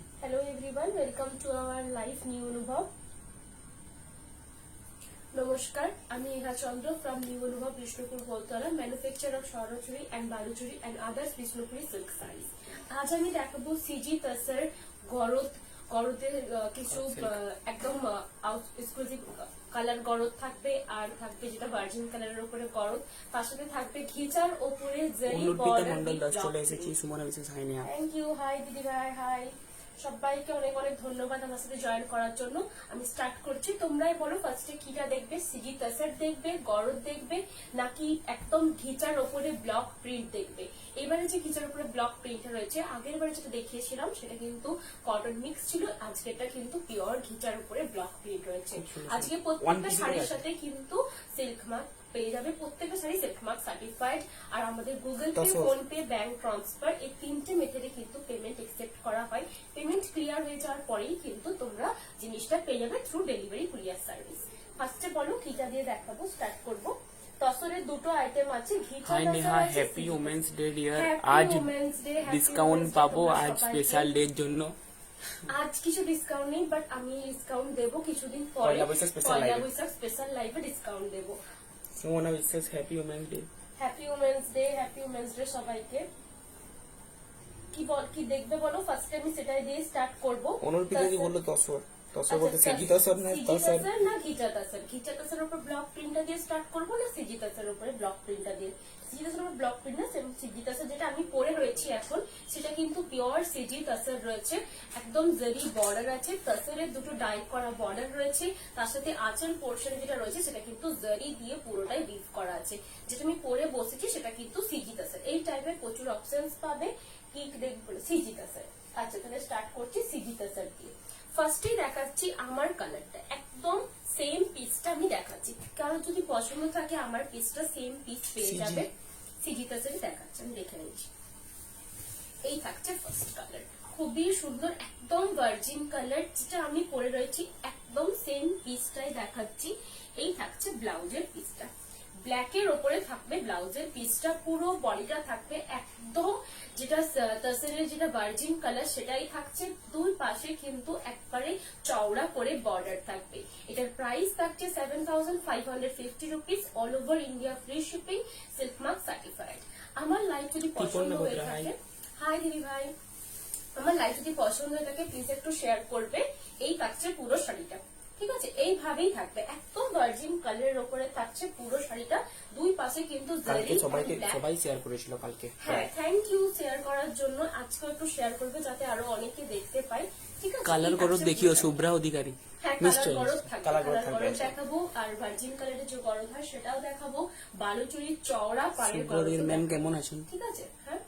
Hello everyone, welcome to our live new অনুভব। নমস্কার, আমি ইহা চন্দ্র from new Anubhav Bishnupur Boltala, manufacture of Swarnachuri and Baluchuri and others Bishnupuri silk saris. আজ আমি দেখাবো সিজি তাসের গরদের কিছু একদম এক্সক্লুসিভ কালার গরদ থাকবে, আর থাকবে যেটা ভার্জিন কালারের উপরে গরদ, তার সাথে থাকবে ঘিচার উপরে জরি বর্ডার। চলে এসেছি সুমনা বিশেষ হাই নিয়ে। Thank you. হাই দিদি ভাই, হাই সবাইকে অনেক অনেক ধন্যবাদ আমার সাথে জয়েন করার জন্য। আমি স্টার্ট করছি, তোমরাই বলো ফার্স্টে কিটা দেখবে, সিজি তাসের দেখবে, গরদ দেখবে, নাকি একদম ঘিচার উপরে ব্লক প্রিন্ট দেখবে। এবারে যে ঘিচার উপরে ব্লক প্রিন্টটা রয়েছে, আগের বারে যেটা দেখিয়েছিলাম সেটা কিন্তু কটন মিক্স ছিল, আজকেটা কিন্তু পিওর ঘিচার উপরে ব্লক প্রিন্ট রয়েছে। আজকে প্রত্যেকটা শাড়ির সাথে কিন্তু সিল্ক মার্ক পেয়ে যাবে, প্রত্যেকটা শাড়ি সিল্ক মার্ক সার্টিফাইড। আর আমাদের Google pay, phone pay, bank transfer এই তিনটে মেথডে কিন্তু পেমেন্ট একসেপ্ট করা হয়। পেমেন্ট ক্লিয়ার হয়ে যাওয়ার পরেই কিন্তু তোমরা জিনিসটা পেয়ে যাবে থ্রু ডেলিভারি কুরিয়ার সার্ভিস। ফার্স্টে বলো কিটা দিয়ে দেখাবো, স্টার্ট করবো। তসরের দুটো আইটেম আছে, hi Neha, happy women's day dear. আজ ডিসকাউন্ট পাবো, আজ স্পেশাল ডে এর জন্য। আজ কিছু ডিসকাউন্ট নেই, বাট আমি ডিসকাউন্ট দেবো কিছুদিন পরে, পয়লা বৈশাখ স্পেশাল লাইভে ডিসকাউন্ট দেবো। সুমনা বিশেষ happy women's day. Happy women's day, happy women's day সবাইকে। কি দেখবে বলো, ফার্স্ট আমি সেটাই দিয়ে স্টার্ট করবো। অনুরূপিতা দি বললো তসর বলতে সিজি তসর না তসর না ঘিচা তাসর। ঘিচা তাসের উপর ব্লক প্রিন্টটা দিয়ে স্টার্ট করবো, না সিজি তাসের উপরে ব্লক প্রিন্টটা দিয়ে? সিজি তাসের উপর ব্লক প্রিন্ট না, সিজি তাসের যেটা আমি পরে রয়েছি এখন, সেটা কিন্তু পিওর সিজি তাসের রয়েছে। একদম জরি বর্ডার আছে, তাসেরের দুটো ডাই করা বর্ডার রয়েছে, তার সাথে আঁচল পোর্শন যেটা রয়েছে সেটা কিন্তু জরি দিয়ে পুরোটাই বিভ করা আছে। যেটা আমি পরে বসেছি সেটা কিন্তু সিজি তাসের। এই টাইপের প্রচুর অপশনস পাবে। কি দেখবো সিজি তাসের। আচ্ছা, তাহলে স্টার্ট করছি সিজি তাসের দিয়ে। ফার্স্টেই দেখাচ্ছি আমার কালারটা, একদম সেম পিসটা আমি দেখাচ্ছি, কারণ যদি পছন্দ থাকে আমার পিসটা সেম পিস পেয়ে যাবে। সিজি তাসেরই দেখাচ্ছি, আমি দেখে নিচ্ছি। এই থাকছে ফার্স্ট কালার, খুবই সুন্দর, একদম ভার্জিন কালার, যেটা আমি পরে রয়েছি একদম সেম পিসটাই দেখাচ্ছি। এই থাকছে ব্লাউজের পিসটা, ব্ল্যাকের ওপরে থাকবে ব্লাউজের পিসটা, পুরো বডিটা থাকবে একদম যেটা তাসেরের যেটা ভার্জিন কালার সেটাই থাকছে। দুই পাশে কিন্তু একবারে চওড়া করে বর্ডার থাকবে। এটার প্রাইস থাকছে 7550 rupees, all over India free shipping, silk mark certified. আমার লাইফ যদি পছন্দ হয়ে থাকে, হাই দিদি ভাই, আমার লাইফ যদি পছন্দ হয়ে থাকে প্লিজ একটু শেয়ার করবে। এই থাকছে পুরো শাড়িটা, ঠিক আছে? এইভাবেই থাকবে, একদম ভার্জিন কালারের উপরে থাকছে পুরো শাড়িটা। দুই পাশে কিন্তু সবাই শেয়ার করেছিল কালকে। হ্যাঁ, থ্যাংক ইউ শেয়ার করার জন্য। আজকে একটু শেয়ার করবে যাতে আরো অনেকে দেখতে পায়, ঠিক আছে? কালার গরদ দেখিও, শুভ্রা অধিকারী। হ্যাঁ, কালার গরদ দেখাবো, আর ভার্জিন কালারের যে গরদ হয় সেটাও দেখাবো। বালুচুরির চওড়া পাড়ের গরদ ম্যাম কেমন আছেন? ঠিক আছে, হ্যাঁ।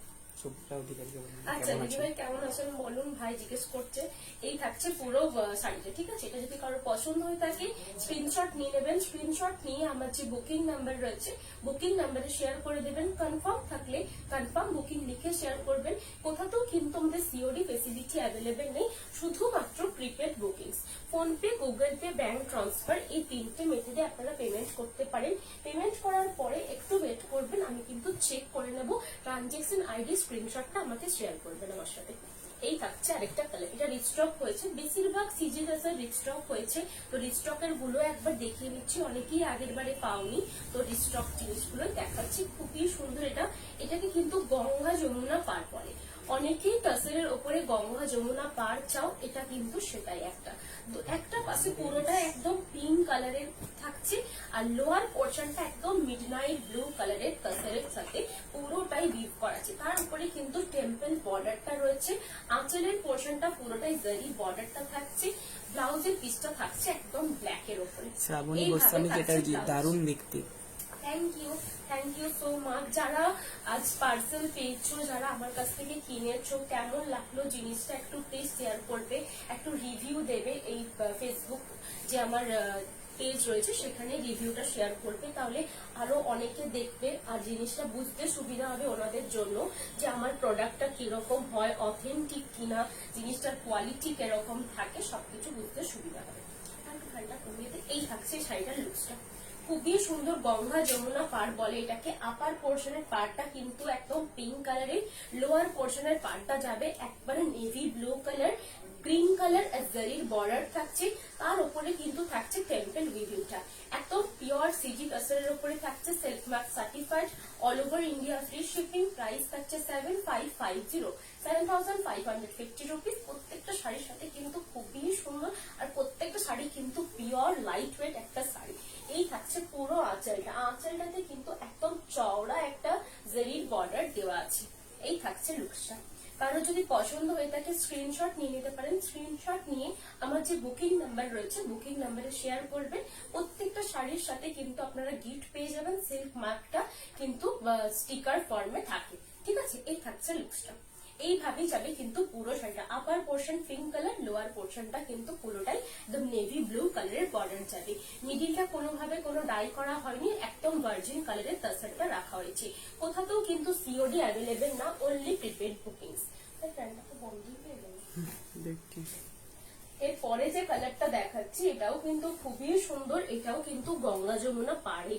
আচ্ছা দিদিভাই কেমন আছেন বলুন, ভাই জিজ্ঞেস করছে। এই থাকছে পুরো শাড়িটা, ঠিক আছে? এটা যদি কারো পছন্দ হয়ে থাকে স্ক্রিনশট নিয়ে নেবেন, স্ক্রিনশট নিয়ে আমার যে বুকিং নাম্বার রয়েছে বুকিং নাম্বারে শেয়ার করে দেবেন। কনফার্ম থাকলে কনফার্ম বুকিং লিখে শেয়ার করবেন। কোথাতেও কিন্তু আমাদের সিওডি ফেসিলিটি অ্যাভেলেবেল নেই, শুধুমাত্র prepaid bookings. Phone pay, Google pay, bank transfer এই তিনটে মেথডে আপনারা পেমেন্ট করতে পারেন। পেমেন্ট করার পরে একটু ওয়েট করবেন, আমি কিন্তু চেক করে নেব। ট্রানজেকশন আইডি স্ক্রিনশটটা আমাকে শেয়ার করবেন আমার সাথে। এই থাকছে আরেকটা কালার, এটা রিস্টক হয়েছে, বেশিরভাগ সিজি তাসের রিস্টক হয়েছে। তো রিস্টকের গুলো একবার দেখিয়ে নিচ্ছি, অনেকেই আগের বারে পাওনি, তো রিস্টক জিনিসগুলো দেখাচ্ছি। খুবই সুন্দর এটা, এটাকে কিন্তু গঙ্গা যমুনা পার বলে। অনেকেই তাসেরের ওপরে গঙ্গা যমুনা পার চাও, এটা কিন্তু সেটাই একটা। তো একটা পাশে পুরোটা একদম পিঙ্ক কালারের থাকছে, আর লোয়ার পোর্শনটা একদম মিডনাইট ব্লু কালারের তাসেরের সাথে পুরোটাই বিভ করা আছে। তার উপরে কিন্তু টেম্পল বর্ডারটা রয়েছে, আঁচলের পোর্শনটা পুরোটাই জারি বর্ডারটা থাকছে, ব্লাউজের পিসটা থাকছে একদম ব্ল্যাকের ওপরে। শ্রাবণী গোস্বামী চ্যাটার্জি, দারুণ দেখতে। Thank you so much. যারা আজ পার্সেল পেয়েছো, যারা আমার কাছ থেকে কিনেছো, কেমন লাগলো জিনিসটা একটু প্লিজ শেয়ার করবে, একটু রিভিউ দেবে। এই ফেসবুক যে আমার পেজ রয়েছে সেখানে রিভিউটা শেয়ার করবে, তাহলে আরো অনেকে দেখবে আর জিনিসটা বুঝতে সুবিধা হবে ওনাদের জন্য যে আমার প্রোডাক্টটা কিরকম হয়, অথেন্টিক কিনা, জিনিসটার কোয়ালিটি কিরকম থাকে, সবকিছু বুঝতে সুবিধা হবে। এই থাকছে শাড়িটার লুকসটা, খুবই সুন্দর, গঙ্গা যমুনা পার বলে এটাকে। আপার পোর্শনের পারটা কিন্তু একদম পিঙ্ক কালারের, লোয়ার পোর্শনের পারটা যাবে একবারে navy blue colour, green colour জারির বর্ডার থাকছে, তার উপরে কিন্তু থাকছে টেম্পল উইভিংটা। একদম পিওর সিজি কাসরের উপরে থাকছে, self mark certified, all over India free shipping. Price থাকছে 7550 রুপিস। প্রত্যেকটা শাড়ির সাথে কিন্তু খুবই সুন্দর, আর প্রত্যেকটা শাড়ি কিন্তু পিওর লাইট ওয়েট একটা শাড়ি। এই থাকছে পুরো আঁচলটা, আঁচলটাতে কিন্তু একদম চওড়া একটা জারির বর্ডার দেওয়া আছে। এই থাকছে লুকসটা। কারো যদি পছন্দ হয়ে থাকে স্ক্রিনশট নিয়ে নিতে পারেন। স্ক্রিনশট নিয়ে আমার যে বুকিং নাম্বার রয়েছে বুকিং নাম্বারে শেয়ার করবেন। প্রত্যেকটা শাড়ির সাথে কিন্তু আপনারা গিফট পেয়ে যাবেন। সিল্ক মার্কটা কিন্তু স্টিকার ফর্মে থাকে, ঠিক আছে। এই থাকছে লুকসটা। এইভাবেই যাবে কিন্তু পুরো শাড়িটা। আপার পোর্শন পিঙ্ক কালার, লোয়ার পোর্শনটা কিন্তু পুরোটাই একদম নেভি ব্লু কালারের বর্ডার যাবে। মিডিলটা কোনোভাবে কোনো ডাই করা হয়নি, একদম ভার্জিন কালারের তাসারটা রাখা হয়েছে। কোথাতেও কিন্তু সিওডি অ্যাভেলেবেল না, অনলি প্রিপেড বুকিংস। এরপরে যে কালারটা দেখাচ্ছি এটাও কিন্তু খুবই সুন্দর, এটাও কিন্তু গঙ্গা যমুনা পাড়ে,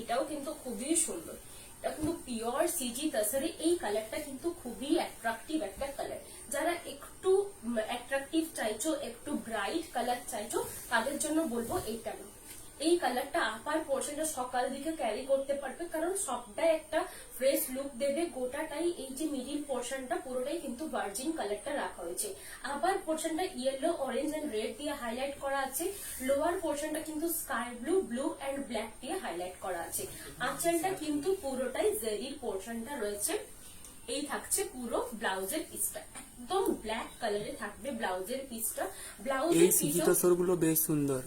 এটাও কিন্তু খুবই সুন্দর। এটা কিন্তু পিওর সিজি তাসারে। এই কালারটা কিন্তু খুবই অ্যাট্রাকটিভ একটা কালার। যারা একটু অ্যাট্রাকটিভ চাইছো, একটু ব্রাইট কালার চাইছো, তাদের জন্য বলবো এইটা না। এই কালারটা আপার পোর্শনটা সকাল দিকে ক্যারি করতে পারবে, কারণ সবটাই একটা ফ্রেশ লুক দেবে। গোটাটাই এই যে মিডিল পোর্শনটা পুরোটাই কিন্তু ভার্জিন কালারটা রাখা হয়েছে। আপার পোর্শনটা ইয়েলো, অরেঞ্জ এন্ড রেড দিয়ে হাইলাইট করা আছে। লোয়ার পোর্শনটা কিন্তু sky blue, blue and black দিয়ে হাইলাইট করা আছে। আঁচলটা কিন্তু পুরোটাই জারির পোর্শনটা রয়েছে। এই থাকছে পুরো ব্লাউজের পিসটা, একদম ব্ল্যাক কালারে থাকবে ব্লাউজের পিসটা। ব্লাউজের সিজিতসর গুলো বেশ সুন্দর।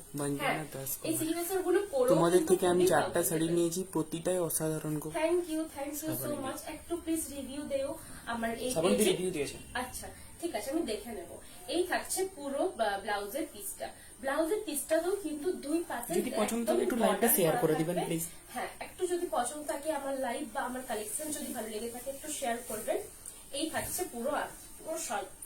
এই সিজিতসর গুলো তোমাদের থেকে আমি 4টা শাড়ি নিয়েছি, প্রতিটাই অসাধারণ। Thank you so much. একটু প্লিজ রিভিউ দেও আমার এই রিভিউ দিয়েছে। আচ্ছা ঠিক আছে, আমি দেখে নেব। এই থাকছে পুরো ব্লাউজের পিসটা। ব্লাউজের পিসটাতেও কিন্তু দুই পাশে যদি পছন্দ থাকে একটু লাইভটা শেয়ার করে দিবেন প্লিজ। হ্যাঁ, একটু যদি পছন্দ থাকে, আমার লাইভ বা আমার কালেকশন যদি ভালো লেগে থাকে একটু শেয়ার করবেন। এই থাকছে পুরো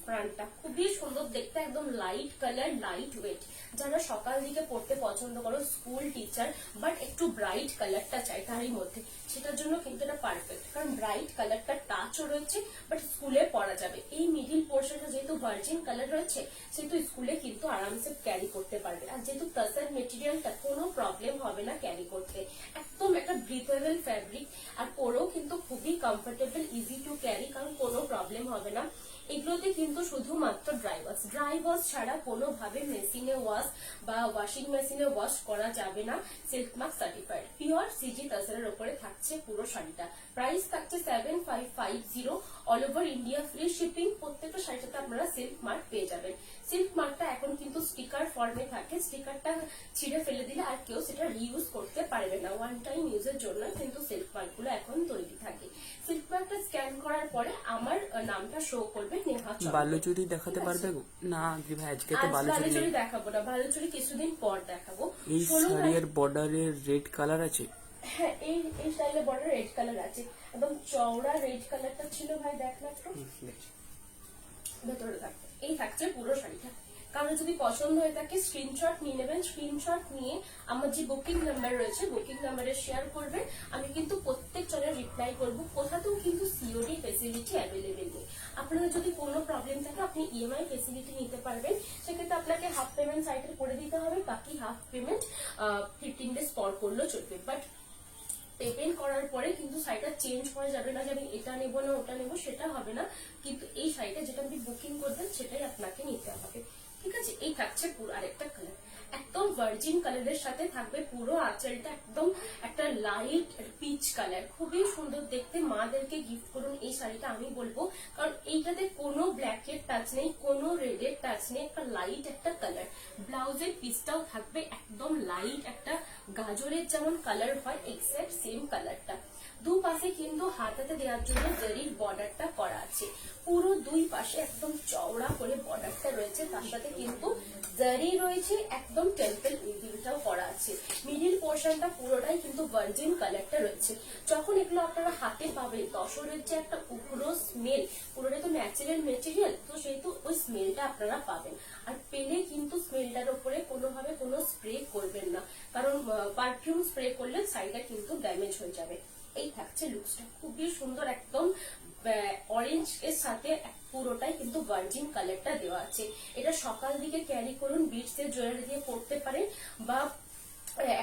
ফ্রন্টটা, খুবই সুন্দর দেখতে, একদম লাইট কালার, লাইট ওয়েট। যারা সকাল দিকে পড়তে পছন্দ করো, স্কুল টিচার বাট একটু ব্রাইট কালারটা চাই তারই মধ্যে, সেটার জন্য কিন্তু এটা পারফেক্ট। কারণ ব্রাইট কালারটা টাচও রয়েছে, বাট স্কুলে পরা যাবে। এই মিডিল পোর্শনটা যেহেতু ভার্জিন কালার রয়েছে, সেহেতু স্কুলে কিন্তু আরামসে ক্যারি করতে পারবে। আর যেহেতু তাসার মেটেরিয়ালটা কোনো প্রবলেম হবে না ক্যারি করতে, একদম একটা ব্রিথেবল ফ্যাব্রিক, আর পরেও কিন্তু খুবই কমফোর্টেবল, ইজি টু ক্যারি, কারণ কোনো প্রবলেম হবে না। এগুলোতে কিন্তু শুধুমাত্র ড্রাই ওয়াশ ছাড়া কোনোভাবে মেশিনে ওয়াশ বা ওয়াশিং মেশিনে ওয়াশ করা যাবে না। Silk mark certified pure CG তাসারের উপরে থাকছে পুরো শাড়িটা। প্রাইস থাকছে 7550, all over India free shipping. প্রত্যেকটা শাড়িটাতে আপনারা সিল্ক মার্ক পেয়ে যাবেন। সিল্ক মার্কটা এখন কিন্তু স্টিকার ফর্মে থাকে, স্টিকারটা ছিঁড়ে ফেলে দিলে আর কেউ সেটা রিউজ করতে পারবে না। ওয়ান টাইম ইউজের জন্য কিন্তু সিল্ক মার্ক গুলো এখন তৈরি থাকে। সিল্ক মার্কটা স্ক্যান করার পরে আমার নামটা শো করবে, নেহা চন্দ্র। বালুচুরি দেখাতে পারবে না ভাই? আজকে তো বালুচুরি দেখাবো না, বালুচুরি কিছুদিন পর দেখাবো। এই শাড়ির বর্ডারের রেড কালার আছে। হ্যাঁ, এই স্টাইলের বর্ডার রেড কালার আছে, একদম চওড়া রেড কালারটা ছিল ভাই, দেখ না একটু ভেতরে থাকবে। এই থাকছে পুরো শাড়িটা। কারণ যদি পছন্দ হয়ে থাকে স্ক্রিনশট নিয়ে নেবেন। স্ক্রিনশট নিয়ে আমার যে বুকিং নাম্বার রয়েছে বুকিং নাম্বারে শেয়ার করবেন। আমি কিন্তু প্রত্যেক জনের রিপ্লাই করবো। কোথাতেও কিন্তু সিওডি ফেসিলিটি অ্যাভেলেবেল নেই। আপনাদের যদি কোনো প্রবলেম থাকে আপনি ইএমআই ফেসিলিটি নিতে পারবেন। সেক্ষেত্রে আপনাকে হাফ পেমেন্ট সাইটে করে দিতে হবে, বাকি হাফ পেমেন্ট 15 ডেজ পর করলেও চলবে। বাট পেমেন্ট করার পরে কিন্তু শাড়িটা চেঞ্জ করা যাবে না, যে আমি এটা নেবো না ওটা নেবো সেটা হবে না। কিন্তু এই শাড়িটা যেটা আপনি বুকিং করবেন সেটাই আপনাকে নিতে হবে, ঠিক আছে। এই থাকছে পুরো আরেকটা কালার, একদম ভার্জিন কালারের সাথে থাকবে পুরো আঁচলটা, একদম একটা লাইট পিচ কালার, খুবই সুন্দর দেখতে। মাদেরকে গিফট করুন এই শাড়িটা আমি বলবো, কারণ এইটাতে কোনো ব্ল্যাকের টাচ নেই, কোনো রেডের টাচ নেই, একটা লাইট একটা কালার। ব্লাউজের পিসটাও থাকবে একদম লাইট একটা গাজরের যেমন কালার হয় এক্সাক্ট সেম কালারটা। দুপাশে কিন্তু হাতাতে দেওয়ার জন্য জারির বর্ডারটা করা আছে। পুরো দুই পাশে একদম চওড়া করে বর্ডারটা রয়েছে, তার সাথে কিন্তু জারি রয়েছে, একদম টেম্পল উইভিংটাও করা আছে। মিডিল পোর্শনটা পুরোটাই কিন্তু ভার্জিন কালারটা রয়েছে। যখন এগুলো আপনারা হাতে পাবেন, তসরের যে একটা উগ্র স্মেল, পুরোটাই তো ন্যাচারাল মেটেরিয়াল, তো সেহেতু ওই স্মেলটা আপনারা পাবেন। আর পেলে কিন্তু স্মেলটার উপরে কোনোভাবে কোনো স্প্রে করবেন না, কারণ পারফিউম স্প্রে করলে শাড়িটা কিন্তু ড্যামেজ হয়ে যাবে। এই থাকছে লুকসটা, খুবই সুন্দর, একদম অরেঞ্জ এর সাথে পুরোটাই কিন্তু ভার্জিন কালারটা দেওয়া আছে। এটা সকাল দিকে ক্যারি করুন, বিটস এর জুয়েলারি দিয়ে পরতে পারেন বা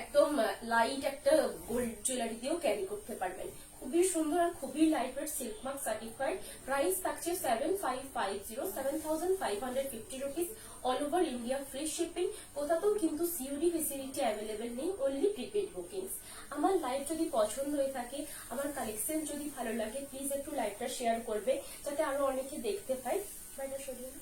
একদম লাইট একটা গোল্ড জুয়েলারি দিয়েও ক্যারি করতে পারবেন। খুবই সুন্দর আর খুবই light weight, silk mark certified. Price থাকছে 7550 rupees. All over India free shipping. কোথাতেও কিন্তু সিওডি ফেসিলিটি অ্যাভেলেবেল নেই, অনলি প্রিপেড বুকিংস। আমার লাইভ যদি পছন্দ হয়ে থাকে, আমার কালেকশন যদি ভালো লাগে, প্লিজ একটু লাইভটা শেয়ার করবে যাতে আরো অনেকে দেখতে পায়। বাইরে সরিয়ে না।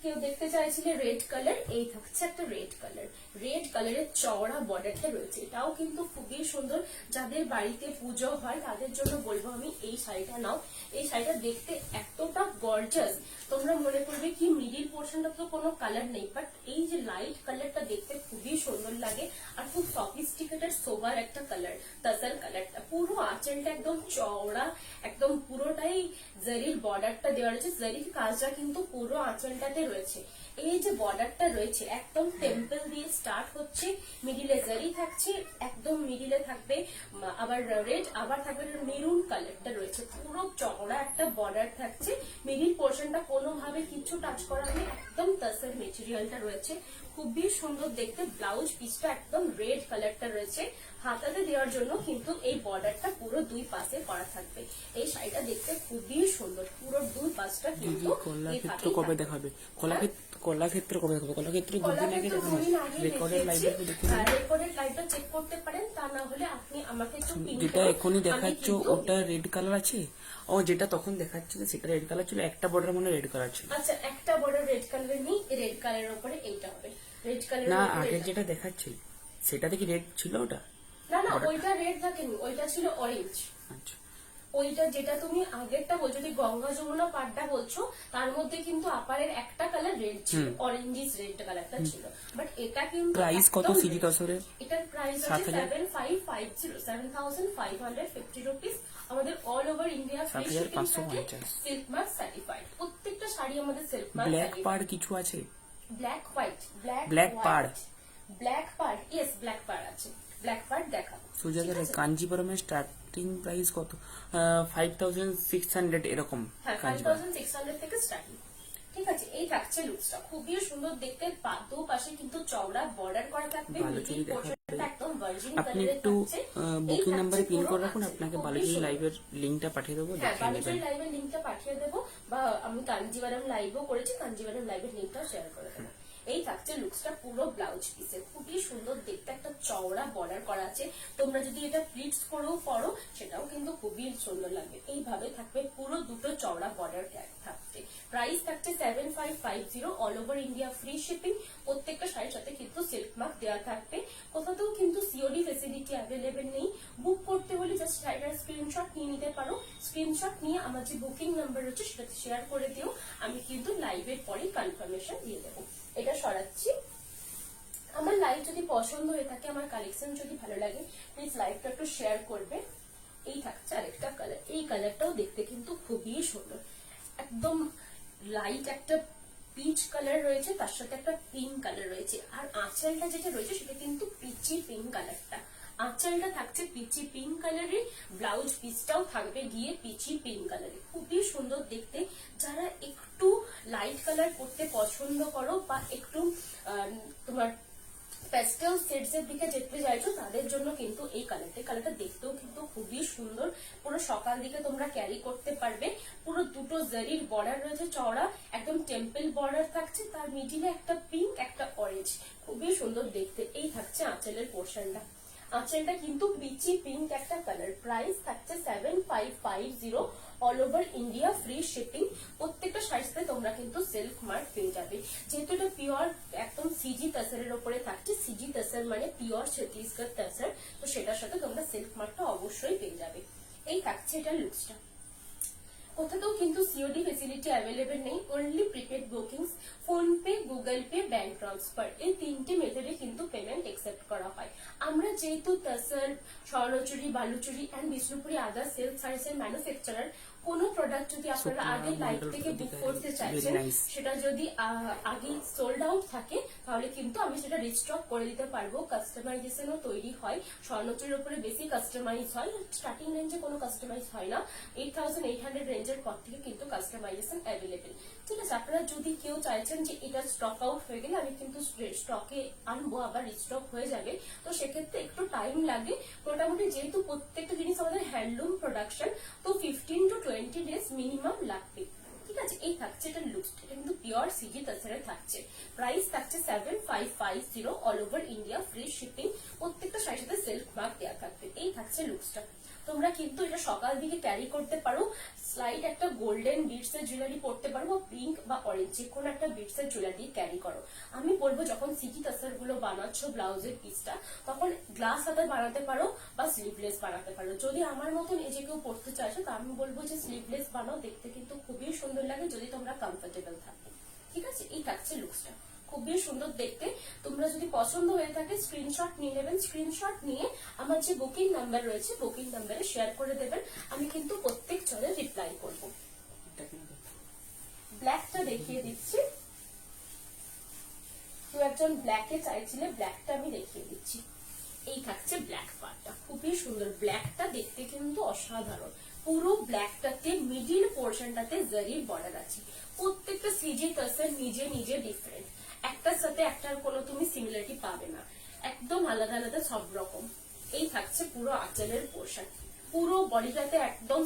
কেউ দেখতে চাইছিলে রেড কালার, এই থাকছে একটা রেড কালার। রেড কালারের চওড়া বর্ডারটা রয়েছে, এটাও কিন্তু খুবই সুন্দর। যাদের বাড়িতে পুজো হয় তাদের জন্য বলবো আমি এই শাড়িটা নাও। এই শাড়িটা দেখতে এতটা গর্জাস, তোমরা মনে করবে কি মিডিল পোর্শনটা তো কোনো কালার নেই, বাট এই যে লাইট কালারটা দেখতে খুবই সুন্দর লাগে আর খুব সফিস্টিকেটেড সোবার একটা কালার। তাসার কালারটা পুরো আঁচলটা একদম চওড়া, একদম পুরোটাই জারির বর্ডারটা দেওয়া রয়েছে। জারির কাজটা কিন্তু পুরো আঁচলটাতে রয়েছে। এই যে বর্ডারটা রয়েছে একদম টেম্পল দিয়ে স্টার্ট হচ্ছে, মিডিলে জারি থাকছে, একদম মিডিলে থাকবে আবার রেড, আবার থাকবে মেরুন কালারটা রয়েছে। পুরো চওড়া একটা বর্ডার থাকছে, মিডিল পোর্শনটা কোনোভাবে কিছু টাচ করা নেই, একদম তাসার মেটেরিয়ালটা রয়েছে, খুবই সুন্দর দেখতে। ব্লাউজ পিসটা একদম রেড কালারটা রয়েছে। হাতাতে দেওয়ার জন্য কিন্তু এই বর্ডারটা পুরো দুই পাশে করা থাকবে। এই শাড়িটা দেখতে খুবই সুন্দর, পুরো দুই পাশটা কিন্তু কলাক্ষেত্র কবে দেখাবে? কলাক্ষেত্র কবে দেখাবে? কলাক্ষেত্র দুদিন আগে দেখাবে। রেকর্ডেড লাইভে দেখে রেকর্ডেড লাইভটা চেক করতে পারেন, তা না হলে আপনি আমাকে একটু পিন যেটা করুন। এখনই দেখাচ্ছ ওটা রেড কালার আছে? ও যেটা তখন দেখাচ্ছিল সেটা রেড কালার ছিল, একটা বর্ডার মানে রেড কালার ছিল। আচ্ছা, একটা বর্ডার রেড কালারের নেই, রেড কালারের উপরে এইটা হবে রেড কালার। না, আগের যেটা দেখাচ্ছিল সেটাতে কি রেড ছিল ওটা? না না, ওইটা রেড থাকেনি, ওইটা ছিল অরেঞ্জ। আচ্ছা, ওইটা যেটা তুমি আগেরটা বলছো, যদি গঙ্গা যমুনা পাড়টা বলছো, তার মধ্যে কিন্তু আপারের একটা কালার রেড ছিল, অরেঞ্জিস রেড কালারটা ছিল। বাট এটা কিন্তু প্রাইস কত একদম সিজি red। তসরের? এটার প্রাইস হচ্ছে 7550 রুপিস। আমাদের all over India free shipping থাকে, 7550। Silk mark certified. প্রত্যেকটা শাড়ি আমাদের সিল্ক মার্ক ব্ল্যাক সার্টিফাইড। পাড় কিছু আছে? ব্ল্যাক হোয়াইট, Black পাড়। ব্ল্যাক পাড়, ইয়েস ব্ল্যাক পাড় আছে। ব্ল্যাক পাড় দেখাবো। সুজাতা, কাঞ্জিপুরমের স্টার্টিং প্রাইস কত? 5600 এরকম। হ্যাঁ, কাঞ্জিপুরম 5600 থেকে স্টার্টিং। ঠিক আছে, এই থাকছে লুকসটা, খুবই সুন্দর দেখতে। দু পাশে কিন্তু চওড়া বর্ডার করা থাকবে, মিডিল পোর্শনটা একদম ভার্জিন আপনি কালারের একটু থাকছে। বুকিং এই নাম্বারে থাকছে পিন পুরো করে রাখুন, আঁচল, আপনাকে খুবই বালাজি সুন্দর। লাইভের লিংকটা পাঠিয়ে দেবো, হ্যাঁ, দেখে বালুচরি নেবেন। লাইভের লিংকটা পাঠিয়ে দেবো, বা আমি কাঞ্জিভারাম লাইভও করেছি, কাঞ্জিভারাম লাইভের লিংকটাও শেয়ার করে দেবো। এই থাকছে লুকসটা পুরো ব্লাউজ পিসে, খুবই সুন্দর দেখতে, একটা চওড়া বর্ডার করা আছে। তোমরা যদি এটা প্লিটস করেও পরো সেটাও কিন্তু খুবই সুন্দর লাগবে। এইভাবে থাকবে পুরো দুটো চওড়া বর্ডার থাকছে। প্রাইস থাকছে 7550, all over India free shipping. প্রত্যেকটা শাড়ির সাথে কিন্তু সিল্ক মার্ক দেওয়া থাকবে। কোথাতেও কিন্তু সিওডি ফেসিলিটি অ্যাভেলেবেল নেই। বুক করতে হলে জাস্ট শাড়িটার স্ক্রিনশট নিয়ে নিতে পারো। স্ক্রিনশট নিয়ে আমার যে বুকিং নাম্বার রয়েছে সেটাতে শেয়ার করে দিও, আমি কিন্তু লাইভের পরেই কনফার্মেশন দিয়ে দেবো। এটা সরাচ্ছি। আমার লাইভ যদি পছন্দ হয়ে থাকে, আমার কালেকশন যদি ভালো লাগে, প্লিজ লাইভটা একটু শেয়ার করবে। এই থাকছে আরেকটা কালার, এই কালারটাও দেখতে কিন্তু খুবই সুন্দর, একদম লাইট একটা পিচ কালার রয়েছে, তার সাথে একটা পিঙ্ক কালার রয়েছে। আর আঁচলটা যেটা রয়েছে সেটা কিন্তু পিচি পিঙ্ক কালারটা। আঁচলটা থাকছে পিচি পিঙ্ক কালারে, ব্লাউজ পিসটাও থাকবে গিয়ে পিচি পিঙ্ক কালারে, খুবই সুন্দর দেখতে। যারা একটু লাইট কালার পরতে পছন্দ করো বা একটু তোমার প্যাস্টেল শেডস এর দিকে যেতে চাইছো, তাদের জন্য কিন্তু এই কালারটা দেখতেও কিন্তু খুবই সুন্দর। পুরো সকাল দিকে তোমরা ক্যারি করতে পারবে। পুরো দুটো জারির বর্ডার রয়েছে চওড়া, একদম টেম্পল বর্ডার থাকছে, তার মিডিলে একটা পিঙ্ক একটা অরেঞ্জ, খুবই সুন্দর দেখতে। এই থাকছে আঁচলের পোর্শনটা, আঁচলটা কিন্তু পিচি পিঙ্ক একটা কালার। প্রাইস থাকছে 7550, all over India free shipping. প্রত্যেকটা সাইজে তোমরা কিন্তু সিল্ক মার্ক পেয়ে যাবে। যেহেতু এটা পিওর একদম সিজি তাসারের উপরে থাকছে, সিজি তাসার মানে পিওর ছত্তিশগড় তাসার, তো সেটার সাথে তোমরা সিল্ক মার্কটা অবশ্যই পেয়ে যাবে। এই থাকছে এটা লুকসটা। কোথাতেও কিন্তু সিওডি ফেসিলিটি অ্যাভেলেবেল নেই, only prepaid bookings, phone pay, Google pay, bank transfer, এই তিনটে মেথডে কিন্তু পেমেন্ট একসেপ্ট করা হয়। আমরা যেহেতু tussar, Swarnachuri, Baluchuri and Bishnupuri other silk saris এর ম্যানুফ্যাকচারার, কোনো প্রোডাক্ট যদি আপনারা আগে লাইভ থেকে বুক করতে চাইছেন, সেটা যদি আগে সোল্ড আউট থাকে, তাহলে কিন্তু আমি সেটা রিস্টক করে দিতে পারবো। কাস্টমাইজেশনও তৈরি হয়, স্বর্ণচুরির উপরে বেশি কাস্টমাইজ হয়, স্টার্টিং রেঞ্জে কোনো কাস্টমাইজ হয় না। 8800 রেঞ্জের পর থেকে কিন্তু কাস্টমাইজেশন অ্যাভেলেবেল। ঠিক আছে, আপনারা যদি কেউ চাইছেন যে এটা স্টক আউট হয়ে গেলে আমি কিন্তু স্টকে আনবো, আবার রিস্টক হয়ে যাবে, তো সেক্ষেত্রে একটু টাইম লাগে। মোটামুটি যেহেতু প্রত্যেকটা জিনিস আমাদের হ্যান্ডলুম প্রোডাকশন, তো 15 to 20 ডেজ মিনিমাম লাগবে। ঠিক আছে, এই থাকছে এটা লুকস, এটা কিন্তু পিওর সিজি তাছাড়া থাকছে। প্রাইস থাকছে 7550, all over India, free shipping, প্রত্যেকটা শাড়ির সাথে সেলফ মার্ক দেওয়া থাকবে। এই থাকছে লুকসটা। তোমরা কিন্তু এটা সকাল দিকে ক্যারি করতে পারো, স্লাইড একটা গোল্ডেন বিটস এর জুয়েলারি পরতে পারো, বা পিঙ্ক বা অরেঞ্জ যে কোনো একটা বিটস এর জুয়েলারি ক্যারি করো। আমি বলবো যখন সিজি তাসার গুলো বানাচ্ছ ব্লাউজের পিসটা, তখন গ্লাস হাতে বানাতে পারো বা স্লিভলেস বানাতে পারো। যদি আমার মতন এই যে কেউ পড়তে চাইছো, তা আমি বলবো যে স্লিভলেস বানাও, দেখতে কিন্তু খুবই সুন্দর লাগে যদি তোমরা কমফোর্টেবল থাকো। ঠিক আছে, এই থাকছে লুকসটা, খুবই সুন্দর দেখতে। তোমরা যদি পছন্দ হয়ে থাকে স্ক্রিনশট নিয়ে নেবেন, স্ক্রিনশট নিয়ে আমার যে বুকিং নাম্বার রয়েছে বুকিং নাম্বারে শেয়ার করে দেবেন, আমি কিন্তু প্রত্যেক চলে রিপ্লাই করব। ব্ল্যাকটা দেখিয়ে দিচ্ছি, তো একজন ব্ল্যাকে চাইছিলে, ব্ল্যাকটা আমি দেখিয়ে দিচ্ছি। এই থাকছে ব্ল্যাক পার্টটা, খুবই সুন্দর, ব্ল্যাকটা দেখতে কিন্তু অসাধারণ। পুরো ব্ল্যাকটাতে মিডিল পোর্শনটাতে জারির বর্ডার আছে। প্রত্যেকটা সিজি তাসের নিজে নিজে ডিফারেন্ট, একটার সাথে একটার কোনো তুমি সিমিলারিটি পাবে না, একদম আলাদা আলাদা সব রকম। এই থাকছে পুরো আঁচলের পোর্শন, পুরো বডিটাতে একদম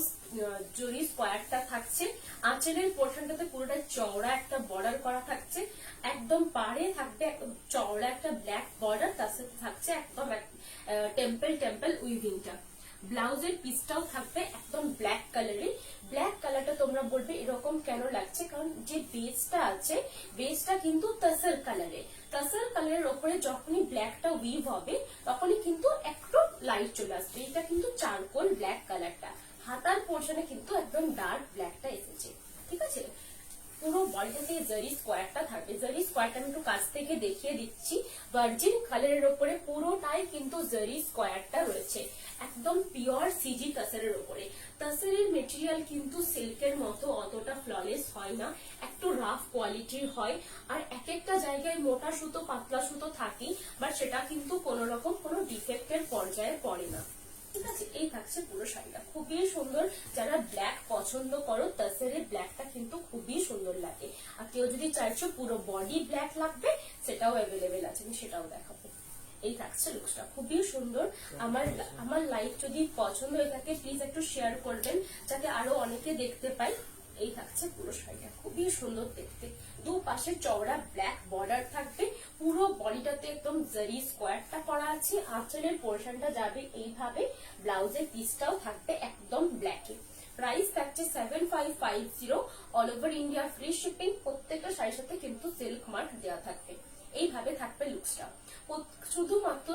জরি স্কোয়ারটা থাকছে, আঁচলের পোর্শনটাতে পুরোটা চওড়া একটা বর্ডার করা থাকছে, একদম পাড়ে থাকবে একদম চওড়া একটা ব্ল্যাক বর্ডার, তার সাথে থাকছে একদম টেম্পল টেম্পল উইভিংটা। ব্লাউজের পিসটাও থাকবে একদম ব্ল্যাক কালারে। ব্ল্যাক কালারটা তোমরা বলবে এরকম কেন লাগছে, কারণ যে বেসটা আছে বেসটা কিন্তু তাসার কালারে, তাসার কালারের ওপরে যখনই ব্ল্যাকটা উইভ হবে তখনই কিন্তু একটু লাইট চলে আসবে। এটা কিন্তু চারকোল ব্ল্যাক কালারটা, হাতার পোর্শনে কিন্তু একদম ডার্ক ব্ল্যাকটা এসেছে। ঠিক আছে, পুরো বডিটাতে জারি স্কোয়ারটা থাকবে। জারি স্কোয়ারটা আমি একটু কাছ থেকে দেখিয়ে দিচ্ছি। ভার্জিন কালারের উপরে পুরোটাই কিন্তু জারি স্কোয়ারটা রয়েছে, একদম পিওর সিজি তাসারের উপরে। তাসারের মেটেরিয়াল কিন্তু সিল্কের মতো অতটা ফ্ললেস হয় না, একটু রাফ কোয়ালিটির হয়, আর এক একটা জায়গায় মোটা সুতো পাতলা সুতো থাকে, বাট সেটা কিন্তু কোন রকম কোনো ডিফেক্টের পর্যায়ে পড়ে না। ঠিক আছে, এই থাকছে পুরো শাড়িটা, খুবই সুন্দর। যারা ব্ল্যাক পছন্দ করো, তাসারের ব্ল্যাকটা কিন্তু খুবই সুন্দর লাগে। আর কেউ যদি চাইছো পুরো বডি ব্ল্যাক লাগবে, সেটাও অ্যাভেলেবেল আছে, আমি সেটাও দেখাবো। এই থাকছে লুকসটা, খুবই সুন্দর। আমার লাইভ যদি পছন্দ হয়ে থাকে প্লিজ একটু শেয়ার করবেন, যাতে আরো অনেকে দেখতে পায়। এই থাকছে পুরো শাড়িটা, খুবই সুন্দর দেখতে। দুপাশে চওড়া ব্ল্যাক বর্ডার থাকবে, পুরো বডিটাতে একদম জারি স্কোয়ারটা করা আছে, আঁচলের পোর্শনটা যাবে এইভাবে, ব্লাউজের পিসটাও থাকবে একদম ব্ল্যাকে। প্রাইস থাকছে 7550, all over India, free shipping, প্রত্যেকটা শাড়ির সাথে কিন্তু সিল্ক মার্ক দেওয়া থাকবে। এইভাবে থাকবে লুকসটা। শুধুমাত্র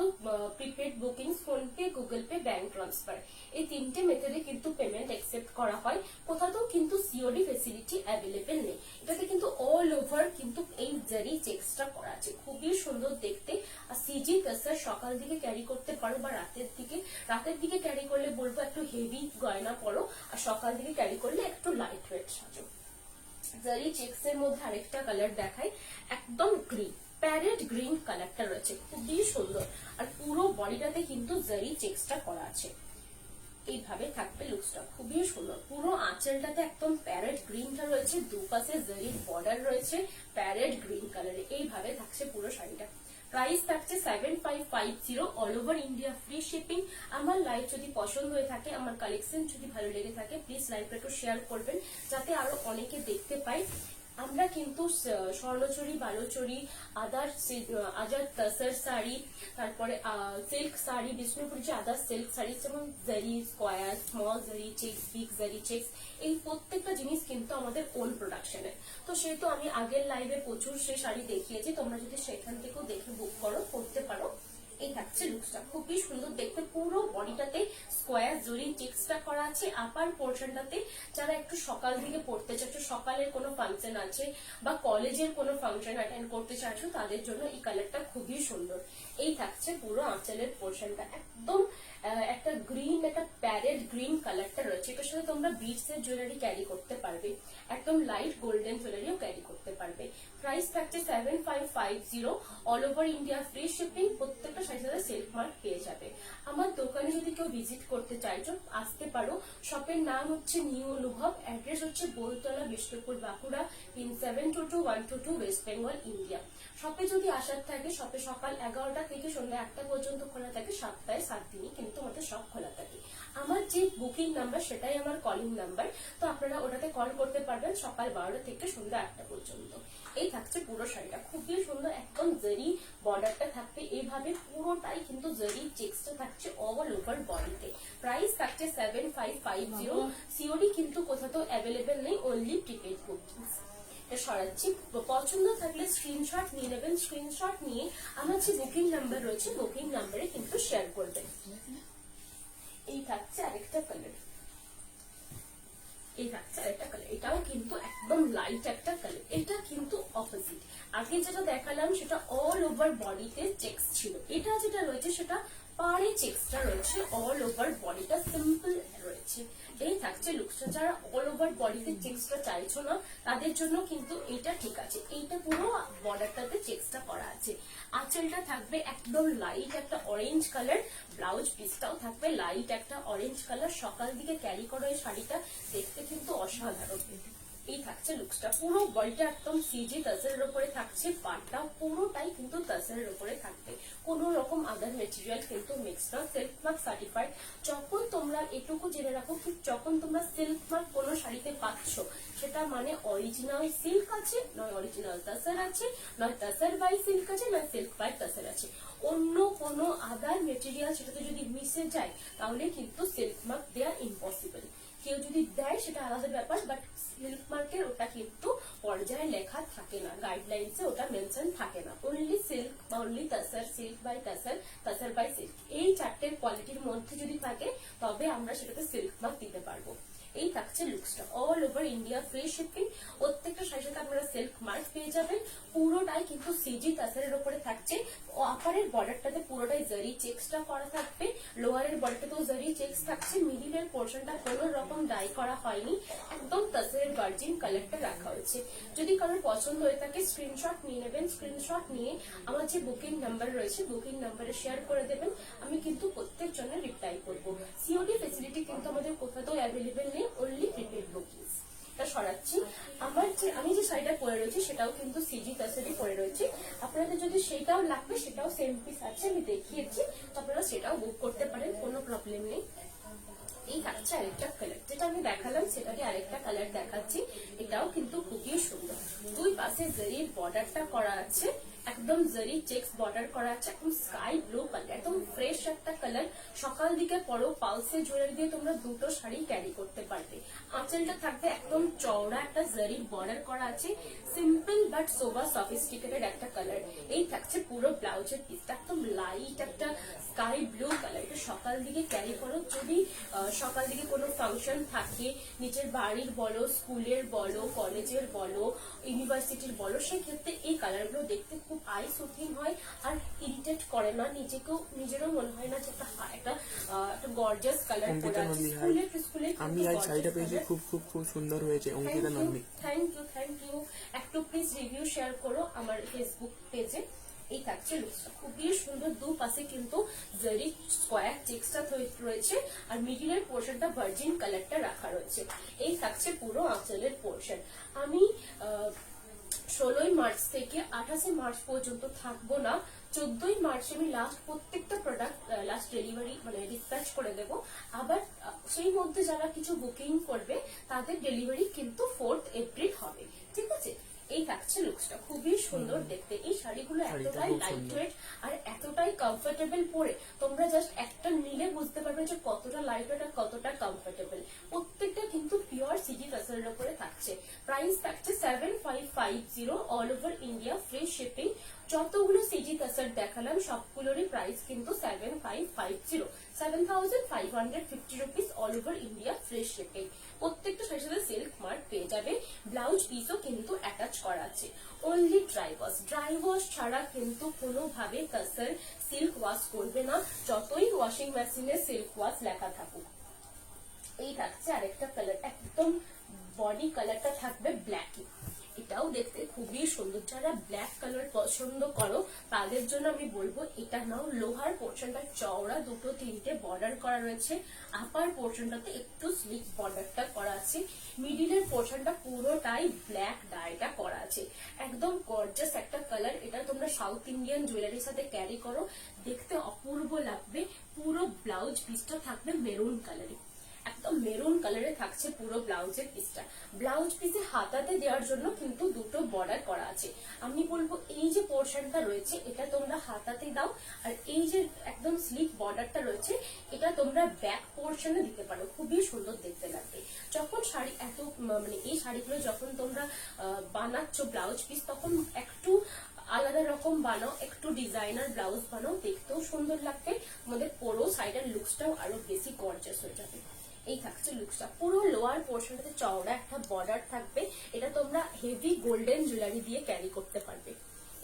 prepaid booking, PhonePe, Google pay, bank transfer, এই তিনটে মেথডে কিন্তু পেমেন্ট অ্যাকসেপ্ট করা হয়। কোথাও কিন্তু সিওডি ফেসিলিটি অ্যাভেলেবেল নেই। এটাতে কিন্তু অল ওভার কিন্তু এই জারি চেক্সটা করা আছে, খুবই সুন্দর দেখতে। আর সিজি তাসার সকাল দিকে ক্যারি করতে পারো বা রাতের দিকে ক্যারি করলে বলবো একটু হেভি গয়না পরো, আর সকাল দিকে ক্যারি করলে একটু লাইট ওয়েট সাজো। জারি চেক্স এর মধ্যে আরেকটা কালার দেখাই, একদম গ্রিন, প্যারেট গ্রিন কালারটা রয়েছে, খুবই সুন্দর। আর পুরো বডিটাতে কিন্তু জারি চেক্সটা করা আছে। এইভাবে থাকবে লুকসটা, খুবই সুন্দর। পুরো আঁচলটাতে একদম প্যারেট গ্রিনটা রয়েছে, দুপাশে জারির বর্ডার রয়েছে প্যারেট গ্রিন কালারে। এইভাবে থাকছে পুরো শাড়িটা। প্রাইস থাকছে 7550, all over India, free shipping. আমার লাইভ যদি পছন্দ হয়ে থাকে, আমার কালেকশন যদি ভালো লেগে থাকে, প্লিজ লাইভটা একটু শেয়ার করবেন, যাতে আরো অনেকে দেখতে পায়। আমরা কিন্তু স্বর্ণচুরি, বালুচুরি, আদার তাসার শাড়ি, তারপরে সিল্ক শাড়ি, বিষ্ণুপুরি যে আদার সিল্ক শাড়ি, যেমন জারি স্কোয়ার, স্মল জারি চেক্স, বিগ জারি চেক্স, এই প্রত্যেকটা জিনিস কিন্তু আমাদের ওন প্রোডাকশনের। তো সেহেতু আমি আগের লাইভে প্রচুর সে শাড়ি দেখিয়েছি, তোমরা যদি সেখান থেকেও দেখে বুক করতে পারো। এই থাকছে লুকসটা, খুবই সুন্দর দেখতে। পুরো বডিটাতে স্কোয়ার জরি চেক্সটা করা আছে। আপার পোর্শনটাতে যারা একটু সকাল দিকে পড়তে চাচ্ছ, সকালের কোনো ফাংশন আছে বা কলেজের কোনো ফাংশন অ্যাটেন্ড করতে চাচ্ছ, তাদের জন্য এই কালারটা খুবই সুন্দর। এই থাকছে পুরো আঁচলের পোর্শনটা, একদম একটা গ্রিন, একটা প্যারেট গ্রিন কালারটা রয়েছে। এটার সাথে তোমরা বিটস এর জুয়েলারি ক্যারি করতে পারবে, একদম লাইট গোল্ডেন জুয়েলারিও ক্যারি করতে পারবে। প্রাইস থাকছে 7550, all over India free shipping. প্রত্যেকটা সাইজের সাথে সেলফ মার্ক পেয়ে যাবে। আমার দোকানে যদি কেউ ভিজিট করতে চাইছো আসতে পারো। শপের নাম হচ্ছে নিউ অনুভব, অ্যাড্রেস হচ্ছে Boltala, Bishnupur, Bankura, pin 722122, west Bengal, India. শপে যদি আসার থাকে, শপে সকাল 11টা থেকে সন্ধ্যা 1টা পর্যন্ত খোলা থাকে, সপ্তাহে 7 দিনই কিন্তু আমাদের শপ খোলা থাকে। আমার যে বুকিং নাম্বার সেটাই আমার কলিং নাম্বার, তো আপনারা ওটাতে কল করতে পারবেন সকাল 12টা থেকে সন্ধ্যা 1টা পর্যন্ত। এই থাকছে পুরো শাড়িটা, খুবই সুন্দর, একদম জরি বর্ডারটা থাকবে এইভাবে, পুরোটাই কিন্তু জরি চেক্সটা থাকছে অল ওভার বডিতে। প্রাইস থাকছে 7550, সিওডি কিন্তু কোথাও তো অ্যাভেলেবেল নেই, অনলি প্রিপেড বুকিংস। সরাচ্ছি, পছন্দ থাকলে স্ক্রিনশট নিয়ে নেবেন। স্ক্রিনশট নিয়ে আমার যে বুকিং নাম্বার রয়েছে বুকিং নাম্বারে কিন্তু শেয়ার করবেন। এই থাকছে আরেকটা কালার, এই থাকছে আরেকটা কালার, এটাও কিন্তু একদম লাইট একটা কালার। এটা কিন্তু অপোজিট, আগে যেটা দেখালাম সেটা অল ওভার বডিতে চেক্স ছিল, এটা যেটা রয়েছে সেটা পাড়ে চেক্সটা রয়েছে, অল ওভার বডিটা সিম্পল রয়েছে। এই থাকছে লুকসটা। যারা অল ওভার বডিতে চেক্সটা চাইছো না তাদের জন্য কিন্তু এটা ঠিক আছে। এইটা পুরো বর্ডারটাতে চেক্সটা করা আছে। আঁচলটা থাকবে একদম লাইট একটা অরেঞ্জ কালার, ব্লাউজ পিসটাও থাকবে লাইট একটা অরেঞ্জ কালার। সকাল দিকে ক্যারি করো এই শাড়িটা, দেখতে কিন্তু অসাধারণ। এই থাকছে লুকসটা, পুরো বডিটা একদম সিজি তাসের উপরে থাকছে, পাটটাও পুরোটাই কিন্তু তাসের উপরে থাকবে, কোন রকম আদার মেটেরিয়াল কিন্তু মিক্স না, সিল্ক মার্ক সার্টিফাইড। যখন তোমরা এটুকু জেনে রাখো, যখন তোমরা সিল্ক মার্ক কোনো শাড়িতে পাচ্ছ সেটা মানে অরিজিনাল সিল্ক আছে, নয় অরিজিনাল তাসের আছে, নয় তাসের বাই সিল্ক আছে, নয় সিল্ক বাই তাসের আছে। অন্য কোনো আদার মেটেরিয়াল সেটাতে যদি মিশে যায় তাহলে কিন্তু সিল্ক মার্ক দেওয়া ইম্পসিবল। কেউ যদি দেয় সেটা আলাদা ব্যাপার, বাট সিল্ক মার্কের ওটা কিন্তু পর্যায়ে লেখা থাকে না, গাইডলাইন্সে ওটা মেনশন থাকে না। অনলি সিল্ক বা only tussar, silk by tussar, tussar by silk, এই চারটের কোয়ালিটির মধ্যে যদি থাকে তবে আমরা সেটাতে সিল্ক মার্ক দিতে পারবো। এই থাকছে লুকসটা, all over India free shipping. প্রত্যেকটা শাড়ির সাথে আপনারা সিল্ক মার্ক পেয়ে যাবেন। পুরোটাই কিন্তু সিজি তাসারের উপরে থাকছে। আপারের বর্ডারটাতে পুরোটাই জারি চেক্সটা করা থাকবে, লোয়ারের বর্ডারটাতেও জারি চেক্স থাকছে। মিডিলের পোর্শনটা কোনো রকম ডাই করা হয়নি, একদম তাসারের ভার্জিন কালারটা রাখা হয়েছে। যদি কারোর পছন্দ হয়ে থাকে স্ক্রিনশট নিয়ে নেবেন। স্ক্রিনশট নিয়ে আমার যে বুকিং নাম্বার রয়েছে বুকিং নাম্বারে শেয়ার করে দেবেন, আমি কিন্তু প্রত্যেক জনের রিপ্লাই করবো। সিওডি ফেসিলিটি কিন্তু আমাদের কোথাও অ্যাভেলেবেল নেই, অনলি প্রিপেড বুকিংস। এটা সরাচ্ছি, আমি যে শাড়িটা পরে রয়েছে সেটাও কিন্তু সিজি তাসেরই পরে রয়েছে। আপনাদের যদি সেটাও লাগবে সেটাও সেম পিস আছে, আমি দেখিয়েছি, তো আপনারা সেটাও বুক করতে পারেন, কোনো প্রবলেম নেই। এই থাকছে আরেকটা কালার, যেটা আমি দেখালাম সেটাকে আরেকটা কালার দেখাচ্ছি। এটাও কিন্তু খুবই সুন্দর, দুই পাশে জারির বর্ডারটা করা আছে, একদম জারি চেক্স বর্ডার করা আছে, একদম স্কাই ব্লু কালার, একদম ফ্রেশ একটা কালার। সকাল দিকে পরো, পালসে জুয়েলারি দিয়ে তোমরা দুটো শাড়ি ক্যারি করতে পারবে। আঁচলটা থাকবে একদম চওড়া, একটা জারির বর্ডার করা আছে, সিম্পল বাট সোবার সফিস্টিকেটেড একটা কালার। এই থাকছে পুরো ব্লাউজের পিসটা, একদম লাইট একটা স্কাই ব্লু কালার। এটা সকাল দিকে ক্যারি করো, যদি সকাল দিকে কোনো ফাংশন থাকে, নিজের বাড়ির বলো, স্কুলের বলো, কলেজের বলো, ইউনিভার্সিটির বলো, সেক্ষেত্রে এই কালারগুলো দেখতে খুব আই সুথিং হয় আর ইরিটেট করে না, নিজেরও মনে হয় না যে একটা গর্জিয়াস কালার পরে আছে। স্কুলে আমি আজ শাড়িটা পেয়েছি, খুব খুব খুব সুন্দর হয়েছে। Ankita Nandi, thank you. একটু প্লিজ রিভিউ শেয়ার করো আমার ফেসবুক পেজে। এই থাকছে লুকসটা, খুবই সুন্দর, দুপাশে কিন্তু জারি স্কোয়ার চেক্সটা রয়েছে আর মিডিলের পোর্শনটা ভার্জিন কালারটা রাখা রয়েছে। এই থাকছে পুরো আঁচলের পোর্শন। আমি 16ই মার্চ থেকে 28শে মার্চ পর্যন্ত থাকবো না, 14ই মার্চে আমি লাস্ট প্রত্যেকটা প্রোডাক্ট লাস্ট ডেলিভারি মানে ডিসপ্যাচ করে দেব। আবার সেই মধ্যে যারা কিছু বুকিং করবে তাদের ডেলিভারি কিন্তু 4th এপ্রিল হবে, ঠিক আছে। এই থাকছে লুকসটা, খুবই সুন্দর দেখতে। এই শাড়িগুলো এতটাই লাইট ওয়েট আর এতটাই কমফোর্টেবল পরে, তোমরা জাস্ট একটা নিলে বুঝতে পারবে যে কতটা লাইট ওয়েট আর কতটা কমফোর্টেবল। প্রত্যেকটা কিন্তু পিওর সিজি তাসের উপরে থাকছে। প্রাইস থাকছে 7550, all over India free shipping. যতগুলো সিজি তাসার দেখালাম সবগুলোরই প্রাইস কিন্তু 7550, 7550 rupees all over India free shipping. প্রত্যেকটা শাড়ির সাথে সিল্ক মার্ক পেয়ে যাবে, ব্লাউজ পিসও কিন্তু অ্যাটাচ করা আছে। অনলি ড্রাই ওয়াশ ছাড়া কিন্তু কোনোভাবে তাসার সিল্ক ওয়াশ করবে না, যতই ওয়াশিং মেশিনে সিল্ক ওয়াশ লেখা থাকুক। এই থাকছে আরেকটা কালার, একদম বডি কালারটা থাকবে ব্ল্যাক, এটাও দেখতে খুবই সুন্দর। যারা ব্ল্যাক কালার পছন্দ করো তাদের জন্য আমি বলবো এটা নাও। লোহার পোর্শনটা চওড়া, দুটো তিনটে বর্ডার করা রয়েছে, আপার পোর্শনটাতে একটু স্লিক বর্ডারটা করা আছে, মিডিলের পোর্শনটা পুরোটাই ব্ল্যাক ডাইটা করা আছে। একদম গর্জাস একটা কালার, এটা তোমরা সাউথ ইন্ডিয়ান জুয়েলারির সাথে ক্যারি করো, দেখতে অপূর্ব লাগবে। পুরো ব্লাউজ পিসটা থাকবে মেরুন কালারে, একদম মেরুন কালারে থাকছে পুরো ব্লাউজের পিসটা। ব্লাউজ পিসে হাতাতে দেওয়ার জন্য কিন্তু দুটো বর্ডার করা আছে। আমি বলবো এই যে পোর্শনটা রয়েছে এটা তোমরা হাতাতে দাও, আর এই যে একদম স্লিক বর্ডারটা রয়েছে এটা তোমরা ব্যাক পোর্শনে দিতে পারো, খুবই সুন্দর দেখতে লাগবে। যখন শাড়ি এত মানে এই শাড়িগুলো যখন তোমরা বানাচ্ছ ব্লাউজ পিস, তখন একটু আলাদা রকম বানাও, একটু ডিজাইনার ব্লাউজ বানাও, দেখতেও সুন্দর লাগবে, আমাদের পুরো সাইডের লুকসটাও আরো বেশি গর্জাস হয়ে যাবে। এই থাকছে লুকসটা, পুরো লোয়ার পোর্শনটাতে চওড়া একটা বর্ডার থাকবে, এটা তোমরা হেভি গোল্ডেন জুয়েলারি দিয়ে ক্যারি করতে পারবে।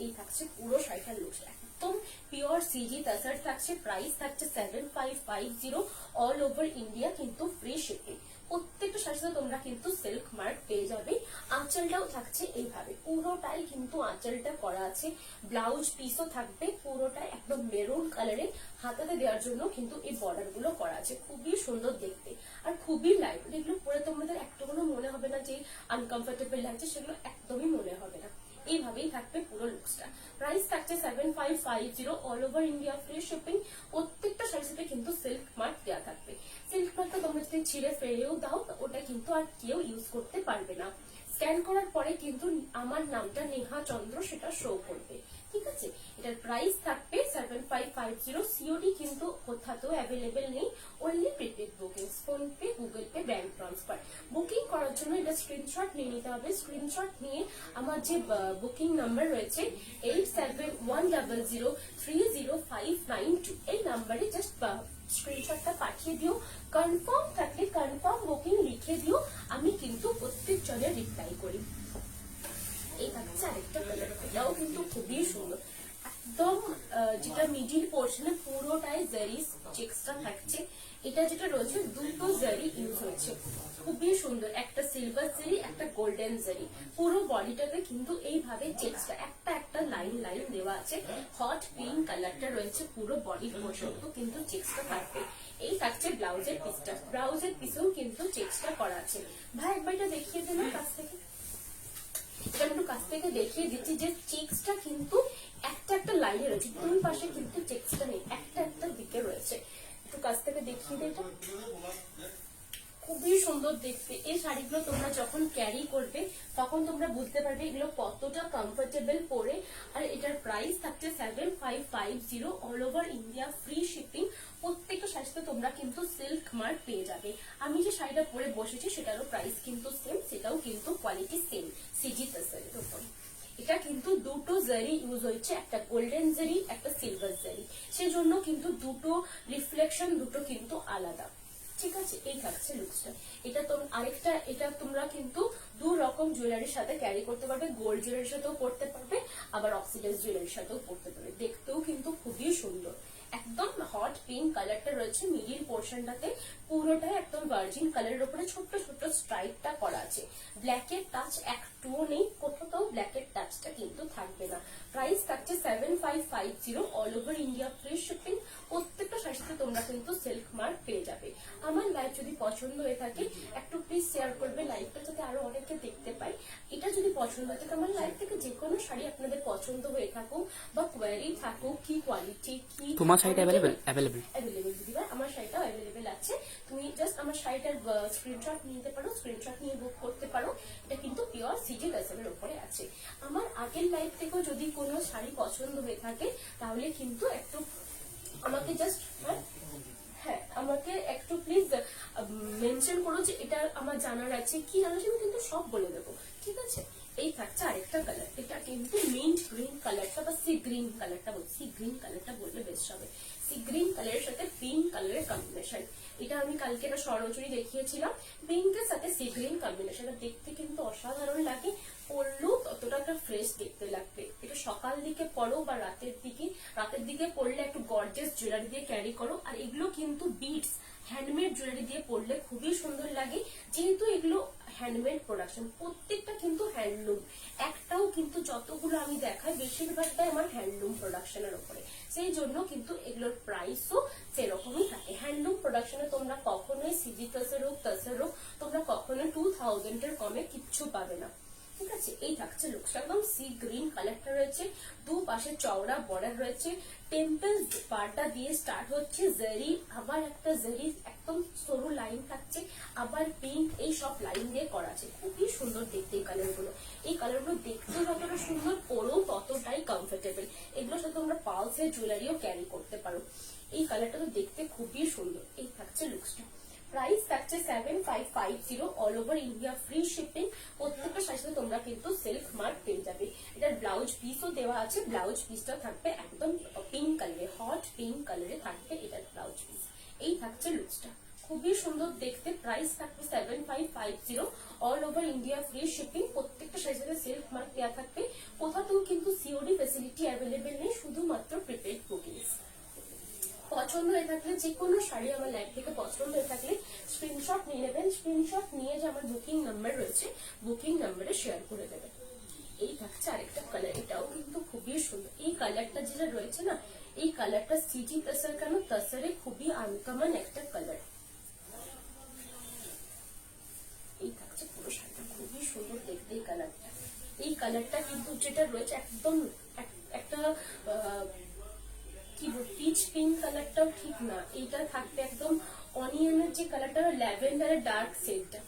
এই থাকছে পুরো শাড়িটার লুকস, একদম পিওর সিজি তাসার থাকছে, প্রাইস থাকছে 7550 অল ওভার ইন্ডিয়া কিন্তু ফ্রি শিপিং। প্রত্যেকটা শাড়ির সাথে তোমরা কিন্তু সিল্ক মার্ক পেয়ে যাবে। আঁচলটাও থাকছে এইভাবে, পুরোটাই কিন্তু আঁচলটা করা আছে, ব্লাউজ পিসও থাকবে পুরোটাই একদম মেরুন কালারে, হাতাতে দেওয়ার জন্য কিন্তু এই বর্ডার গুলো করা আছে, খুবই সুন্দর দেখতে আর খুবই লাইট। এগুলো পরে তোমাদের একটু কোনো মনে হবে না যে আনকমফোর্টেবল লাগছে, সেগুলো একদমই মনে হবে না। এইভাবেই থাকবে পুরো লুকসটা। প্রাইস থাকছে 7550 all over India free shipping. প্রত্যেকটা শাড়ির সাথে কিন্তু সিল্ক মার্ক দেওয়া থাকবে। সিল্ক মার্কটা তোমরা যদি ছিঁড়ে ফেলেও দাও ওটা কিন্তু আর কেউ ইউজ করতে পারবে না। স্ক্যান করার পরে কিন্তু আমার নামটা নেহা চন্দ্র সেটা শো করবে, ঠিক আছে। এটার প্রাইস থাকবে 7550, সিওডি কিন্তু কোথাও অ্যাভেলেবেল নেই, only prepaid booking, phone pay, Google pay, bank transfer. Booking করার জন্য এটা স্ক্রিনশট নিয়ে নিতে হবে। স্ক্রিনশট নিয়ে আমার যে বুকিং নাম্বার রয়েছে 8710030592 এই নাম্বারে জাস্ট স্ক্রিনশটটা পাঠিয়ে দিও। কনফার্ম থাকলে কনফার্ম বুকিং লিখে দিও, আমি কিন্তু প্রত্যেক জনের রিপ্লাই করি। এই থাকছে আরেকটা কালার, এটাও কিন্তু খুবই সুন্দর, একদম যেটা মিডিল পোর্শনে পুরোটাই জারি চেক্সটা থাকছে। এটা যেটা রয়েছে দুটো জারি ইউজ হয়েছে, খুবই সুন্দর, একটা সিলভার জারি একটা গোল্ডেন জারি, পুরো বডিটাতে কিন্তু এইভাবে চেক্সটা একটা একটা লাইন লাইন দেওয়া আছে। হট পিঙ্ক কালারটা রয়েছে পুরো বডির পোর্শন, কিন্তু চেক্সটা থাকবে। এই থাকছে ব্লাউজের পিসটা, ব্লাউজের পিসেও কিন্তু চেক্সটা করা আছে। ভাই একবার এটা দেখিয়ে দিলাম কাছ থেকে, এটা একটু কাছ থেকে দেখিয়ে দিচ্ছি যে চেক্সটা কিন্তু একটা একটা লাইনে রয়েছে, দুই পাশে কিন্তু চেক্সটা নেই, একটা একটা দিকে রয়েছে। একটু কাছ থেকে দেখিয়ে দিই, এটা খুবই সুন্দর দেখতে। এই শাড়িগুলো তোমরা যখন ক্যারি করবে তখন তোমরা বুঝতে পারবে এগুলো কতটা কমফোর্টেবল পরে। আর এটার প্রাইস থাকছে 7550 all over India free shipping. প্রত্যেকটা শাড়িতে তোমরা কিন্তু সিল্ক মার্ক পেয়ে যাবে। আমি যে শাড়িটা পরে বসেছি সেটারও প্রাইস কিন্তু সেম, সেটাও কিন্তু কোয়ালিটি সেম সিজি তাসারের উপর। এটা কিন্তু দুটো জারি ইউজ হয়েছে, একটা গোল্ডেন জারি একটা সিলভার জারি, সেজন্য কিন্তু দুটো রিফ্লেকশন দুটো কিন্তু আলাদা, ঠিক আছে। এই থাকছে লুকসটা। এটা তো আরেকটা, এটা তোমরা কিন্তু দু রকম জুয়েলারির সাথে ক্যারি করতে পারবে, গোল্ড জুয়েলারির সাথেও পড়তে পারবে, আবার অক্সিডাইজ জুয়েলারির সাথেও পড়তে পারবে, দেখতেও কিন্তু খুবই সুন্দর। একদম হট পিঙ্ক কালারটা রয়েছে, মিডিল পোর্শনটাতে পুরোটাই একদম ভার্জিন কালারের উপরে ছোট্ট ছোট্ট স্ট্রাইপটা করা আছে। ব্ল্যাকের টাচ একটুও নেই, কোথাও ব্ল্যাকের টাচটা কিন্তু থাকবে না। প্রাইস থাকছে 7550 all over India free shipping. প্রত্যেকটা শাড়ির সাথে তোমরা কিন্তু সিল্ক মার্ক পেয়ে যাবে। আমার লাইভ যদি পছন্দ হয়ে থাকে একটু প্লিজ শেয়ার করবে, লাইভটা যাতে আরো অনেকে দেখতে পাই। এটা যদি পছন্দ হয় থাকে আমার লাইভ থেকে যে কোনো শাড়ি আপনাদের পছন্দ হয়ে থাকুক বা কোয়ারি থাকুক, কি কোয়ালিটি কি তোমার শাড়িটা অ্যাভেলেবেল দিদিভাই, আমার শাড়িটাও অ্যাভেলেবেল আছে। তুমি জাস্ট আমার শাড়িটার স্ক্রিনশট নিতে পারো, স্ক্রিনশট নিয়ে বুক করতে পারো। এটা কিন্তু পিওর সিজি তাসারের উপরে আছে। আমার আগের লাইভ থেকেও যদি কোনো শাড়ি পছন্দ হয়ে থাকে তাহলে কিন্তু একটু আমাকে জাস্ট হ্যাঁ আমাকে একটু প্লিজ মেনশন করো যে এটা আমার জানার আছে, কি জানার আছে, আমি কিন্তু সব বলে দেবো, ঠিক আছে। এই থাকছে আরেকটা কালার, এটা কিন্তু মিন্ট গ্রিন কালারটা বা সি গ্রিন কালারটা বলছি, সি গ্রিন কালারটা বললে বেশ হবে। সি গ্রিন কালারের সাথে পিঙ্ক কালারের কম্বিনেশন, এটা আমি কালকে একটা স্বর্ণচুরি দেখিয়েছিলাম, পিঙ্কের সাথে সি গ্রিন কম্বিনেশন, দেখতে কিন্তু অসাধারণ লাগে, পরলেও ততটা একটা ফ্রেশ দেখতে লাগবে। এটা সকাল দিকে পরো বা রাতের দিকে পরলে একটু গর্জিয়াস জুয়েলারি দিয়ে ক্যারি করো। আর এগুলো কিন্তু বিটস হ্যান্ডমেড জুয়েলারি দিয়ে পরলে খুবই সুন্দর লাগে, যেহেতু এগুলো হ্যান্ডমেড প্রোডাকশন, প্রত্যেকটা কিন্তু হ্যান্ডলুম, একটাও কিন্তু যতগুলো আমি দেখাই বেশিরভাগটাই আমার হ্যান্ডলুম প্রোডাকশনের উপরে, সেই জন্য কিন্তু এগুলোর প্রাইসও সেরকমই থাকে। হ্যান্ডলুম প্রোডাকশনে তোমরা কখনোই সিজি তাসের হোক তোমরা কখনোই 2000 এর কমে কিচ্ছু পাবে না, ঠিক আছে। এই থাকছে লুকসটা, একদম সি গ্রিন কালারটা রয়েছে, দুপাশে চওড়া বর্ডার রয়েছে, টেম্পল পার্টটা দিয়ে স্টার্ট হচ্ছে জারি, আবার একটা জারি একদম সরু লাইন থাকছে, আবার পিঙ্ক, এই সব লাইন দিয়ে করা আছে, খুবই সুন্দর দেখতে এই কালারগুলো। এই কালারগুলো দেখতে যতটা সুন্দর, পরেও ততটাই কমফোর্টেবল। এগুলোর সাথে তোমরা পালসের জুয়েলারিও ক্যারি করতে পারো। এই কালারটা তো দেখতে খুবই সুন্দর। এই থাকছে লুকসটা, প্রাইস থাকছে 7550, all over India free shipping. প্রত্যেকটা সাথে তোমরা কিন্তু সিল্ক মার্ক পেয়ে যাবে। এটার ব্লাউজ পিসও দেওয়া আছে, ব্লাউজ পিসটা থাকবে একদম পিঙ্ক কালারে, হট পিঙ্ক কালারে থাকবে এটার ব্লাউজ পিস। এই থাকছে লুকসটা, খুবই সুন্দর দেখতে। প্রাইস থাকবে 7550, all over India free shipping. প্রত্যেকটা সাইজে সিল্ক মার্ক দেওয়া থাকবে, কোথাও কিন্তু সিওডি ফ্যাসিলিটি অ্যাভেলেবেল নেই, শুধুমাত্র প্রিপেড বুকিংস। পছন্দ হয়ে থাকলে, যে কোনো শাড়ি আমার লাইভ থেকে পছন্দ হয়ে থাকলে স্ক্রিনশট নিয়ে নেবেন, স্ক্রিনশট নিয়ে যে আমার বুকিং নাম্বার রয়েছে বুকিং নাম্বারে শেয়ার করে দেবেন। এই থাকছে আরেকটা কালার, এটাও কিন্তু খুবই সুন্দর। এই কালারটা যেটা রয়েছে না, এই কালারটা সিজি তাসার কেন তাসারে খুবই আনকমন একটা কালার। এই থাকছে পুরো শাড়িটা, খুবই সুন্দর দেখতে এই কালারটা। এই কালারটা কিন্তু যেটা রয়েছে একদম একটা কি বল, পিচ পিঙ্ক কালারটাও ঠিক না, এইটা থাকবে একদম অনিয়নের যে কালারটা, ল্যাভেন্ডারের ডার্ক শেডটা,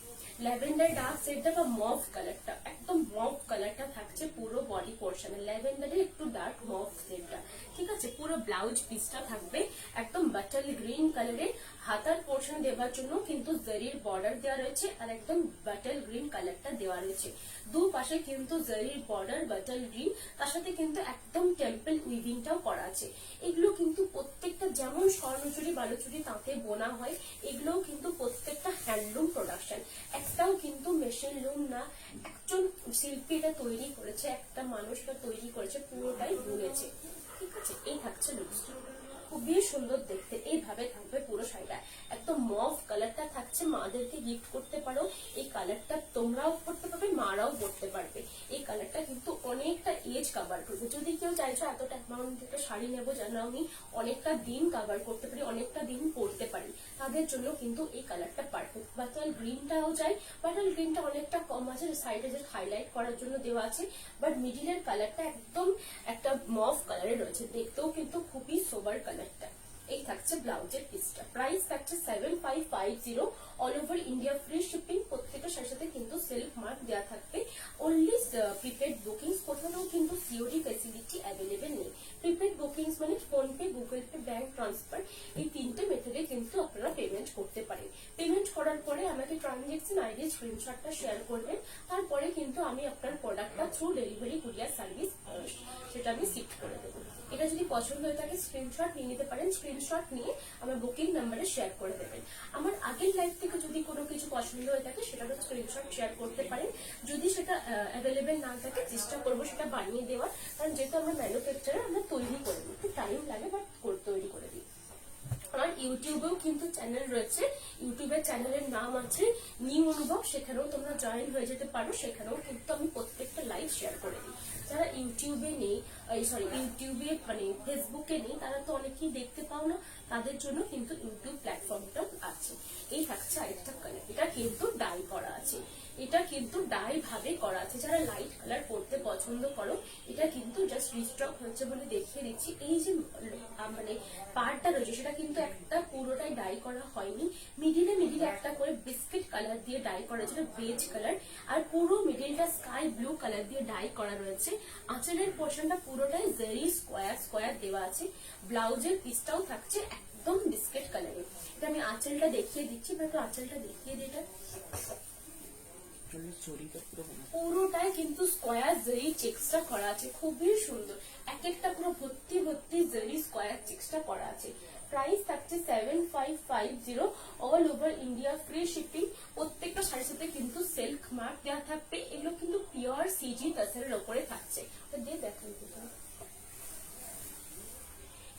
ল্যাভেন্ডার ডার্ক শেডটা বা মভ কালারটা, একদম মভ কালারটা থাকছে পুরো বডি পোর্শনে, ল্যাভেন্ডারের একটু ডার্ক মভ শেডটা, ঠিক আছে। পুরো ব্লাউজ পিসটা থাকবে একদম বাটাল গ্রিন কালারের, হাতার পোর্শন দেওয়ার জন্য কিন্তু জারির বর্ডার দেওয়া রয়েছে, আর একদম বাটাল গ্রিন কালারটা দেওয়া রয়েছে, দুপাশে কিন্তু জারির বর্ডার বাটাল গ্রিন, তার সাথে কিন্তু একদম টেম্পল উইভিংটাও করা আছে। এগুলো কিন্তু প্রত্যেকটা যেমন স্বর্ণচুরি বালুচুরি তাঁতে বোনা হয়, এগুলোও কিন্তু প্রত্যেকটা হ্যান্ডলুম প্রোডাকশন, একটাও কিন্তু মেশিন লুম না। একজন শিল্পী এটা তৈরি করেছে, একটা মানুষ এটা তৈরি করেছে, পুরোটাই বুনেছে, ঠিক আছে। এই থাকছে লুকসটা, খুবই সুন্দর দেখতে। এইভাবে থাকবে পুরো শাড়িটা, একদম মভ কালারটা থাকছে, মাদেরকে গিফট করতে পারো। এই কালারটা তোমরাও পড়তে পারবে, মারাও পড়তে পারবে। এই কালারটা কিন্তু অনেকটা এজ কাভার করবে। যদি কেউ চাইছো এতটা অ্যামাউন্ট একটা শাড়ি নেবো যেন আমি অনেকটা দিন কাভার করতে পারি, অনেকটা দিন পরতে পারি, তাদের জন্য কিন্তু এই কালারটা পারফেক্ট। বাটাল গ্রিনটাও যায়, বাটাল গ্রিনটা অনেকটা কম আছে, সাইডে যে হাইলাইট করার জন্য দেওয়া আছে, বাট মিডিলের কালারটা একদম একটা মভ কালারে রয়েছে, দেখতেও কিন্তু খুবই সোবার কালারটা। এই থাকছে ব্লাউজের পিসটা, প্রাইস থাকছে 7550, all over India free shipping. প্রত্যেকটা শাড়ির সাথে কিন্তু সিল্ক মার্ক দেওয়া থাকবে, অনলি প্রিপেড বুকিংস, কোথাও কিন্তু সিওডি ফ্যাসিলিটি অ্যাভেলেবেল নেই। প্রিপেড বুকিংস মানে PhonePe, Google pay, bank transfer, এই তিনটে মেথডে কিন্তু আপনারা পেমেন্ট করতে পারেন। পেমেন্ট করার পরে আমাকে ট্রানজেকশন আইডি স্ক্রিনশটটা শেয়ার করবেন, তারপরে কিন্তু আমি আপনার প্রোডাক্টটা থ্রু ডেলিভারি কুরিয়ার সার্ভিস সেটা আমি শিফট করে দেবো। এটা যদি পছন্দ হয়ে থাকে স্ক্রিনশট নিয়ে নিতে পারেন, স্ক্রিনশট নিয়ে আমার বুকিং নাম্বারে শেয়ার করে দেবেন। আমার আগের লাইভ থেকে যদি কোনো কিছু পছন্দ হয়ে থাকে সেটারও স্ক্রিনশট শেয়ার করতে পারেন। যদি সেটা অ্যাভেলেবেল না থাকে চেষ্টা করবো সেটা বানিয়ে দেওয়ার, কারণ যেহেতু আমরা ম্যানুফ্যাকচারার, আমরা তৈরি করে দিই, একটু টাইম লাগে বাট তৈরি করে দিই। আমার ইউটিউবেও কিন্তু চ্যানেল রয়েছে, ইউটিউবের চ্যানেলের নাম আছে নিউ অনুভব, সেখানেও তোমরা জয়েন হয়ে যেতে পারো, সেখানেও কিন্তু আমি প্রত্যেকটা লাইভ শেয়ার করে দিই। যারা ইউটিউবে নেই, ইউটিউবে মানে ফেসবুকে নেই, তারা তো অনেকেই দেখতে পাও না, তাদের জন্য কিন্তু ইউটিউব প্ল্যাটফর্মটাও আছে। এই থাকছে আরেকটা কালার, এটা কিন্তু ডাই করা আছে, এটা কিন্তু ডাই ভাবে করা আছে। যারা লাইট কালার পরতে পছন্দ করো, এটা কিন্তু জাস্ট রিস্টক হয়েছে বলে দেখিয়ে দিচ্ছি। এই যে মানে পার্টটা রয়েছে সেটা কিন্তু একটা পুরোটাই ডাই করা হয়নি, মিডিলে একটা করে বিস্কিট কালার দিয়ে ডাই করা হয়েছিল, বেজ কালার, আর পুরো মিডিলটা স্কাই ব্লু কালার দিয়ে ডাই করা রয়েছে। আঁচলের পোর্শনটা পুরোটাই জারি স্কোয়ার দেওয়া আছে, ব্লাউজের পিসটাও থাকছে একদম বিস্কিট কালারে। এটা আমি আঁচলটা দেখিয়ে দিচ্ছি, আঁচলটা দেখিয়ে দিই। চড়িটা পুরো পুরোটাই কিন্তু স্কোয়ার জরি চেক্সটা করা আছে, খুবই সুন্দর। এক একটা পুরো ভর্তি ভর্তি জরি স্কোয়ার চেক্সটা করা আছে। প্রাইস থাকছে 7550, all over India, free shipping. প্রত্যেকটা শাড়ির সাথে কিন্তু সিল্ক মার্ক দেওয়া থাকবে। এগুলো কিন্তু পিওর সিজি তাসরের উপরে থাকছে। দিয়ে দেখুন,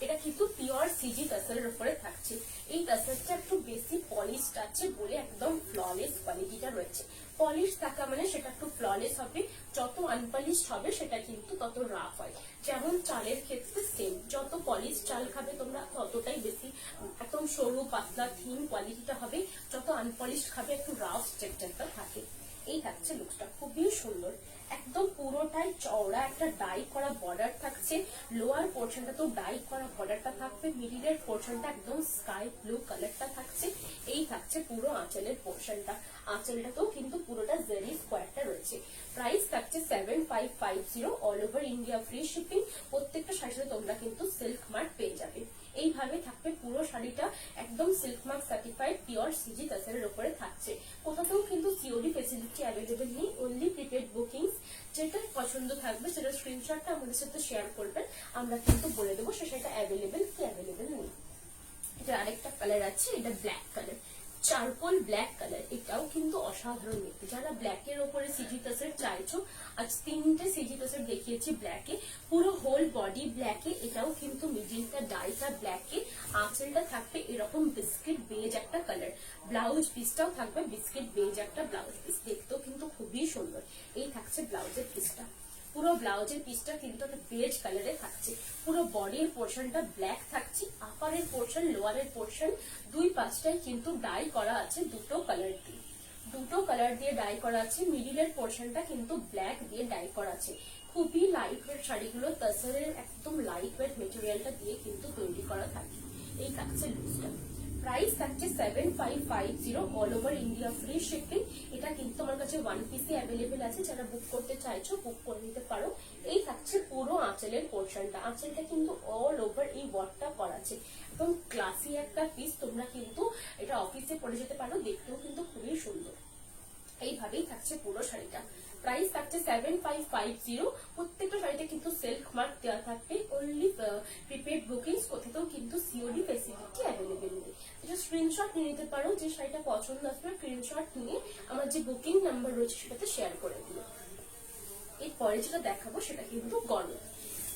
এটা কিন্তু পিওর সিজি তাসরের উপরে থাকছে। এই তাসরটা একটু বেশি পলিশড আছে বলে একদম ফ্ললেস কোয়ালিটিটা রয়েছে। পলিশ থাকা মানে সেটা একটু ফ্ললেস হবে, যত আনপলিশড হবে সেটা কিন্তু তত রাফ হয়। যেমন চালের ক্ষেত্রে সেম, যত পলিশ চাল খাবে তোমরা ততটাই বেশি একদম সরু পাতলা থিন কোয়ালিটিটা হবে, যত আনপলিশড খাবে একটু রাফ স্ট্রাকচারটা থাকে। এই থাকছে লুকসটা, খুবই সুন্দর। একদম পুরোটাই চওড়া একটা ডাই করা বর্ডার থাকছে। লোয়ার পোর্শনটা তো ডাই করা বর্ডারটা থাকবে, মিডিলের পোর্শনটা একদম স্কাই ব্লু কালারটা থাকছে। এই থাকছে পুরো আঁচলের পোর্শনটা। আঁচলটাতেও কিন্তু পুরোটা জেরি স্কোয়ারটা রয়েছে। প্রাইস থাকছে 7550, all over India, free shipping. প্রত্যেকটা শাড়ির সাথে তোমরা কিন্তু সিল্ক মার্ক পেয়ে যাবে। এইভাবে থাকবে পুরো শাড়িটা, একদম silk mark certified pure CG তাসরের উপরে থাকছে। কোথাও কিন্তু সিওডি ফেসিলিটি অ্যাভেলেবেল নেই, অনলি প্রিপেড বুকিংস। যেটা পছন্দ থাকবে সেটা স্ক্রিনশটটা আমাদের সাথে শেয়ার করবেন, আমরা কিন্তু বলে দেবো সেটা অ্যাভেলেবেল কি অ্যাভেলেবেল নেই। এটা আরেকটা কালার আছে, এটা black colour, charcoal black colour. এটাও কিন্তু অসাধারণ দেখতে। যারা ব্ল্যাক এর উপরে সিজি তাসর চাইছো, আজ 3টে সিজি তাসর দেখিয়েছি ব্ল্যাকে, পুরো হোল বডি ব্ল্যাকে। এটাও কিন্তু মিডিলটা ডাইটা ব্ল্যাকে, আঁচলটা থাকবে এরকম বিস্কিট বেজ একটা কালার, ব্লাউজ পিসটাও থাকবে বিস্কিট বেজ একটা ব্লাউজ পিস। দেখতেও কিন্তু খুবই সুন্দর। এই থাকছে ব্লাউজের পিসটা, পুরো ব্লাউজের পিসটা কিন্তু একটা বেজ কালারে থাকছে। পুরো বডির পোর্শনটা ব্ল্যাক থাকছে, আপারের পোর্শন লোয়ারের পোর্শন দুই পাশটাই কিন্তু ডাই করা আছে দুটো কালার দিয়ে ডাই করা আছে। মিডিলের পোর্শনটা কিন্তু ব্ল্যাক দিয়ে ডাই করা আছে। খুবই লাইট ওয়েট শাড়িগুলো তাসরের একদম লাইট ওয়েট মেটেরিয়ালটা দিয়ে কিন্তু তৈরি করা থাকে। এই থাকছে লুজটা। প্রাইস থাকছে 7550, all over India, free shipping. এটা কিন্তু আমার কাছে ওয়ান পিসে অ্যাভেলেবেল আছে, যারা বুক করতে চাইছো বুক করে নিতে পারো। এই থাকছে পুরো আঁচলের পোর্শনটা। আঁচলটা কিন্তু অল ওভার এই ওয়ার্কটা করা আছে, একদম ক্লাসি একটা পিস। তোমরা কিন্তু এটা অফিসে পরে যেতে পারো, দেখতেও কিন্তু খুবই সুন্দর। এইভাবেই থাকছে পুরো শাড়িটা। প্রাইস থাকছে 7550। প্রত্যেকটা শাড়িতে কিন্তু সিল্ক মার্ক দেওয়া থাকবে, অনলি প্রিপেড বুকিংস। কোথাও কিন্তু সিওডি ফেসিলিটি অ্যাভেলেবেল নেই। এটা স্ক্রিনশট নিয়ে নিতে পারো, যে শাড়িটা পছন্দ আসবে স্ক্রিনশট নিয়ে আমার যে বুকিং নাম্বার রয়েছে সেটাতে শেয়ার করে দিও। এরপরে যেটা দেখাবো সেটা কিন্তু গরম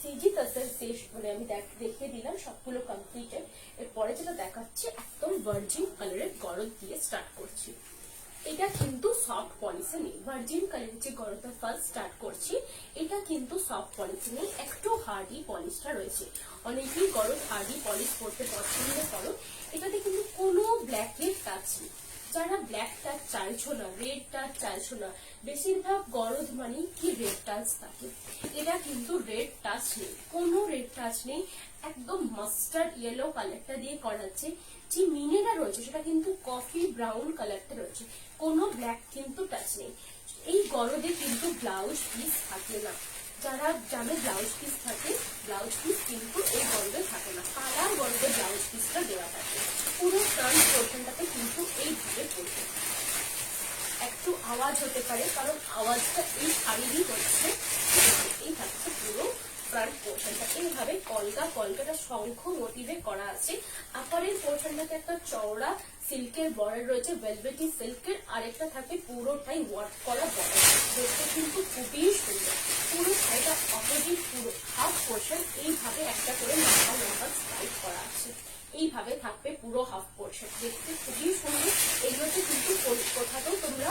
সিজি তাসর শেষ, মানে আমি দেখিয়ে দিলাম সবগুলো কমপ্লিটেড। এরপরে যেটা দেখাচ্ছে একদম ভার্জিন কালারের গরদ দিয়ে স্টার্ট করছি। এটা কিন্তু সফট পলিশে নেই, ভার্জিন কালারের যে গরদটা ফার্স্ট স্টার্ট করছি এটা কিন্তু সফট পলিশে নেই, একটু হার্ডি পলিশটা রয়েছে। অনেকেই গরদ হার্ডি পলিশ করতে পছন্দ করো। এটাতে কিন্তু কোনো ব্ল্যাকের টাচ নেই। যারা ব্ল্যাক টাচ চাইছো না, রেড টাচ চাইছো না, বেশিরভাগ গরদ মানে কি রেড টাচ থাকে, এটা কিন্তু রেড টাচ নেই, কোনো রেড টাচ নেই। একদম মাস্টার্ড ইয়েলো কালারটা দিয়ে করাচ্ছে। যে মিনেটা রয়েছে সেটা কিন্তু কফি ব্রাউন কালারটা রয়েছে, কোনো ব্ল্যাক কিন্তু টাচ নেই। এই গরদে কিন্তু ব্লাউজ পিস থাকে না। যারা জানে ব্লাউজ পিস থাকে, ব্লাউজ পিস কিন্তু এই গরদে থাকে না, কালার গরদে ব্লাউজ পিসটা দেওয়া থাকে। পুরো ফ্রন্ট পোর্শনটাতে কিন্তু এইভাবে পড়বে। একটু আওয়াজ হতে পারে কারণ আওয়াজটা এই শাড়িরই হচ্ছে। এই থাকছে পুরো ফ্রন্ট পোর্শনটা, এইভাবে কলকাটা শঙ্খ মোটিভে করা আছে। আপারের পোর্শনটাতে একটা চওড়া সিল্কের বর্ডার রয়েছে, ভেলভেটি সিল্কের, আরেকটা থাকে পুরোটাই ওয়ার্ক করা বর্ডার। দেখতে কিন্তু খুবই সুন্দর। পুরো শাড়িটা অপোজিট পুরো হাফ পোর্শন এইভাবে একটা করে লম্বা স্টাইল করা আছে। এইভাবে থাকবে পুরো হাফ পোর্শন, দেখতে খুবই সুন্দর। এগুলোতে কিন্তু কোথাও তোমরা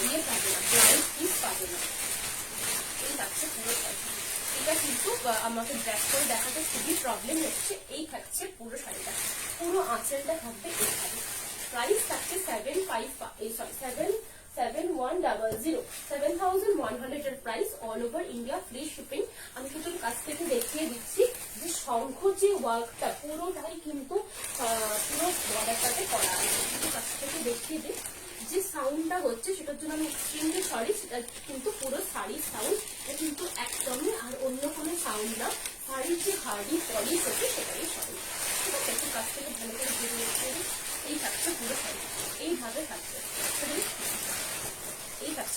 ইয়ে পাবে না, ব্লাউজ পিস পাবে না। এই থাকছে পুরো শাড়ি। এটা কিন্তু আমাকে ড্রেস করে দেখাতে খুবই প্রবলেম হচ্ছে। এই থাকছে পুরো শাড়িটা, পুরো আঁচলটা থাকবে এইভাবে। প্রাইস থাকছে 7100 এর price, all over India, free shipping. আমি কিন্তু কাছ থেকে দেখিয়ে দিচ্ছি যে শঙ্খ যে ওয়ার্কটা পুরোটাই কিন্তু পুরো বর্ডারটাতে করা আছে। কাছ থেকে দেখিয়ে দিই যে সাউন্ডটা হচ্ছে সেটার জন্য আমি এক্সট্রিমলি সরি। সেটা কিন্তু পুরো শাড়ির সাউন্ড, এটা কিন্তু একদমই আর অন্য কোনো সাউন্ড না। শাড়ির যে হার্ডি পলিশ হচ্ছে সেটাই সাউন্ড। ঠিক আছে, একটু কাছ থেকে ভালো করে ঘুরে দেখতে। এই থাকছে পুরো শাড়ি, এইভাবে থাকছে। এই থাকছে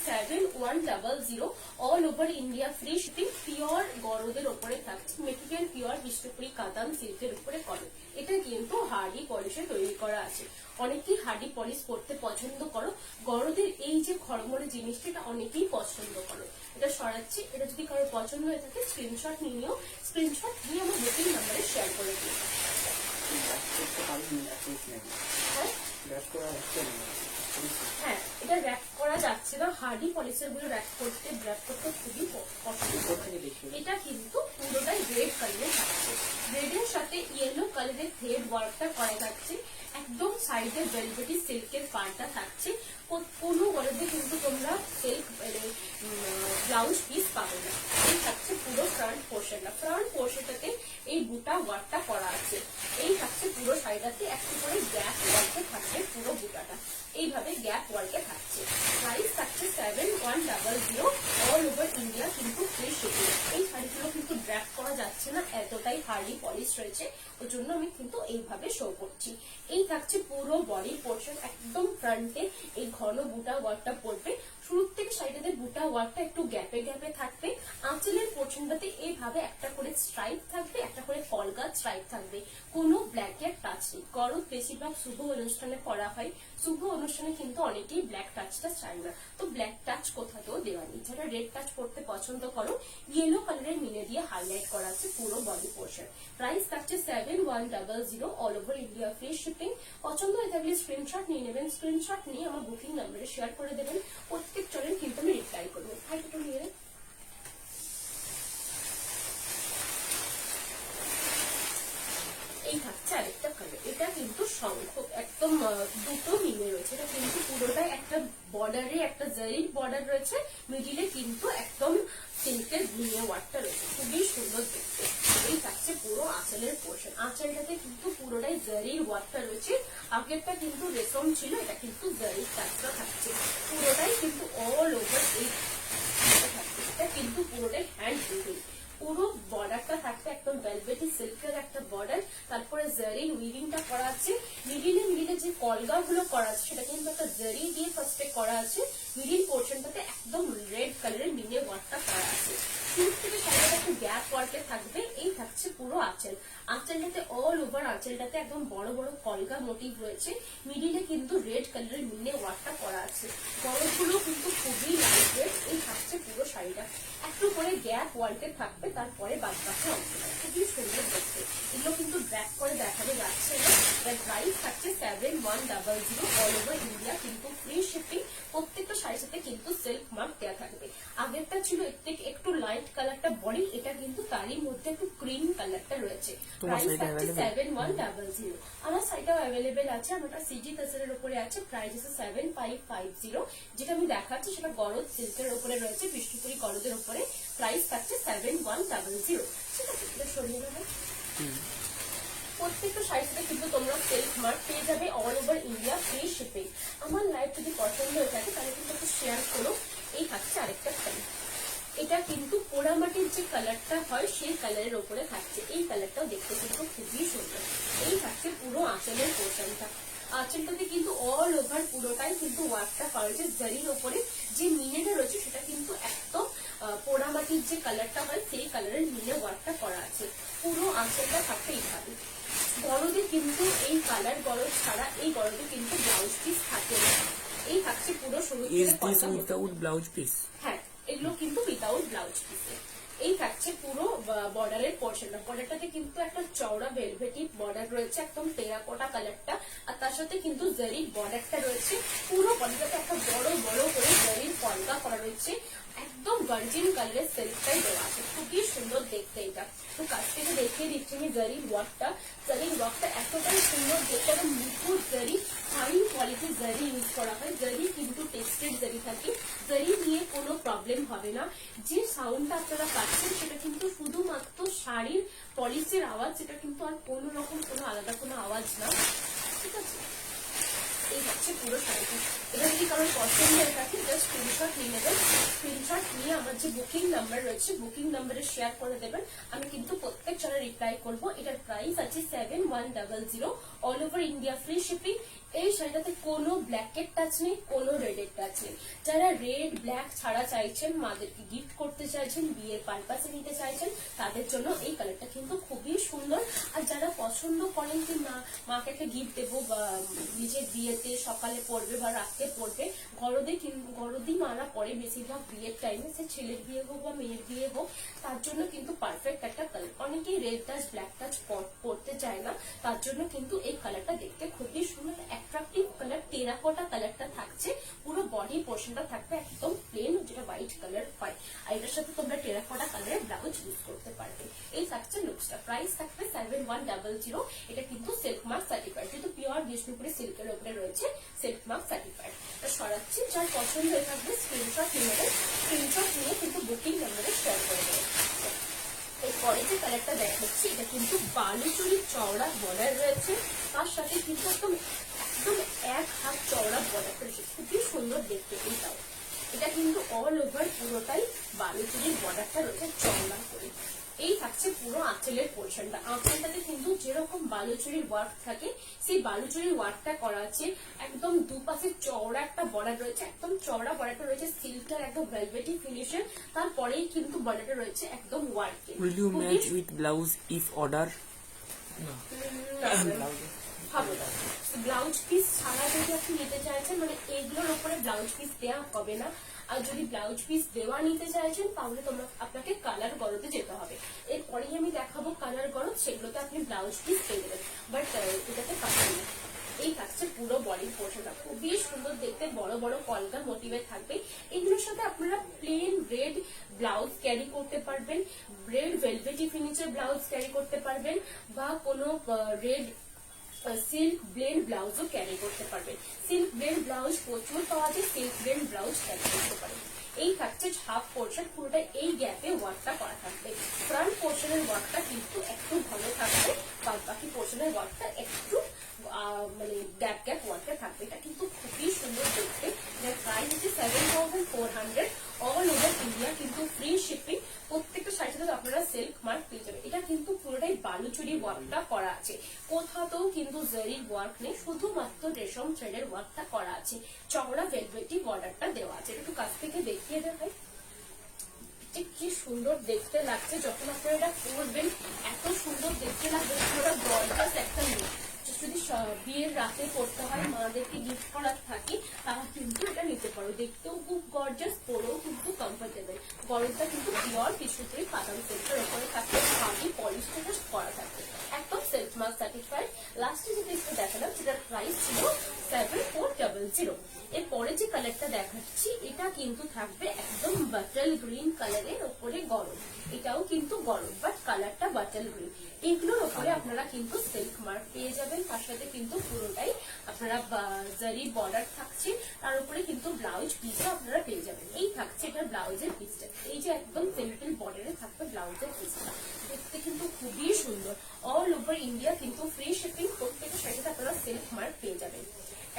7100 all over India free shipping. Pure গরদের উপরে থাকছে, মেটেরিয়াল পিওর বিষ্ণুপুরি কাতান সিল্কের উপরে করে। এটা কিন্তু হার্ডি পলিশে তৈরি করা আছে। অনেকেই হার্ডি পলিশ করতে পছন্দ করো, গরদের এই যে খড়মড়ে জিনিসটা এটা অনেকেই পছন্দ করো। এটা সরাচ্ছি, এটা যদি কারোর পছন্দ হয়ে থাকে স্ক্রিনশট নিয়ে নিও, স্ক্রিনশট নিয়ে আমার বুকিং নাম্বারে শেয়ার করে দিও। হ্যাঁ, এটা র্যাপ করা যাচ্ছে না, হার্ডি পলিশের গুলো র্যাপ করতে খুবই কষ্ট। এটা কিন্তু পুরোটাই রেড কালারে থাকছে, রেডের সাথে ইয়েলো কালারের থ্রেড ওয়ার্কটা করা যাচ্ছে। একদম সাইডে ভেলভেটি সিল্কের পার্টটা থাকছে। কোনো গরদে কিন্তু তোমরা সিল্ক ব্লাউজ পিস পাবে না। এই থাকছে পুরো ফ্রন্ট পোর্শনটা, ফ্রন্ট পোর্শনটাতে এই বুটা ওয়ার্কটা করা আছে। এই থাকছে পুরো শাড়িটাতে একটু করে গ্যাপ ওয়ার্কে থাকছে, পুরো বুটাটা এইভাবে গ্যাপ ওয়ার্কে থাকছে। প্রাইস থাকছে 7100 অল ওভার ইন্ডিয়া কিন্তু ফ্রি শিপিং। এই শাড়িগুলো কিন্তু ড্র্যাপ করা যাচ্ছে না, এতটাই হার্ডি পলিশ রয়েছে, ওই জন্য আমি কিন্তু এইভাবে শো করছি। এই থাকছে পুরো বডি পোর্শন, একদম ফ্রন্টে এই ঘন বুটা ওয়ার্কটা পড়বে। শুরুর থেকে শাড়িটাতে বুটা ওয়ার্কটা একটু গ্যাপে গ্যাপে থাকবে। আঁচলের পোর্শনটাতে এইভাবে একটা করে স্ট্রাইপ থাকবে, একটা করে কলগা স্ট্রাইপ থাকবে, কোনো ব্ল্যাকের টাচ নেই। গরদ বেশিরভাগ শুভ অনুষ্ঠানে করা হয়, শুভ অনুষ্ঠানে কিন্তু অনেকেই ব্ল্যাক টাচটা চায় না, তো ব্ল্যাক টাচ কোথাতেও দেওয়া নেই। যারা রেড টাচ করতে পছন্দ করো, ইয়েলো কালারের মিনে দিয়ে হাইলাইট করা আছে পুরো বডি পোর্শন। প্রাইস থাকছে 7100 all over India free shipping. পছন্দ হয়ে থাকলে স্ক্রিনশট নিয়ে নেবেন, স্ক্রিনশট নিয়ে আমার বুকিং নাম্বারে শেয়ার করে দেবেন। প্রত্যেক চলেন কিন্তু আমি রিপ্লাই করবো। হাইটা নিয়ে নেবেন। এই থাকছে আরেকটা কালার, এটা কিন্তু শঙ্খ একদম দুটো মিলে রয়েছে। এটা কিন্তু পুরোটাই একটা বর্ডারে একটা জারির বর্ডার রয়েছে, মিডিলে কিন্তু একদম সিল্কের ভিঙে ওয়ার্কটা রয়েছে, খুবই সুন্দর দেখতে। এই থাকছে পুরো আঁচলের পোর্শন, আঁচলটাতে কিন্তু পুরোটাই জারির ওয়ার্কটা রয়েছে। আগেরটা কিন্তু রেশম ছিল, এটা কিন্তু জারির কাজটা থাকছে পুরোটাই কিন্তু অল ওভার। এই থাকছে, এটা কিন্তু পুরোটাই হ্যান্ড উইভিং। পুরো বর্ডারটা থাকবে একদম ভেলভেটি সিল্কের একটা বর্ডার, তারপরে জারির উইভিংটা করা আছে। মিডিলে যে কলগা গুলো করা আছে সেটা কিন্তু একটা জারি দিয়ে ফার্স্টে করা আছে। মিডিল পোর্শনটাতে একদম রেড কালারের মিনে ওয়ার্কটা করা আছে। শুরু থেকে শাড়িটা একটু গ্যাপ ওয়ার্কে থাকবে। এই থাকছে পুরো আঁচল, আঁচলটাতে অল ওভার আঁচলটাতে একদম বড় বড় কলগা মোটিভ রয়েছে। মিডিলে কিন্তু রেড কালারের মিনে ওয়ার্কটা করা আছে। গরমগুলো কিন্তু খুবই লাইট ওয়েট। এই থাকছে পুরো শাড়িটা, একটু করে গ্যাপ ওয়ার্কে থাকবে, তারপরে বাদ বাকি অংশটা খুবই সুন্দর দেখতে। এগুলো কিন্তু ব্যাক করে দেখানো যাচ্ছে না। এর প্রাইস থাকছে 7100 অল ওভার ইন্ডিয়া কিন্তু ফ্রি শিপিং। প্রত্যেকটা শাড়ির সাথে কিন্তু সিল্ক মার্ক দেওয়া থাকবে। আগেরটা ছিল একটু লাইট কালারটা বডি, এটা কিন্তু তারই মধ্যে একটু ক্রিম কালারটা রয়েছে। প্রাইস থাকছে 7100। আমার সাইটটাও অ্যাভেলেবেল আছে, আমারটা সিজি তাসের উপরে আছে। প্রাইস আছে 7550। যেটা আমি দেখাচ্ছি সেটা গরদ সিল্কের উপরে রয়েছে, বিষ্ণুপুরি গরদের উপরে। প্রাইস থাকছে 7100। ঠিক আছে, এটা সরিয়ে নেবে। প্রত্যেকটা শাড়ির সাথে কিন্তু তোমরা সিল্ক মার্ক পেয়ে যাবে all over India free shipping. আমার লাইভ যদি পছন্দ হয়ে থাকে তাহলে কিন্তু একটু শেয়ার করো। এই থাকছে আরেকটা শাড়ি, এটা কিন্তু পোড়ামাটির যে কালারটা হয় সেই কালারের উপরে থাকছে। এই কালারটাও দেখতে কিন্তু খুবই সুন্দর। এই থাকছে পুরো আঁচলের পোর্শনটা, আঁচলটাতে কিন্তু অল ওভার পুরোটাই কিন্তু ওয়ার্কটা করা হয়েছে। জারির ওপরে যে মিনেটা রয়েছে সেটা কিন্তু একদম পোড়ামাটির যে কালারটা হয় সেই কালারের মিনে ওয়ার্কটা করা আছে। পুরো আঁচলটা থাকছে এইভাবে। গরদে কিন্তু এই কালার গরদ ছাড়া এই গরদে কিন্তু ব্লাউজ পিস থাকে না। এই থাকছে পুরো সরু ব্লাউজ পিস। হ্যাঁ, এগুলো কিন্তু উইদাউট ব্লাউজ পিসে। এই থাকছে পুরো বর্ডারের পোর্শনটা, বর্ডারটাতে কিন্তু একটা চওড়া ভেলভেটি বর্ডার রয়েছে, একদম টেরাকোটা কালারটা, আর তার সাথে কিন্তু জারির বর্ডারটা রয়েছে। পুরো বডিটাতে একটা বড় বড় করে জারির কলকা করা রয়েছে। একদম ভার্জিন কালারের সিল্কটাই দেওয়া আছে, খুবই সুন্দর দেখতে। এটা তো কাছ থেকে দেখিয়ে দিচ্ছি আমি জারির ওয়ার্কটা। জারির ওয়ার্কটা এতটাই সুন্দর দেখতে, একদম নিখুঁত জারি, হাই কোয়ালিটি জারি ইউজ করা হয়। জারি কিন্তু টেক্সটেড জারি থাকে, জারি নিয়ে কোনো প্রবলেম হবে না। যে সাউন্ডটা আপনারা পাচ্ছেন সেটা কিন্তু শুধুমাত্র শাড়ির পলিশের আওয়াজ, সেটা কিন্তু আর কোনো রকম কোনো আলাদা কোনো আওয়াজ না। ঠিক আছে, এই হচ্ছে পুরো শাড়িটা। এটা যদি কারোর পছন্দ হয়ে থাকে জাস্ট স্ক্রিনশট নিয়ে নেবেন, স্ক্রিনশট নিয়ে আমার যে বুকিং নাম্বার রয়েছে বুকিং নাম্বারে শেয়ার করে দেবেন। আমি কিন্তু প্রত্যেক জনের রিপ্লাই করবো। এটার প্রাইস আছে 7100 all over India free shipping. এই শাড়িটাতে কোনো ব্ল্যাকের টাচ নেই, কোনো রেডের টাচ নেই। যারা রেড ব্ল্যাক ছাড়া চাইছেন, মাদেরকে গিফট করতে চাইছেন, বিয়ের পারপাসে নিতে চাইছেন, তাদের জন্য এই কালারটা কিন্তু খুবই সুন্দর। আর যারা পছন্দ করেন কি না মাকে একটা গিফট দেবো বা নিজের বিয়েতে সকালে পরবে বা রাতে পরবে, গরদি মারা পরে বেশিরভাগ বিয়ের টাইমে, সে ছেলের বিয়ে হোক বা মেয়ের বিয়ে হোক, তার জন্য কিন্তু পারফেক্ট একটা কালার। অনেকেই রেড টাচ ব্ল্যাক টাচ পরতে চায় না, তার জন্য কিন্তু এই কালারটা দেখতে খুবই সুন্দর অ্যাট্রাকটিভ কালার। টেরাকোটা কালারটা থাকছে, পুরো বডি পোর্শনটা থাকবে একদম প্লেন, যেটা হোয়াইট কালার হয়। আর এটার সাথে তোমরা টেরাকোটা কালারের ব্লাউজ ইউজ করতে পারবে। এই থাকছে লুকসটা। প্রাইস থাকবে 7100। এটা কিন্তু সিল্ক মার্ক সার্টিফাইড, যেহেতু পিওর বিষ্ণুপুরি সিল্কের উপরে রয়েছে, সিল্ক মার্ক সার্টিফাইড। এটা সরাচ্ছি, যার পছন্দ হয়ে থাকবে স্ক্রিনশট নিয়ে কিন্তু বুকিং নাম্বারে শেয়ার করে দেবে। এরপরে যে কালারটা দেখাচ্ছি, এটা কিন্তু বালুচুরির চওড়া বর্ডার রয়েছে, তার সাথে কিন্তু একদম এক হাত চওড়া বর্ডার রয়েছে, খুবই সুন্দর দেখতে। এইটাও এটা কিন্তু অল ওভার পুরোটাই বালুচুরির বর্ডারটা রয়েছে চওড়া করে। এই থাকছে পুরো আঁচলের পোর্শনটা। আঁচলটাতে কিন্তু যেরকম বালুচুরির ওয়ার্ক থাকে, সেই বালুচুরির ওয়ার্কটা করা আছে। একদম দুপাশে চওড়া একটা বর্ডার রয়েছে, একদম চওড়া বর্ডারটা রয়েছে সিল্কের একদম ভেলভেটি ফিনিশন। তারপরেই কিন্তু বর্ডারটা রয়েছে একদম ওয়ার্কে। Will you match with blouse if order? Blouse piece ছাড়া যদি আপনি নিতে চাইছেন, মানে এগুলোর উপরে ব্লাউজ পিস দেওয়া হবে না। আর যদি ব্লাউজ পিস দেওয়া নিতে চাইছেন, তাহলে আপনাকে কালার গরদে যেতে হবে। এরপরেই আমি দেখাবো কালার গরদ, সেগুলোতে আপনি ব্লাউজ পিস পেয়ে যাবেন, বাট এটাতে কালার নেই। এই থাকছে পুরো বডির পোর্শনটা, খুবই সুন্দর দেখতে, বড় বড় কলকা মোটিভে থাকবে। এগুলোর সাথে আপনারা প্লেন রেড ব্লাউজ ক্যারি করতে পারবেন, রেড ভেলভেটি ফিনিশের ব্লাউজ ক্যারি করতে পারবেন, বা কোনো রেড সিল্ক ব্লেন্ড ব্লাউজও ক্যারি করতে পারবেন। সিল্ক ব্লেন্ড ব্লাউজ প্রচুর পাওয়া যায়, সিল্ক ব্লেন্ড ব্লাউজ ক্যারি করতে পারেন। এই থাকছে হাফ পোর্শন, পুরোটা এই গ্যাপে ওয়ার্কটা করা থাকবে। ফ্রন্ট পোর্শনের ওয়ার্কটা কিন্তু একটু ভালো থাকবে, বাকি পোর্শনের ওয়ার্কটা একটু মানে গ্যাপ ওয়ার্কটা থাকবে। এটা কিন্তু খুবই সুন্দর দেখতে। যার প্রাইস হচ্ছে 7400। অল ওভার ইন্ডিয়া কিন্তু ফ্রি শিপিং। প্রত্যেকটা শাড়ির সাথে আপনারা সিল্ক মার্ক পেয়ে যাবেন। এটা কিন্তু পুরোটাই বালুচুরি ওয়ার্কটা করা আছে, কোথাও কিন্তু জারির ওয়ার্ক নেই, শুধুমাত্র রেশম থ্রেডের ওয়ার্কটা করা আছে। চওড়া ভেলভেটি বর্ডারটা দেওয়া আছে। একটু কাছ থেকে দেখিয়ে দেখাই কি সুন্দর দেখতে লাগছে। যখন আপনারা এটা পরবেন এত সুন্দর দেখতে লাগবে, পুরো গর্জাস একটা লুক। যদি বিয়ের রাতে পড়তে হয়, মাদেরকে গিফট করার থাকে, তারা কিন্তু এটা নিতে পারো। দেখতেও খুব গর্জাস, পরেও কিন্তু কমফোর্টেবল। গরমটা কিন্তু পিওর বিষ্ণুপুরি কাতান সিল্কের উপরে থাকবে, খাদি পলিশ থেকে করা থাকবে, একদম সিল্ক মার্ক সার্টিফাইড। লাস্টে যে পিসটা দেখালাম সেটার প্রাইস ছিল 7400। এরপরে যে কালারটা দেখাচ্ছি, এটা কিন্তু থাকবে একদম বাটল গ্রিন কালারের উপরে গরম। এটাও কিন্তু গরম, বাট কালারটা বাটল গ্রিন। এগুলোর উপরে আপনারা কিন্তু সিল্ক মার্ক পেয়ে যাবেন, তার সাথে কিন্তু পুরোটাই আপনারা জারি বর্ডার থাকছে, তার উপরে কিন্তু ব্লাউজ পিসটা আপনারা পেয়ে যাবেন। এই থাকছে এটার ব্লাউজের পিসটা, এই যে একদম সিম্পল বর্ডারে থাকবে ব্লাউজের পিসটা, দেখতে কিন্তু খুবই সুন্দর। অল ওভার ইন্ডিয়া কিন্তু ফ্রি শিপিং। প্রত্যেকটা শাড়িতে আপনারা সিল্ক মার্ক পেয়ে যাবেন।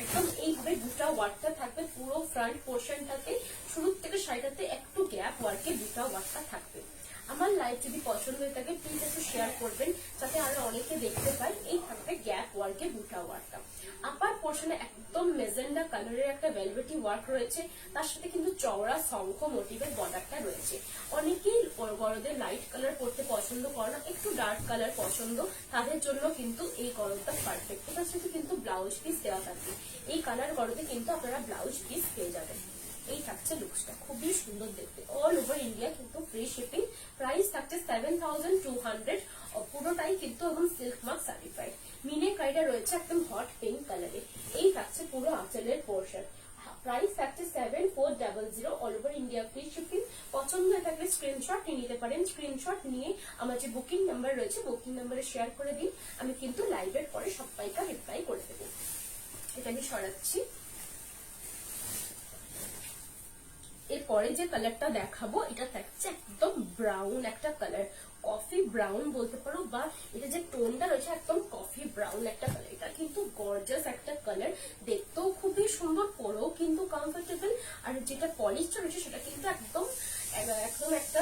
একদম এইভাবে দুটা ওয়ার্কটা থাকবে পুরো ফ্রন্ট পোর্শনটাতে। শুরু থেকে শাড়িটাতে একটু গ্যাপ ওয়ার্কে দুটা ওয়ার্কটা থাকবে। আমার লাইভ যদি পছন্দ হয়ে থাকে প্লিজ একটু শেয়ার করবেন, যাতে আরো অনেকে দেখতে পায়। এই থাকবে গ্যাপ ওয়ার্কে দুটা ওয়ার্কটা। আপার পোর্শনে একদম মেজেন্ডা কালারের একটা ভেলভেটি ওয়ার্ক রয়েছে, তার সাথে কিন্তু চওড়া শঙ্খ মোটিভের বর্ডারটা রয়েছে। অনেকেই গরদের লাইট কালার পরতে পছন্দ করে না, একটু ডার্ক কালার পছন্দ, তাদের জন্য কিন্তু এই গরদটা পারফেক্ট। এটার সাথে কিন্তু ব্লাউজ পিস দেওয়া থাকবে। এই কালার গরদে কিন্তু আপনারা ব্লাউজ পিস পেয়ে যাবেন। এই থাকছে লুকসটা, খুবই সুন্দর দেখতে। অল ওভার ইন্ডিয়া কিন্তু ফ্রি শিপিং। প্রাইস থাকছে 7200। পুরোটাই কিন্তু এখন সিল্ক মার্ক সার্টিফাইড। মিনে কাইটা রয়েছে একদম হট পিঙ্ক কালারে। এই থাকছে পুরো আঁচলের পোর্শন। প্রাইস থাকছে 7400। All over India free shipping. পছন্দ হয়ে থাকলে স্ক্রিনশট নিয়ে নিতে পারেন। স্ক্রিনশট নিয়ে আমার যে বুকিং নাম্বার রয়েছে, বুকিং নাম্বারে শেয়ার করে দিন। আমি কিন্তু লাইভের পরে সবাইকে রিপ্লাই করে দেবো। এটা আমি সরাচ্ছি। এরপরে যে কালারটা দেখাবো, এটা থাকছে একদম ব্রাউন একটা কালার, কফি ব্রাউন বলতে পারো, বা এটা যে টোনটা রয়েছে একদম কফি ব্রাউন একটা কালার। এটা কিন্তু গর্জাস একটা কালার, দেখতেও খুবই সুন্দর, পরেও কিন্তু কমফোর্টেবল। আর যেটা পলিশটা রয়েছে সেটা কিন্তু একদম একটা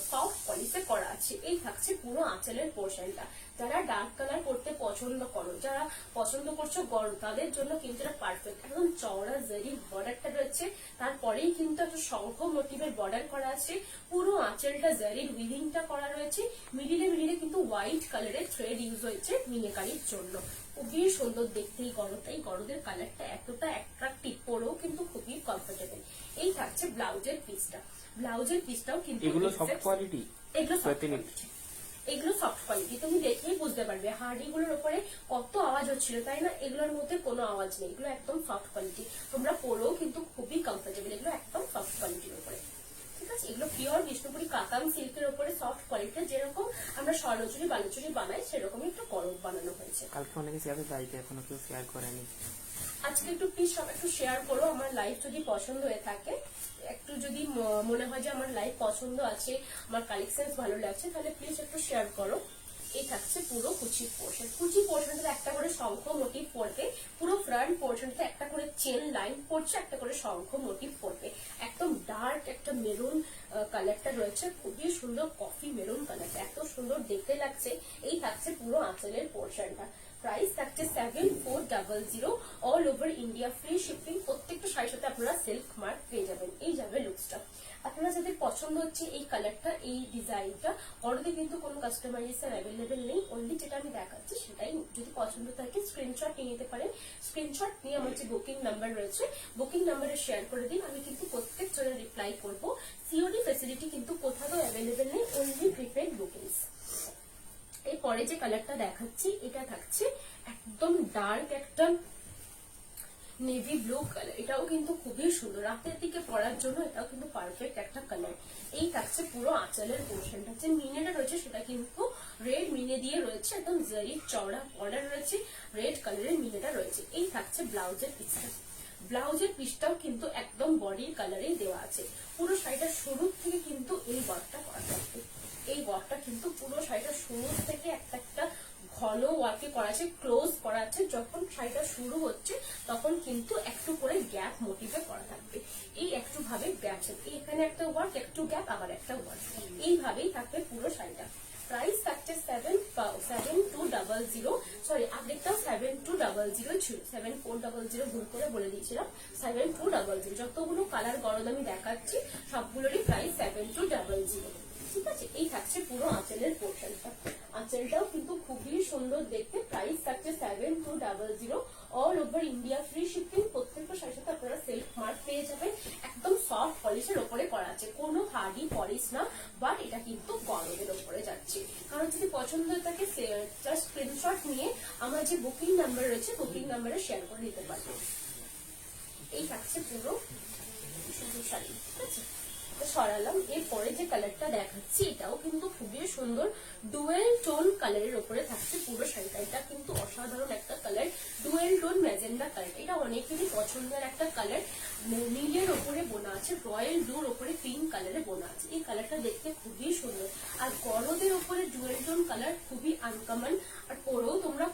সফট পলিশে করা আছে। এই থাকছে পুরো আঁচলের পোর্শনটা। যারা ডার্ক কালার পরতে পছন্দ করো, যারা পছন্দ করছো গরম, তাদের জন্য কিন্তু এটা পারফেক্ট। একদম চওড়া জারি বর্ডারটা রয়েছে, তারপরেই কিন্তু একটা শঙ্খ মোটিভের বর্ডার করা আছে। পুরো আঁচলটা জারির উইভিংটা করা রয়েছে। মিডিলে কিন্তু হোয়াইট কালারের থ্রেড ইউজ হয়েছে মিনেকারির জন্য। খুবই সুন্দর দেখতে এই গরদটা। এই গরদের কালারটা এতটা অ্যাট্রাকটিভ, পরেও কিন্তু খুবই কমফোর্টেবল। এই থাকছে ব্লাউজের পিসটা। ব্লাউজের পিসটাও কিন্তু এগুলো সফট কোয়ালিটি, এগুলো সফট কোয়ালিটি, এগুলো সফট কোয়ালিটি। তুমি দেখেই বুঝতে পারবে হার্ডি গুলোর উপরে কত আওয়াজ হচ্ছিল, তাই না? এগুলোর মধ্যে কোনো আওয়াজ নেই, এগুলো একদম সফট কোয়ালিটি। তোমরা পরেও কিন্তু খুবই কমফোর্টেবল, এগুলো একদম সফট কোয়ালিটির উপরে। ঠিক আছে, এগুলো পিওর বিষ্ণুপুরি কাতান সিল্কের উপরে সফট কোয়ালিটি, যেরকম আমরা স্বর্ণচুরি বালুচুরি বানাই সেরকমই একটা গরম বানানো হয়েছে। কালকে অনেকে শেয়ার দাইতে এখনো কেউ শেয়ার করেনি। আজকে একটু প্লিজ সব একটু শেয়ার করো। আমার লাইভ যদি পছন্দ হয়ে থাকে, একটু যদি মনে হয় যে আমার লাইভ পছন্দ আছে, আমার কালেকশন ভালো লাগছে, তাহলে প্লিজ একটু শেয়ার করো। এই থাকছে পুরো কুচি পোর্শন। কুচি পোর্শনটা একটা করে শঙ্খ মোটিভ পড়বে, পুরো ফ্রন্ট পোর্শনটা একটা করে চেন লাইন পড়ছে, একটা করে শঙ্খ মোটিভ পড়বে। একদম ডার্ক একটা মেরুন কালারটা রয়েছে, খুবই সুন্দর কফি মেরুন কালারটা, এত সুন্দর দেখতে লাগছে। এই থাকছে পুরো আঁচলের পোর্শনটা। প্রাইস থাকছে 7400, all over India, free shipping. প্রত্যেকটা শাড়ির সাথে আপনারা সিল্ক মার্ক পেয়ে যাবেন। এই যাবে লুকসটা। আপনারা যাদের পছন্দ হচ্ছে এই কালারটা, এই ডিজাইনটা, অর্ডারে কিন্তু কোনো কাস্টমাইজেশন অ্যাভেলেবেল নেই। অনলি যেটা আমি দেখাচ্ছি সেটাই, যদি পছন্দ থাকে স্ক্রিনশট নিয়ে নিতে পারেন। স্ক্রিনশট নিয়ে আমার যে বুকিং নাম্বার রয়েছে, বুকিং নাম্বারে শেয়ার করে দিন। আমি কিন্তু প্রত্যেক জনের রিপ্লাই করবো। সিওডি ফেসিলিটি কিন্তু কোথাও অ্যাভেলেবেল নেই, অনলি প্রিপেড বুকিংস। এই পরে যে কালারটা দেখাচ্ছি, এটা থাকছে একদম ডার্ক একটা নেভি ব্লু কালার। এটাও কিন্তু খুবই সুন্দর, রাতের দিকে পরার জন্য এটাও কিন্তু পারফেক্ট একটা কালার। এই থাকছে পুরো আঁচলের পোর্শনটা। যে মিনেটা রয়েছে সেটা কিন্তু রেড মিনে দিয়ে রয়েছে, একদম জারি চওড়া বর্ডার রয়েছে, রেড কালারের মিনেটা রয়েছে। এই থাকছে ব্লাউজের পিসটা। ব্লাউজের পিসটাও কিন্তু একদম বডির কালারেই দেওয়া আছে। পুরো শাড়িটার শুরু থেকে কিন্তু এই ওয়ার্কটা করা থাকবে। এই ওয়ার্কটা কিন্তু পুরো শাড়িটা শুরু থেকে একটা একটা ঘন ওয়ার্কে করা আছে, ক্লোজ করা আছে। যখন শাড়িটা শুরু হচ্ছে তখন কিন্তু একটু করে গ্যাপ মোটিভে করা থাকবে। এই একটু ভাবে গ্যাপ, এখানে একটা ওয়ার্ক, একটু গ্যাপ, আবার একটা ওয়ার্ক, এইভাবেই থাকবে পুরো শাড়িটা। প্রাইস থাকছে 7200, সরি আপডেটটাও 7200 ছিল, 7400 ভুল করে বলে দিয়েছিলাম। 7200, যতগুলো কালার গরদ আমি দেখাচ্ছি সবগুলোরই প্রাইস 7200। ঠিক আছে, এই থাকছে পুরো আঁচলের পোর্শনটা। আঁচলটাও কিন্তু খুবই সুন্দর দেখতে। প্রাইস থাকছে 7200, all over India, free shipping. প্রত্যেকটা শাড়ির সাথে আপনারা সিল্ক মার্ক পেয়ে যাবেন। একদম সফট পলিশের ওপরে করা আছে, কোনো হার্ডি পলিশ না, বাট এটা কিন্তু গরমের ওপরে যাচ্ছে। কারণ যদি পছন্দ হয়ে থাকে জাস্ট স্ক্রিনশট নিয়ে আমার যে বুকিং নাম্বার রয়েছে, বুকিং নাম্বারে শেয়ার করে দিতে পারবেন। এই থাকছে পুরো সুন্দর শাড়ি। ঠিক আছে, সরালাম। এরপরে যে কালারটা দেখাচ্ছি এটাও কিন্তু খুবই সুন্দর, ডুয়েল টোন কালারের উপরে থাকছে পুরো শাড়িটা। এটা কিন্তু অসাধারণ একটা colour, dual tone magenta colour. এটা অনেকেরই পছন্দের একটা কালার। নীলের ওপরে বোনা আছে, রয়্যাল ব্লুর ওপরে পিঙ্ক কালারে বোনা আছে। এই কালারটা দেখতে খুবই সুন্দর, আর গরদের ওপরে ডুয়েল টোন কালার খুবই আনকমন, আর পরেও তোমরা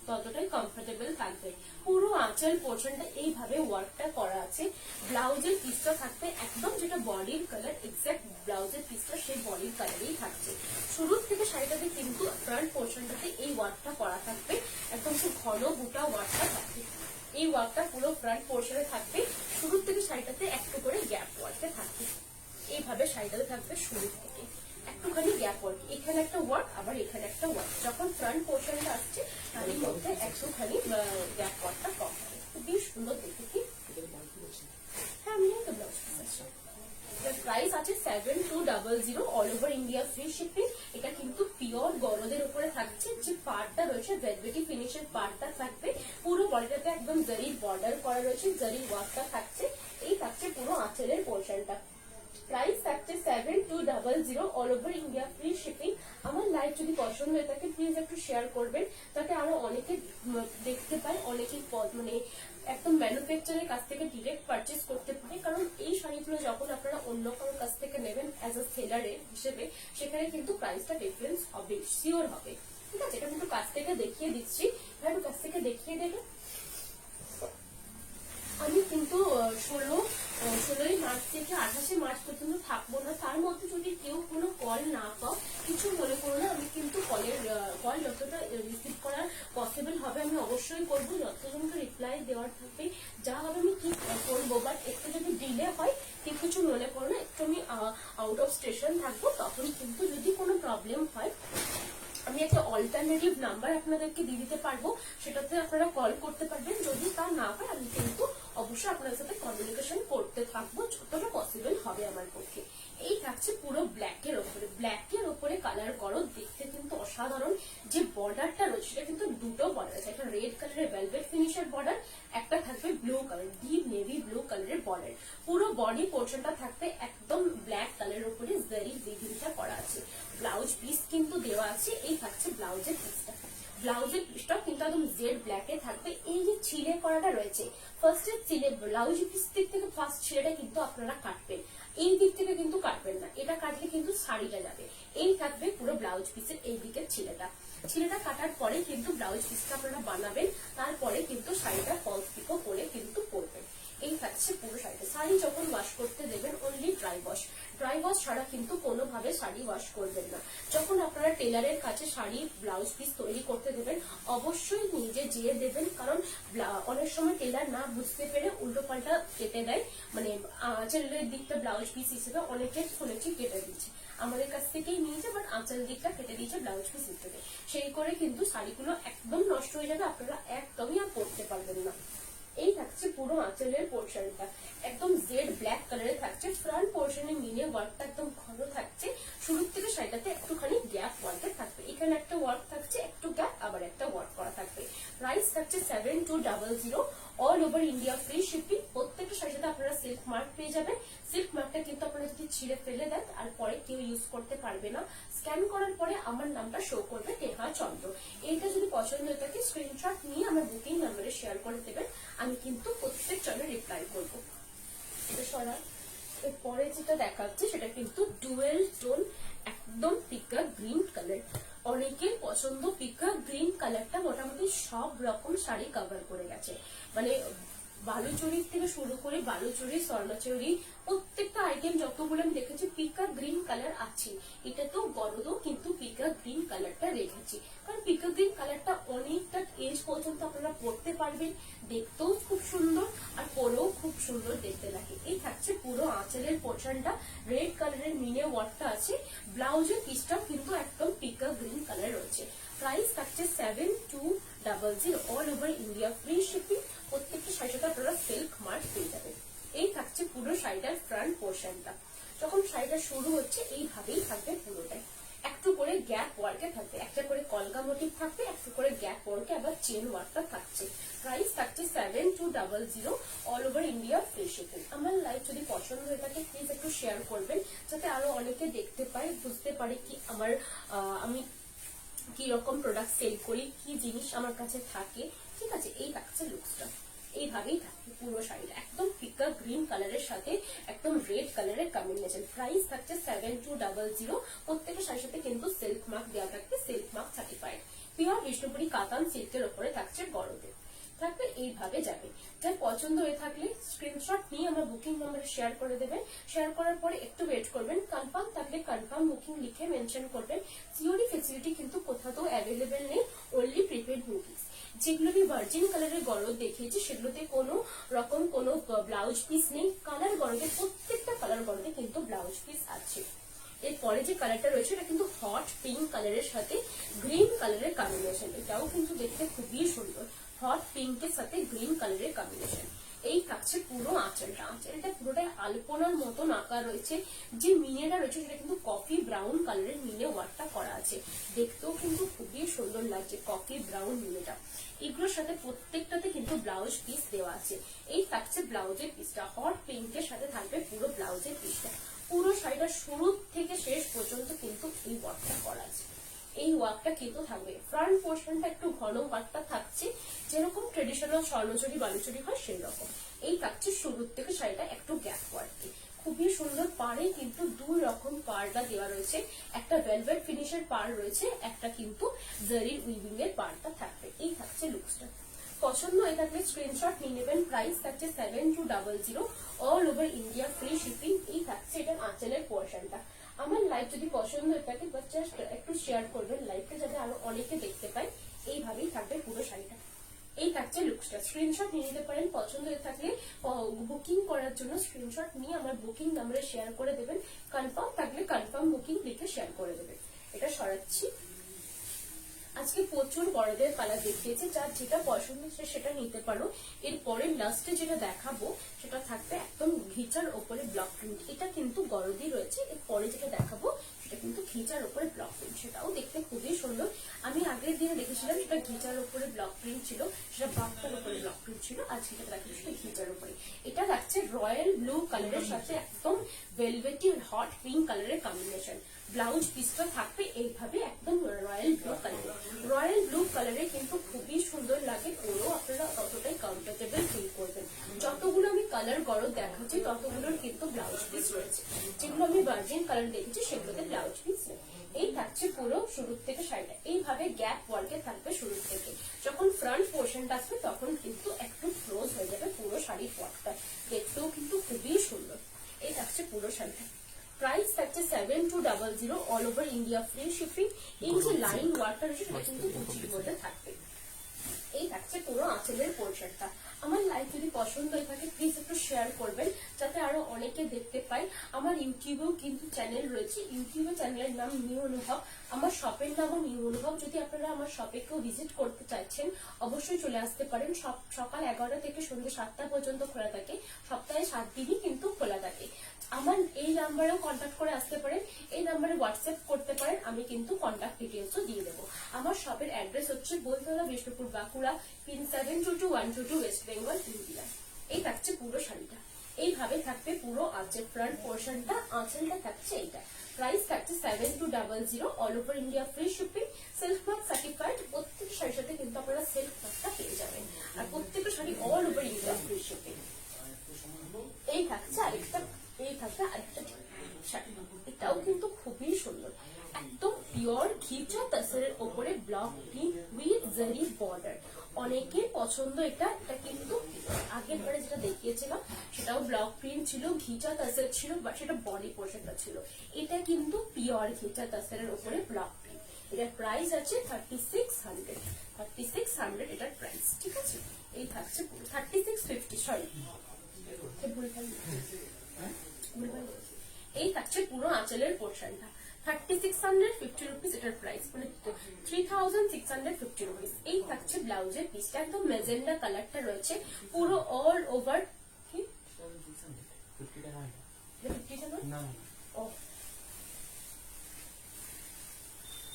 ততটাই কমফোর্টেবল থাকবে। পুরো আঁচল পোর্শনটা এইভাবে ওয়ার্কটা করা আছে। ব্লাউজের পিসটা থাকবে একদম যেটা বডির কালার, এক্সাক্ট ব্লাউজের পিসটা সেই বডির কালারেই থাকছে। শুরু থেকে শাড়িটাতে কিন্তু ফ্রন্ট পোর্শনটাতে এই ওয়ার্কটা করা থাকবে, একদম খুব ঘন বুটা ওয়ার্কটা থাকবে। এই ওয়ার্কটা পুরো ফ্রন্ট পোর্শনে থাকবে। শুরু থেকে শাড়িটাতে একটু করে গ্যাপ ওয়ার্কটা থাকবে। এইভাবে শাড়িটাতে থাকবে শুরু থেকে একটুখানি গ্যাপ ওয়ার্ক, এখানে একটা ওয়ার্ক, আবার এখানে একটা ওয়ার্ক। যখন ফ্রন্ট পোর্শনটা আসছে তার মধ্যে একটুখানি গ্যাপ ওয়ার্কটা কম হবে। খুবই সুন্দর দেখতে। কি হ্যাঁ, আমি তো ব্লাউজ পিস আছে। প্রাইস আছে 7200, all over India, free shipping. এটা কিন্তু পিওর গরদের উপরে থাকছে। যে পার্টটা রয়েছে ভেলভেটি ফিনিশের পার্টটা থাকবে, পুরো বডিটাতে একদম জারির বর্ডার করা রয়েছে, জারির ওয়ার্কটা থাকছে। এই থাকছে পুরো আঁচলের পোর্শনটা। প্রাইস থাকছে 7200, all over India, free shipping. আমার লাইভ যদি পছন্দ হয়ে থাকে প্লিজ একটু শেয়ার করবেন, যাতে আরো অনেকে দেখতে পায়, অনেকে মানে একদম ম্যানুফ্যাকচারের কাছ থেকে ডিরেক্ট পারচেস করতে পারে। কারণ এই শাড়িগুলো যখন আপনারা অন্য কারোর কাছ থেকে নেবেন অ্যাজ আ সেলারের হিসেবে, সেখানে কিন্তু প্রাইসটা ডিফারেন্স হবে, শিওর হবে। ঠিক আছে, এটা কিন্তু কাছ থেকে দেখিয়ে দিচ্ছি, একটু কাছ থেকে দেখিয়ে দেবে। আমি কিন্তু 16ই মার্চ থেকে 28শে মার্চ পর্যন্ত থাকবো না। তার মধ্যে যদি কেউ কোনো কল না পাও, কিছু মনে করো না, আমি কিন্তু কল যতটা রিসিভ করার পসিবল হবে আমি অবশ্যই করবো, যতজনকে রিপ্লাই দেওয়ার থাকবে যা হবে আমি ঠিক করবো। বাট একটু যদি ডিলে হয় ঠিক কিছু মনে করো না, একটু আমি আউট অফ স্টেশন থাকবো, তখন কিন্তু যদি কোনো প্রবলেম হয় আমি একটা অল্টারনেটিভ নাম্বার আপনাদেরকে দিয়ে দিতে পারবো, সেটাতে আপনারা কল করতে পারবেন। যদি তা না হয় আমি কিন্তু অবশ্যই আপনাদের সাথে কমিউনিকেশন করতে থাকবো যতটা পসিবল হবে আমার পক্ষে। এই থাকছে পুরো ব্ল্যাকের ওপরে কালার করো, দেখতে কিন্তু অসাধারণ। যে বর্ডারটা রয়েছে সেটা কিন্তু দুটো বর্ডার আছে, একটা রেড কালারের ভেলভেট ফিনিশের বর্ডার, একটা থাকবে blue colour, deep navy blue কালারের বর্ডার। পুরো বডি পোর্শনটা থাকবে একদম ব্ল্যাক কালারের উপরে জারি উইভিংটা করা আছে। ব্লাউজ পিস কিন্তু দেওয়া আছে। এই থাকছে ব্লাউজের পিসটা, ব্লাউজের পিসটা কিন্তু একদম জেড ব্ল্যাকে থাকবে। এই যে ছিলে করাটা রয়েছে, ফার্স্টে ছিলে ব্লাউজ পিস দিক থেকে ফার্স্ট ছিলেটা কিন্তু আপনারা কাটবেন, এই দিক থেকে কিন্তু কাটবেন না, এটা কাটলে কিন্তু শাড়িটা যাবে। এই থাকবে পুরো ব্লাউজ পিসের এই দিকের ছিলেটা কাটার পরে কিন্তু ব্লাউজ পিসটা আপনারা বানাবেন, তারপরে কিন্তু শাড়িটা ফলস পিকো করে কিন্তু পরবেন। এই থাকছে পুরো শাড়িটা। শাড়ি যখন ওয়াশ করতে দেবেন অনলি ড্রাই ওয়াশ ছাড়া কিন্তু কোনোভাবে শাড়ি ওয়াশ করবেন না। যখন আপনারা টেলারের কাছে শাড়ি ব্লাউজ পিস তৈরি করতে দেবেন অবশ্যই নিজে যেয়ে দেবেন, কারণ অনেক সময় টেলার না বুঝতে পেরে উল্টো পাল্টা কেটে দেয়, মানে আঁচলের দিকটা ব্লাউজ পিস হিসেবে অনেকে শুনেছি কেটে দিচ্ছে, আমাদের কাছ থেকেই নিয়েছে, বাট আঁচল দিকটা কেটে দিয়েছে ব্লাউজ পিস হিসেবে। সেই করে কিন্তু শাড়িগুলো একদম নষ্ট হয়ে যাবে, আপনারা একদমই আর পরতে পারবেন না। এই থাকছে পুরো আঁচলের পোর্শনটা, একদম জেড ব্ল্যাক কালারে থাকছে। ফ্রন্ট পোর্শনে মিনে ওয়ার্কটা একদম ঘন থাকছে, শুরুর থেকে শাড়িটাতে একটুখানি গ্যাপ ওয়ার্কের থাকবে, এখানে একটা ওয়ার্ক থাকছে, একটু গ্যাপ, আবার একটা ওয়ার্ক করা থাকবে। প্রাইস থাকছে 7200, all over India free shipping. প্রত্যেকটা শাড়ির সাথে আপনারা সিল্ক মার্ক পেয়ে যাবেন। সিল্ক মার্কটা কিন্তু আপনারা যদি ছিঁড়ে ফেলে দেন আর পরে কেউ ইউজ করতে পারবে না। স্ক্যান করার পরে আমার নামটা শো করবে নেহা চন্দ্র। এইটা যদি পছন্দ হয়ে থাকে স্ক্রিনশট নিয়ে আমার বুকিং নাম্বারে শেয়ার করে দেবেন, আমি কিন্তু প্রত্যেক জনে রিপ্লাই করবো। পরে যেটা দেখাচ্ছে সেটা কিন্তু ডুয়েল টোন একদম পিকা গ্রিন কালার। অনেকের পছন্দ পিকা গ্রিন কালারটা মোটামুটি সব রকম শাড়ি কভার করে গেছে, মানে বালুচুরির থেকে শুরু করে বালুচুরি, স্বর্ণচুরি, প্রত্যেকটা আইটেম যতগুলো আমি দেখেছি পিকা গ্রিন কালার আছে। এটা তো গরদও কিন্তু পিকা গ্রিন কালারটা রেখেছি, কারণ পিকা গ্রিন কালারটা অনেকটা এজ পর্যন্ত আপনারা পরতে পারবেন, দেখতেও খুব সুন্দর আর পরেও খুব সুন্দর দেখতে লাগে। এই থাকছে পুরো আঁচলের পোর্শনটা, রেড কালারের মিনে ওয়ার্কটা আছে। ব্লাউজের পিসটাও কিন্তু একদম পিকা গ্রিন কালার রয়েছে। প্রাইস থাকছে 7200, all over India free shipping. প্রত্যেকটা শাড়ির সাথে আপনারা সিল্ক মার্ক পেয়ে যাবেন। এই থাকছে পুরো শাড়িটার ফ্রন্ট পোর্শনটা, যখন শাড়িটা শুরু হচ্ছে এইভাবেই থাকবে পুরোটাই, একটু করে গ্যাপ ওয়ার্কে থাকবে, একটা করে কলকা মোটিভ থাকবে, একটু করে গ্যাপ ওয়ার্কে আবার চেন ওয়ার্কটা থাকছে। প্রাইস থাকছে 7200, all over India free shipping. আমার লাইভ যদি পছন্দ হয়ে থাকে প্লিজ একটু শেয়ার করবেন, যাতে আরো অনেকে দেখতে পায়, বুঝতে পারে কি আমি কি রকম প্রোডাক্ট সেল করি, কি জিনিস আমার কাছে থাকে। ঠিক আছে, এই থাকছে লুকসটা, এইভাবেই থাকবে পুরো শাড়িটা, একদম পিকা গ্রিন কালারের সাথে একদম রেড কালারের কম্বিনেশন। প্রাইস থাকছে 7200। প্রত্যেকটা শাড়ির সাথে কিন্তু সিল্ক মার্ক দেওয়া থাকবে, silk mark certified. Pure Bishnupuri কাতান সিল্কের উপরে থাকছে গরদে থাকবে, এইভাবে যাবে। যার পছন্দ হয়ে থাকলে স্ক্রিনশট নিয়ে আমার বুকিং নাম্বারে শেয়ার করে দেবেন। শেয়ার করার পরে একটু ওয়েট করবেন, কনফার্ম থাকলে কনফার্ম বুকিং লিখে মেনশন করবেন। সিওডি ফেসিলিটি কিন্তু কোথাও অ্যাভেলেবেল নেই, অনলি প্রিপেড বুকিং। যেগুলো আমি ভার্জিন কালারের গরদ দেখিয়েছি সেগুলোতে কোনো রকম কোনো ব্লাউজ পিস নেই, কালার গরদে প্রত্যেকটা কালার গরদে কিন্তু ব্লাউজ পিস আছে। এরপরে যে কালারটা রয়েছে এটা কিন্তু হট পিঙ্ক কালারের সাথে গ্রিন কালারের কম্বিনেশন, এটাও কিন্তু দেখতে খুবই সুন্দর, হট পিঙ্কের সাথে গ্রিন কালারের কম্বিনেশন। এই থাকছে পুরো আঁচলটা পুরোটাই আলপনার মতন আঁকা রয়েছে। যে মিনেটা রয়েছে সেটা কিন্তু কফি ব্রাউন কালারের মিনে ওয়ার্কটা করা আছে, দেখতেও কিন্তু খুবই সুন্দর লাগছে কফি ব্রাউন মিনেটা। এগুলোর সাথে প্রত্যেকটাতে কিন্তু ব্লাউজ পিস দেওয়া আছে। এই থাকছে ব্লাউজের পিসটা, হট পিঙ্কের সাথে থাকবে পুরো ব্লাউজের পিসটা। পুরো শাড়িটা শুরু থেকে শেষ পর্যন্ত কিন্তু এই ওয়ার্কটা করা আছে, এই ওয়ার্কটা কিন্তু থাকবে। ফ্রন্ট পোর্শনটা একটু ঘন ওয়ার্কটা থাকছে, যেরকম ট্রেডিশনাল স্বর্ণচুরি বালুচুরি হয় সেই রকম। এই থাকছে শুরুর থেকে শাড়িটা একটু গ্যাপ ওয়ার্কে, খুবই সুন্দর। পাড়ে কিন্তু দুই রকম পাড়টা দেওয়া রয়েছে, একটা ভেলভেট ফিনিশের পাড় রয়েছে, একটা কিন্তু জারির উইভিং এর পাড়টা থাকবে। এই থাকছে লুকসটা। পছন্দ হয়ে থাকলে স্ক্রিনশট নিয়ে নেবেন। প্রাইস থাকছে 7200, all over India free shipping. এই থাকছে এটার আঁচলের পোর্শনটা। আমার লাইভ যদি পছন্দ হয়ে থাকে বা জাস্ট একটু শেয়ার করবেন লাইভটা, যাতে আরো অনেকে দেখতে পায়। এইভাবেই থাকবে পুরো শাড়িটা। এই থাকছে লুকসটা। স্ক্রিনশট নিয়ে নিতে পারেন, পছন্দ হয়ে থাকলে বুকিং করার জন্য স্ক্রিনশট নিয়ে আমার বুকিং নাম্বারে শেয়ার করে দেবেন। কনফার্ম থাকলে কনফার্ম বুকিং লিখে শেয়ার করে দেবেন। এটা সরাচ্ছি। আজকে প্রচুর বড়দের কালার দেখিয়েছে, যার যেটা পছন্দ হচ্ছে সেটা নিতে পারো। এরপরে লাস্টে যেটা দেখাবো সেটা থাকবে একদম ঘিচার ওপরে ব্লক প্রিন্ট। এটা কিন্তু গরদি রয়েছে। এরপরে যেটা দেখাবো সেটা কিন্তু ঘিচার ওপরে ব্লক প্রিন্ট, সেটাও দেখতে খুবই সুন্দর। আমি আগের দিনে দেখেছিলাম সেটা ঘিচার ওপরে ব্লক প্রিন্ট ছিল, সেটা বাক্তার ওপরে ব্লক প্রিন্ট ছিল। আর সেটা দেখাবো সেটা ঘিচার ওপরে। এটা থাকছে রয়্যাল ব্লু কালারের সাথে একদম ভেলভেটি হট পিঙ্ক কালারের কম্বিনেশন। ব্লাউজ পিসটা থাকবে এইভাবে একদম রয়্যাল ব্লু কালারের। রয়্যাল ব্লু কালারে কিন্তু খুবই সুন্দর লাগে, পরেও আপনারা ততটাই কমফোর্টেবল ফিল করবেন। যতগুলো আমি কালার গরম দেখাচ্ছি ততগুলোর কিন্তু ব্লাউজ পিস রয়েছে। যেগুলো আমি ভার্জিন কালার দেখেছি সেগুলোতে ব্লাউজ পিস নেই। এই থাকছে পুরো শুরু থেকে শাড়িটা। এইভাবে গ্যাপ ওয়ার্কে থাকবে শুরু থেকে। যখন ফ্রন্ট পোর্শনটা আসবে তখন কিন্তু একটু ক্লোজ হয়ে যাবে পুরো শাড়ির ওয়ার্কটা, দেখতেও কিন্তু খুবই সুন্দর। এই থাকছে পুরো শাড়িটা। প্রাইস থাকছে 7200, all over India free shipping. এই যে লাইন ওয়ার্কটা রয়েছে সেটা কিন্তু কুচির মধ্যে থাকবে। এই থাকছে পুরো আঁচলের পোর্শনটা। আমার লাইভ যদি পছন্দ হয়ে থাকে প্লিজ একটু শেয়ার করবেন, যাতে আরো অনেকে দেখতে পায়। আমার ইউটিউবেও কিন্তু চ্যানেল রয়েছে। ইউটিউবে চ্যানেলের নাম নিউ অনুভব, আমার শপের নামও নিউ অনুভব। যদি আপনারা আমার শপে কেউ ভিজিট করতে চাইছেন অবশ্যই চলে আসতে পারেন। সকাল 11টা থেকে সন্ধ্যে 7টা পর্যন্ত খোলা থাকে। সপ্তাহে 7 দিনই কিন্তু খোলা থাকে। আমার এই নাম্বারেও কন্ট্যাক্ট করে আসতে পারেন, এই নাম্বারে হোয়াটসঅ্যাপ করতে পারেন, আমি কিন্তু কন্ট্যাক্ট ডিটেলসও দিয়ে দেবো। আমার শপের অ্যাড্রেস হচ্ছে Boltala, Bishnupur, Bankura, pin 722122, west Bengal, India. এই থাকছে পুরো শাড়িটা। এইভাবে থাকবে পুরো আঁচল ফ্রন্ট পোর্শনটা। আঁচলটা থাকছে এইটা। প্রাইস থাকছে 7200, all over India free shipping, self mark certified. প্রত্যেক শাড়ির সাথে কিন্তু আপনারা সেলফ মার্কটা পেয়ে যাবেন। আর প্রত্যেকটা sari all over India free shipping. এই থাকছে আরেকটা, এই থাকবে আরেকটা শাড়ি। এটাও কিন্তু খুবই সুন্দর, একদম পিওর খিচা তাসরের ওপরে ব্লক প্রিন্ট উইথ জারি বর্ডার। অনেকের পছন্দ এটা। এটা কিন্তু আগের বারে যেটা দেখিয়েছিলাম সেটাও ব্লক প্রিন্ট ছিল, ঘিচা তাসর ছিল, বাট সেটা বডি পোর্শনটা ছিল। এটা কিন্তু পিওর ঘিচা তাসরের ওপরে ব্লক প্রিন্ট। এটার প্রাইস আছে 3600 এটার প্রাইস। ঠিক আছে, এই থাকছে 3650, সরি এই থাকছে পুরো আঁচলের পোর্শনটা। 3650 রুপিস এটার প্রাইস, মানে 3650 রুপিস। এই থাকছে ব্লাউজের পিসটা, একদম মেজেন্ডা কালারটা রয়েছে পুরো অল ওভার। কি 50 টাকা? না, ও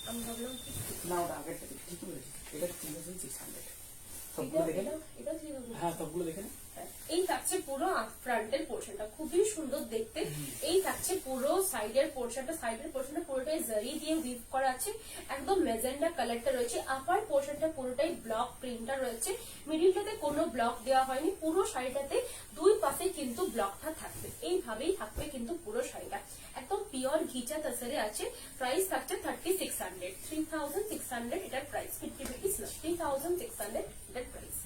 আমি ভাবলাম না, ওটা আগেরটা ঠিকই বলেছি। এটা 3600। সবগুলো দেখে না? এটা 3000। হ্যাঁ, সবগুলো দেখে না। এই থাকছে পুরো ফ্রন্টের পোর্শনটা, খুবই সুন্দর দেখতে। এই থাকছে পুরো সাইডের পোর্শনটা। সাইডের পোর্শনটা পুরোটাই জারি দিয়ে উইভ করা আছে, একদম মেজেন্ডা কালারটা রয়েছে। আপার পোর্শনটা পুরোটাই ব্লক প্রিন্টটা রয়েছে। মিডিলটাতে কোনো ব্লক দেওয়া হয়নি। পুরো শাড়িটাতে দুই পাশে কিন্তু ব্লকটা থাকবে। এইভাবেই থাকবে কিন্তু পুরো শাড়িটা, একদম পিওর ঘিচা তাসরে আছে। প্রাইস থাকছে 3600 এটার প্রাইস। 50 রুপিস 3600 এটার প্রাইস।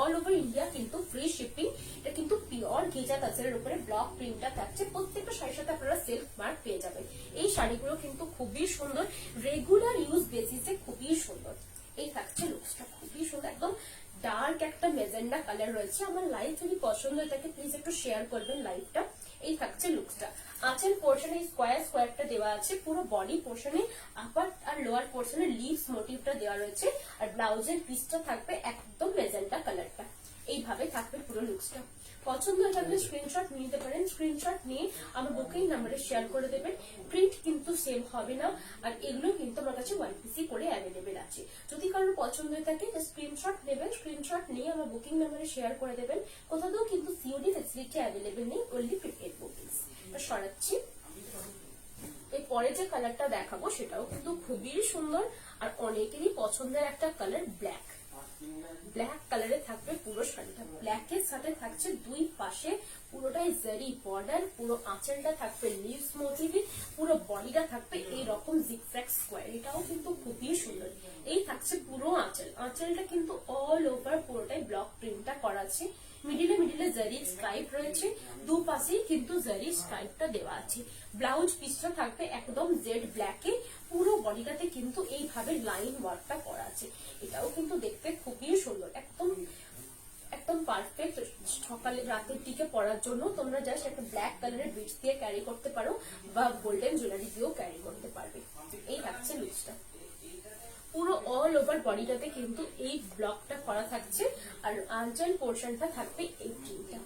অল ওভার ইন্ডিয়া কিন্তু ফ্রি শিপিং। এটা কিন্তু পিওর ঘিচা তাসরের উপরে ব্লক প্রিন্টটা থাকছে। প্রত্যেকটা শাড়ির সাথে আপনারা সেলফ মার্ক পেয়ে যাবেন। এই শাড়িগুলো কিন্তু খুবই সুন্দর, রেগুলার ইউজ বেসিসে খুবই সুন্দর। এই থাকছে লুকসটা, খুবই সুন্দর, একদম ডার্ক একটা মেজেন্ডা কালার রয়েছে। আমার লাইভ যদি পছন্দ হয়ে থাকে প্লিজ একটু শেয়ার করবেন লাইভটা। এই থাকছে লুকসটা। আঁচল পোর্শনে স্কোয়ার স্কোয়ারটা দেওয়া আছে, পুরো বডি পোর্শনে আপার আর লোয়ার পোর্শনে লিভস মোটিভটা দেওয়া রয়েছে। আর ব্লাউজের পিসটা থাকবে একদম মেজেন্টা কালারটা। এইভাবে থাকবে পুরো লুকসটা। পছন্দ হয়ে থাকলে স্ক্রিনশট নিতে পারেন। স্ক্রিনশট নিয়ে আমার বুকিং নাম্বারে শেয়ার করে দেবেন। প্রিন্ট কিন্তু সেম হবে না, আর এগুলো কিন্তু আমার কাছে 1 পিসি করে অ্যাভেলেবেল আছে। যদি কারোর পছন্দ হয়ে থাকে স্ক্রিনশট নেবেন, স্ক্রিনশট নিয়ে আমার বুকিং নাম্বারে শেয়ার করে দেবেন। কোথাও কিন্তু সিওডি ফেসিলিটি অ্যাভেলেবেল নেই, অনলি প্রিপেড বুকিংস। এটা সরাচ্ছি। এই পরে যে কালারটা দেখাবো সেটাও কিন্তু খুবই সুন্দর, আর অনেকেরই পছন্দের একটা কালার ব্ল্যাক। ব্ল্যাক কালারে থাকবে পুরো শাড়িটা। ব্ল্যাকের সাথে থাকছে দুই পাশে পুরোটাই জারি বর্ডার। পুরো আঁচলটা থাকবে লিভস মোটিভে, পুরো বডিটা থাকবে এইরকম জিগজ্যাগ স্কোয়ার। এটাও কিন্তু খুবই সুন্দর। এই থাকছে পুরো আঁচলটা কিন্তু অল ওভার পুরোটাই ব্লক প্রিন্টটা করা আছে। মিডিলে জারি স্ট্রাইপ রয়েছে, দুপাশেই কিন্তু জারি স্ট্রাইপটা দেওয়া আছে। ব্লাউজ পিসটা থাকবে একদম জেড ব্ল্যাকে, পুরো বডিটাতে কিন্তু এইভাবে লাইন ওয়ার্কটা করা আছে। এটাও কিন্তু দেখতে খুবই সুন্দর, একদম পারফেক্ট সকালে রাতের দিকে পরার জন্য। তোমরা জাস্ট একটা ব্ল্যাক কালারের বিটস দিয়ে ক্যারি করতে পারো বা গোল্ডেন জুয়েলারি দিয়েও ক্যারি করতে পারবে। এই থাকছে লুকসটা, পুরো অল ওভার বডিটাতে কিন্তু এই ব্লকটা করা থাকছে, আর আঁচল পোর্শনটা থাকবে এই প্রিন্টটা।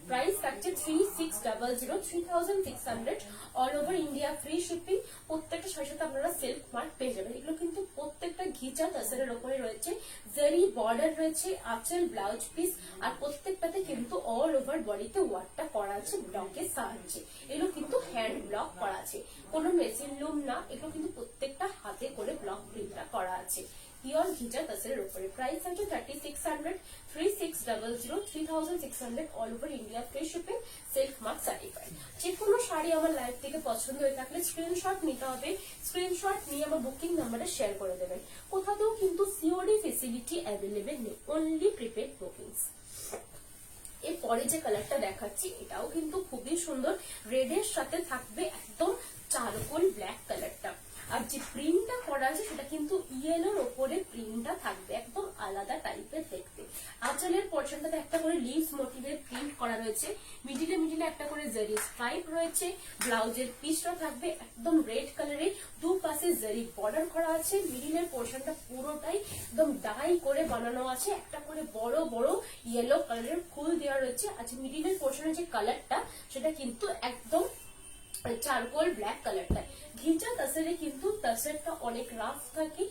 প্রাইস থাকছে 3600, 3600 all over India, free shipping. প্রত্যেকটা শাড়ির সাথে আপনারা সেলফ মার্ক পেয়ে যাবেন। এগুলো কিন্তু প্রত্যেকটা ঘিচা তাসারের ওপরে রয়েছে, জারি বর্ডার রয়েছে, আঁচল ব্লাউজ পিস, আর প্রত্যেকটাতে কিন্তু অল ওভার বডিতে ওয়ার্কটা করা আছে ব্লকের সাহায্যে। এগুলো কিন্তু হ্যান্ড ব্লক করা আছে, কোনো মেশিন লুম না, এগুলো কিন্তু প্রত্যেকটা হাতে করে ব্লক প্রিন্টটা করা আছে পিওর ঘিচা তাসরের উপরে। প্রাইস আছে 3600, 3600, 3600 all over India, free shipping, self mark certified. যে কোনো শাড়ি আমার লাইভ থেকে পছন্দ হয়ে থাকলে স্ক্রিনশট নিতে হবে, স্ক্রিনশট নিয়ে আমার বুকিং নাম্বারে শেয়ার করে দেবেন। কোথাতেও কিন্তু সিওডি ফেসিলিটি অ্যাভেলেবেল নেই, অনলি প্রিপেড বুকিংস। এরপরে যে কালারটা দেখাচ্ছি এটাও কিন্তু খুবই সুন্দর, রেডের সাথে থাকবে একদম চারকোল ব্ল্যাক কালারটা, আর যে প্রিন্টটা করা আছে সেটা কিন্তু ইয়েলোর ওপরে প্রিন্টটা থাকবে, একদম আলাদা টাইপের দেখতে। আঁচলের পোর্শনটাতে একটা করে লিভস মোটিভের প্রিন্ট করা রয়েছে, মিডিলে একটা করে জারি স্ট্রাইপ রয়েছে, ব্লাউজের পিসটা থাকবে একদম রেড কালারে, দুপাশে জারি বর্ডার করা আছে, মিডিলের পোর্শনটা পুরোটাই একদম ডাই করে বানানো আছে, একটা করে বড় বড় ইয়েলো কালারের ফুল দেওয়া রয়েছে। আচ্ছা, মিডিলের পোর্শনের যে কালারটা সেটা কিন্তু একদম চারকোল ব্ল্যাক কালারটা। ঘিচা তাসরে কিন্তু তাসরটা অনেক রাফ থাকে,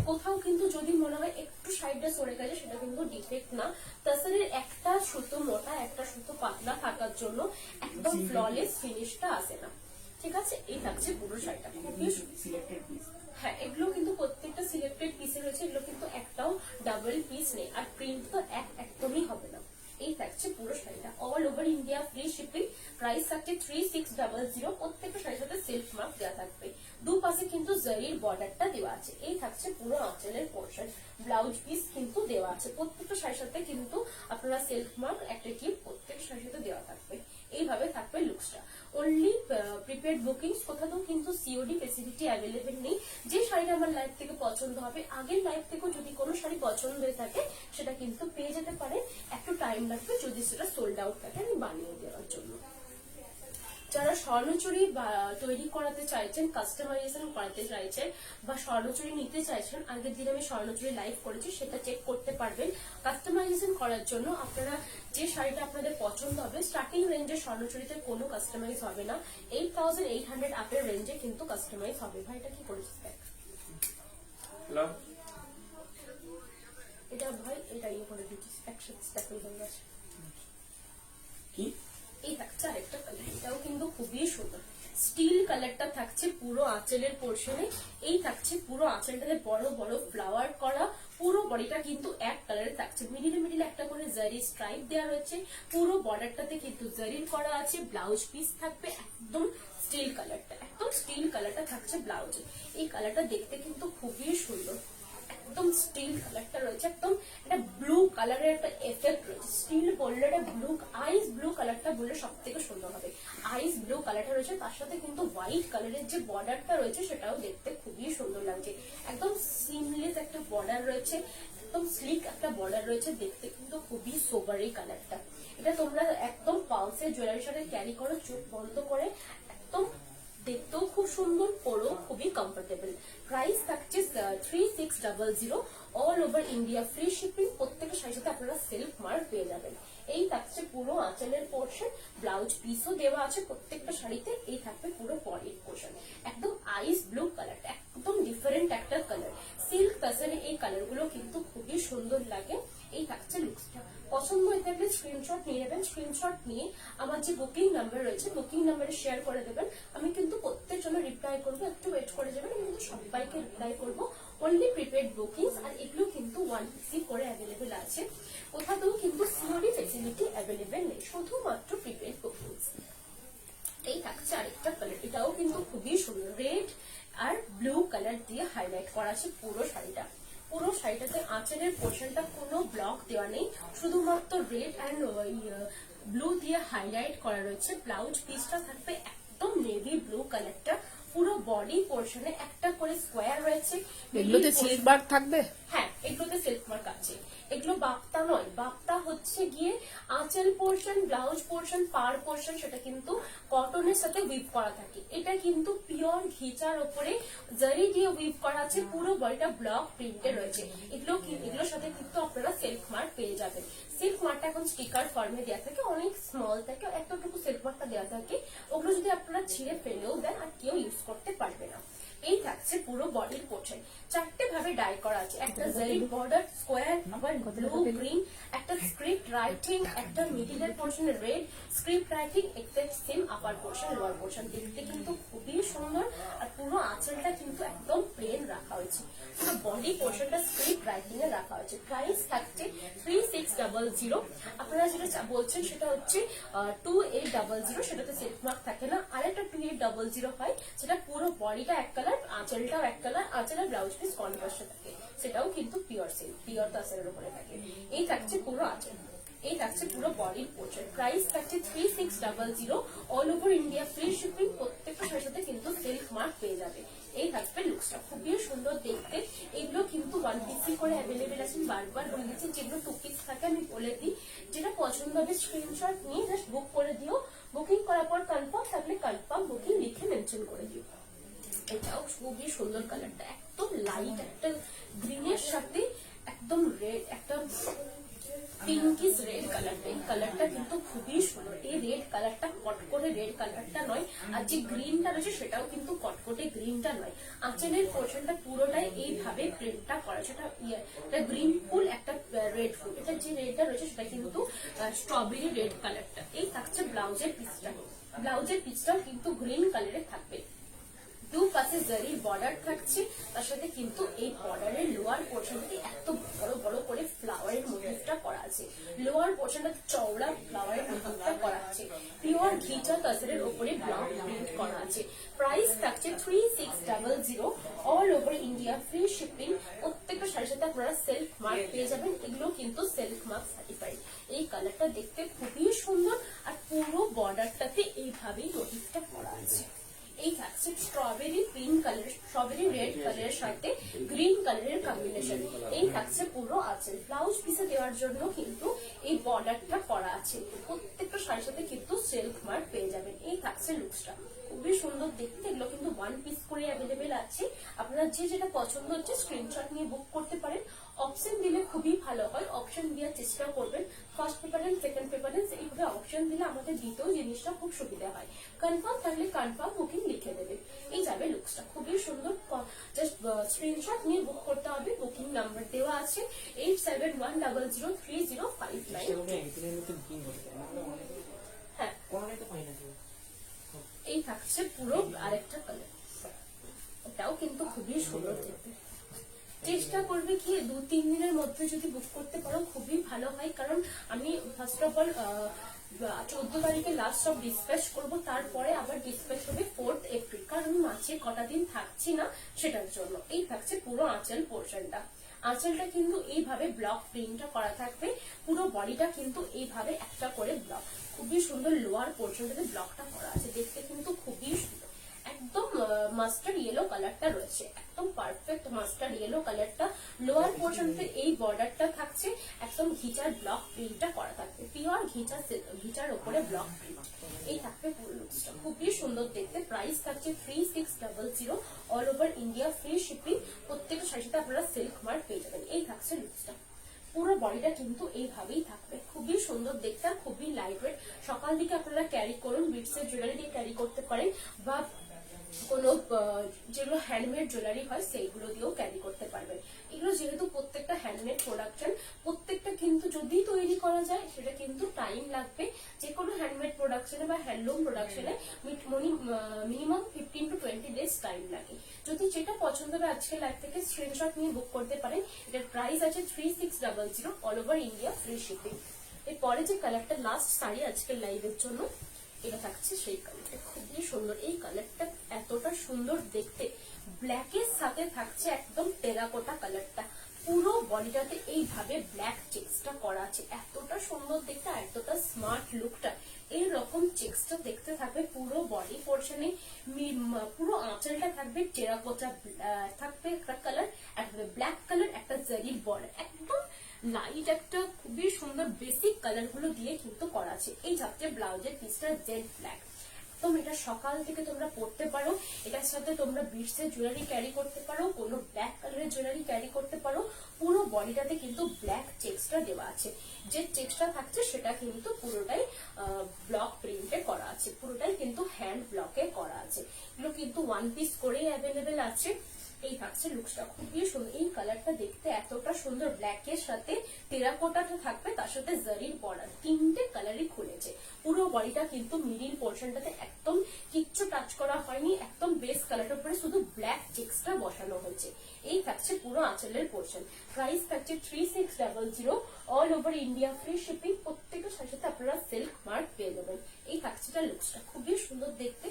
কোথাও কিন্তু যদি মনে হয় একটু সাইডে সরে গেছে সেটা কিন্তু ডিফেক্ট না। তাসরের একটা সুতো মোটা একটা সুতো পাতলা থাকার জন্য একদম ফ্ললেস ফিনিশটা আসে না। ঠিক আছে, এই থাকছে পুরো শাড়িটা, খুবই সিলেক্টেড পিস। হ্যাঁ, এগুলো কিন্তু প্রত্যেকটা সিলেক্টেড পিসে রয়েছে, এগুলো কিন্তু একটাও ডাবল পিস নেই, আর প্রিন্ট তো একদমই হবে না। এই থাকছে পুরো শাড়িটা, all over India, free shipping. Price থাকছে 3600, প্রত্যেকটা শাড়ির সাথে সেলফ মার্ক দেওয়া থাকবে, দুপাশে কিন্তু জারির বর্ডারটা দেওয়া আছে। এই থাকছে পুরো আঁচলের পোর্শন, ব্লাউজ পিস কিন্তু দেওয়া আছে, প্রত্যেকটা শাড়ির সাথে কিন্তু আপনারা সেলফ মার্ক একটা কি প্রত্যেক শাড়ির সাথে দেওয়া থাকবে। এইভাবে থাকবে লুকসটা, অনলি প্রিপেড বুকিংস, কোথাও কিন্তু সিওডি ফেসিলিটি অ্যাভেলেবেল নেই। যে শাড়িটা আমার লাইভ থেকে পছন্দ হবে, আগের লাইভ থেকেও যদি কোনো শাড়ি পছন্দ হয়ে থাকে সেটা কিন্তু পেয়ে যেতে পারে, একটু টাইম লাগবে যদি সেটা সোল্ড আউট থাকে আমি বানিয়ে দেওয়ার জন্য। যারা স্বর্ণচুরি তৈরি করাতে চাইছেন, কাস্টমাইজেশন করাতে চাইছেন বা স্বর্ণচুরি নিতে চাইছেন, আগের দিন আমি স্বর্ণচুরি লাইভ করেছি সেটা চেক করতে পারবেন। কাস্টমাইজেশন করার জন্য আপনারা যে শাড়িটা আপনাদের পছন্দ হবে, স্টার্টিং রেঞ্জে স্বর্ণচুরিতে কোনো কাস্টমাইজ হবে না, 8800 আপের রেঞ্জে কিন্তু কাস্টমাইজ হবে। ভাই এটা কি করেছিস দেখ, এটা ভাই এটা ইয়ে করে দিচ্ছিস, একসাথে স্ট্যাপল হয়ে গেছে। কি এই থাকছে আরেকটা কালার, এটাও কিন্তু খুবই সুন্দর, স্টিল কালারটা থাকছে পুরো আঁচলের পোর্শনে। এই থাকছে পুরো আঁচলটাতে বড় বড় ফ্লাওয়ার করা, পুরো বডিটা কিন্তু এক কালারে থাকছে, মিডিলে একটা করে জারি স্ট্রাইপ দেওয়া রয়েছে, পুরো বর্ডারটাতে কিন্তু জারির করা আছে, ব্লাউজ পিস থাকবে একদম স্টিল কালারটা, একদম স্টিল কালারটা থাকছে ব্লাউজে। এই কালারটা দেখতে কিন্তু খুবই সুন্দর, একদম স্টিল কালারটা রয়েছে, একদম একটা ব্লু কালারের একটা এফেক্ট রয়েছে। স্টিল বললে এটা ব্লু, আইস ব্লু কালারটা বললে সব থেকে সুন্দর হবে। আইস ব্লু কালারটা রয়েছে, তার সাথে কিন্তু হোয়াইট কালারের যে বর্ডারটা রয়েছে সেটাও দেখতে খুবই সুন্দর লাগছে, একদম সিমলেস একটা বর্ডার রয়েছে, একদম স্লিক একটা বর্ডার রয়েছে, দেখতে কিন্তু খুবই সোবার এই কালারটা। এটা তোমরা একদম পালসে জুয়েলারির সাথে ক্যারি করো চোখ বন্ধ করে, একদম দেখতেও খুব সুন্দর, পরো খুবই কমফোর্টেবল। প্রাইস থাকছে 3600, all over India, free shipping, প্রত্যেকটা শাড়ির সাথে আপনারা সেলফ মার্ক পেয়ে যাবেন। এই থাকছে পুরো আঁচলের পোর্শন, ব্লাউজ পিসও দেওয়া আছে প্রত্যেকটা শাড়িতে। এই থাকবে পুরো বডির পোর্শন, একদম আইস ব্লু কালারটা, একদম ডিফারেন্ট একটা কালার, সিল্ক তাসরে এই কালার গুলো কিন্তু খুবই সুন্দর লাগে। এই থাকছে লুকসটা, পছন্দ হয়ে থাকলে স্ক্রিনশট নিয়ে নেবেন, স্ক্রিনশট নিয়ে আমার যে বুকিং নাম্বার রয়েছে বুকিং নাম্বারে শেয়ার করে দেবেন। আমি কিন্তু প্রত্যেক জন্য রিপ্লাই করবো, একটু ওয়েট করে যাবেন, আমি কিন্তু সবাইকে রিপ্লাই করবো। অনলি প্রিপেড বুকিংস, আর এগুলো কিন্তু 150 করে অ্যাভেলেবেল আছে, কোথাও কিন্তু সিওডি ফেসিলিটি অ্যাভেলেবেল নেই, শুধুমাত্র প্রিপেড বুকিংস। এই থাকছে আরেকটা কালার, এটাও কিন্তু খুবই সুন্দর, রেড আর ব্লু কালার দিয়ে হাইলাইট করা আছে পুরো শাড়িটা, পুরো শাড়িটাতে আঁচলের পোর্শনটা কোনো ব্লক দেওয়া নেই, শুধুমাত্র রেড অ্যান্ড ব্লু দিয়ে হাইলাইট করা রয়েছে। ব্লাউজ পিসটা থাকবে একদম নেভি ব্লু কালারটা, পুরো বডি পোর্শনে একটা করে স্কোয়ার রয়েছে। এগুলোতে সিল্ক মার্ক থাকবে? হ্যাঁ, এগুলোতে সিল্ক মার্ক আছে। এগুলো বাপ্তা নয়, বাপ্তা হচ্ছে গিয়ে আঁচল পোর্শন, ব্লাউজ পোর্শন, পার পোর্শন সেটা কিন্তু কটনের সাথে উইভ করা থাকে। এটা কিন্তু পিওর ঘিচার উপরে জারি দিয়ে উইভ করা আছে, পুরো বডিটা ব্লক প্রিন্টে রয়েছে। এগুলোর সাথে কিন্তু আপনারা সিল্ক মার্ক পেয়ে যাবেন। সিল্ক মার্কটা এখন স্টিকার ফর্মে দেওয়া থাকে, অনেক স্মল থাকে, এতটুকু সিল্ক মার্কটা দেওয়া থাকে। ওগুলো যদি আপনারা ছিঁড়ে ফেলেও দেন আর কেউ ইউজ করতে পারবে না। এই থাকছে পুরো বডির পোর্শন, 4টে ভাবে ডাই করা আছে। একটা জারি বর্ডার স্কোয়ার, আবার ব্লু গ্রিন, একটা স্ক্রিপ্ট রাইটিং, একটা মিডিলের পোর্শনে রেড স্ক্রিপ্ট রাইটিং, একটা সেম আপার পোর্শন লোয়ার পোর্শন। দেখতে কিন্তু খুবই সুন্দর। আর পুরো আঁচলটা কিন্তু একদম প্লেন রাখা হয়েছে, পুরো বডি পোর্শনটা স্ক্রিপ্ট রাইটিং এ রাখা হয়েছে। প্রাইস থাকছে 3600। আপনারা যেটা বলছেন সেটা হচ্ছে 2800, সেটাতে সিল্ক মার্ক থাকে না। আরেকটা 2800 হয়, সেটা পুরো বডিটা এক কালার, আঁচলটাও এক কালার, আঁচলের ব্লাউজ পিস কন্ট্রাস্টে থাকে, সেটাও কিন্তু পিওর সিল্ক, পিওর তাসরের উপরে থাকে। এই থাকছে পুরো আঁচল, এই থাকছে পুরো বডির পোর্শন। প্রাইস থাকছে 3600, all over India free shipping. প্রত্যেকটা শাড়ির সাথে কিন্তু সিল্ক মার্ক পেয়ে যাবে। এই থাকবে লুকসটা, খুবই সুন্দর দেখতে। এগুলো কিন্তু 1 পিস করে অ্যাভেলেবেল আছে, বারবার বলে দিচ্ছি। যেগুলো 2 পিস থাকে আমি বলে দিই, যেটা পছন্দ হবে স্ক্রিনশট নিয়ে জাস্ট বুক করে দিও। বুকিং করার পর কনফার্ম থাকলে কনফার্ম বুকিং লিখে মেনশন করে দিও। এটাও খুবই সুন্দর কালারটা, একদম লাইট একটা গ্রিনের সাথে একদম রেড, একটা পিঙ্কিশ রেড কালারটা। এই কালারটা কিন্তু খুবই সুন্দর। এই রেড কালারটা কটকটে রেড কালারটা নয়, আর যে গ্রিনটা রয়েছে সেটাও কিন্তু কটকটে গ্রিনটা নয়। আঁচলের পোর্শনটা পুরোটাই এইভাবে প্রিন্টটা করা, সেটা একটা গ্রিন ফুল, একটা রেড ফুল। এটা যে রেডটা রয়েছে সেটা কিন্তু স্ট্রবেরি রেড কালারটা। এই থাকছে ব্লাউজের পিসটা, ব্লাউজের পিসটাও কিন্তু গ্রিন কালারে থাকবে। 2 পাশে জারির বর্ডার থাকছে, তার সাথে কিন্তু এই বর্ডারের লোয়ার পোর্শনটি এত বড় বড় করে ফ্লাওয়ারের মোটিভটা করা আছে। লোয়ার পোর্শনটা চওড়া ফ্লাওয়ারের মোটিভটা করা আছে। পিওর ঘিচা তাসরের উপরে ব্লক প্রিন্ট করা আছে। প্রাইস থাকছে 3600, all over India free shipping. প্রত্যেকটা শাড়ির সাথে আপনারা সেলফ মার্ক পেয়ে যাবেন, এগুলো কিন্তু সেলফ মার্ক সার্টিফাইড। এই কালারটা দেখতে খুবই সুন্দর, আর পুরো বর্ডারটাতে এইভাবেই মোটিভটা করা আছে। এই থাকছে strawberry pink colour, strawberry red কালারের সাথে গ্রিন কালারের কম্বিনেশন। এই থাকছে পুরো আঁচল। ব্লাউজ পিসে দেওয়ার জন্য কিন্তু এই বর্ডারটা করা আছে। প্রত্যেকটা শাড়ির সাথে কিন্তু সিল্ক মার্ক পেয়ে যাবেন। এই থাকছে লুকসটা, খুবই সুন্দর দেখতে। এগুলো কিন্তু 1 পিস করে অ্যাভেলেবেল আছে। আপনারা যে যেটা পছন্দ হচ্ছে স্ক্রিনশট নিয়ে বুক করতে পারেন। অপশন দিলে খুবই ভালো হয়, অপশন দেওয়ার চেষ্টা করবেন। ফার্স্ট প্রেফারেন্স, সেকেন্ড প্রেফারেন্স, এইভাবে অপশন দিলে আমাদের দ্বিতীয় জিনিসটা খুব সুবিধা হয়। কনফার্ম থাকলে কনফার্ম বুকিং লিখে দেবে। এই যাবে লুকসটা, খুবই সুন্দর। জাস্ট স্ক্রিনশট নিয়ে বুক করতে হবে। বুকিং নাম্বার দেওয়া আছে 8710030599। হ্যাঁ, এই থাকছে পুরো আরেকটা কালার, এটাও কিন্তু খুবই সুন্দর দেখতে। চেষ্টা করবে কি 2-3 দিনের মধ্যে যদি বুক করতে পারো খুবই ভালো হয়, কারণ আমি ফার্স্ট অফ অল 14 তারিখে লাস্ট সব ডিসপ্যাচ করবো, তারপরে আবার ডিসপ্যাচ হবে 4th এপ্রিল, কারণ আমি মাঝে কটা দিন থাকছি না সেটার জন্য। এই থাকছে পুরো আঁচল পোর্শনটা। আঁচলটা কিন্তু এইভাবে ব্লক প্রিন্টটা করা থাকবে, পুরো বডিটা কিন্তু এইভাবে একটা করে ব্লক, খুবই সুন্দর। লোয়ার পোর্শনটাতে ব্লকটা করা আছে, দেখতে কিন্তু খুবই সুন্দর। একদম মাস্টার্ড ইয়েলো কালারটা রয়েছে, একদম পারফেক্ট মাস্টার্ড ইয়েলো কালারটা। লোয়ার পোর্শনতে এই বর্ডারটা থাকছে, একদম ঘিচার ব্লক প্রিন্টটা করা থাকবে, পিওর ঘিচার উপরে ব্লক প্রিন্ট। এই থাকবে পুরো লুকসটা, খুবই সুন্দর দেখতে। প্রাইস থাকছে 3600, all over India free shipping. প্রত্যেকটা শাড়ির সাথে আপনারা সিল্ক মার্ক পেয়ে যাবেন। এই থাকছে লুকসটা, পুরো বডিটা কিন্তু এইভাবেই থাকবে, খুবই সুন্দর দেখতে, আর খুবই লাইট ওয়েট। সকাল দিকে আপনারা ক্যারি করুন, বিটসের জুয়েলারি দিয়ে ক্যারি করতে পারেন, বা কোনো যেগুলো হ্যান্ডমেড জুয়েলারি হয় সেইগুলো দিয়েও ক্যারি করতে পারবেন। এগুলো যেহেতু প্রত্যেকটা হ্যান্ডমেড প্রোডাকশন, প্রত্যেকটা কিন্তু যদি তৈরি করা যায় সেটা কিন্তু টাইম লাগবে। যে কোনো হ্যান্ডমেড প্রোডাকশনে বা হ্যান্ডলুম প্রোডাকশনে মিনিমাম 15 to 20 ডেজ টাইম লাগে। যদি যেটা পছন্দ হবে আজকে লাইভ থেকে স্ক্রিনশট নিয়ে বুক করতে পারেন। এটার প্রাইস আছে 3600, all over India free shipping. এরপরে যে কালারটা লাস্ট শাড়ি আজকের লাইভের জন্য, এটা থাকছে সেই কালারটা, খুবই সুন্দর। এই কালারটা এতটা সুন্দর দেখতে, ব্ল্যাকের সাথে থাকছে একদম টেরাকোটা কালারটা, পুরো বডিটাতে এইভাবে ব্ল্যাক চেক্সটা করা আছে। এতটা সুন্দর দেখতে, এতটা স্মার্ট লুকটা, এইরকম চেক্সটা দেখতে থাকবে পুরো বডি পোর্শনে। পুরো আঁচলটা থাকবে টেরাকোটা, থাকবে একটা কালার, একটা ব্ল্যাক কালার, একটা জারির বর্ডার, একদম লাইট একটা খুবই সুন্দর বেসিক কালার গুলো দিয়ে কিন্তু করা আছে। এই যাচ্ছে ব্লাউজের পিসটা জেড ব্ল্যাক। তো এটা সকাল থেকে তোমরা পরতে পারো, এটার সাথে তোমরা বিটসের জুয়েলারি ক্যারি করতে পারো, কোনো ব্ল্যাক কালারের জুয়েলারি ক্যারি করতে পারো। পুরো বডিটাতে কিন্তু ব্ল্যাক চেক্সটা দেওয়া আছে। যে চেক্সটা থাকছে সেটা কিন্তু পুরোটাই ব্লক প্রিন্টে করা আছে, পুরোটাই কিন্তু হ্যান্ড ব্লকে করা আছে। এগুলো কিন্তু ওয়ান পিস করেই অ্যাভেলেবেল আছে। এই থাকছে লুকসটা, খুবই সুন্দর। এই কালারটা দেখতে এতটা সুন্দর, ব্ল্যাকের সাথে টেরাকোটাটা থাকবে, তার সাথে জারির বর্ডার, তিনটে কালারই খুলেছে। পুরো বডিটা কিন্তু মিডিল পোর্শনটাতে একদম কিচ্ছু টাচ করা হয়নি, একদম বেস কালারের উপরে শুধু ব্ল্যাক চেক্সটা বসানো হয়েছে। এই থাকছে পুরো আঁচলের পোর্শন। প্রাইস থাকছে 3600, all over India free shipping. প্রত্যেকটা শাড়ির সাথে আপনারা সিল্ক মার্ক পেয়ে যাবেন। এই থাকছে লুকসটা, খুবই সুন্দর দেখতে।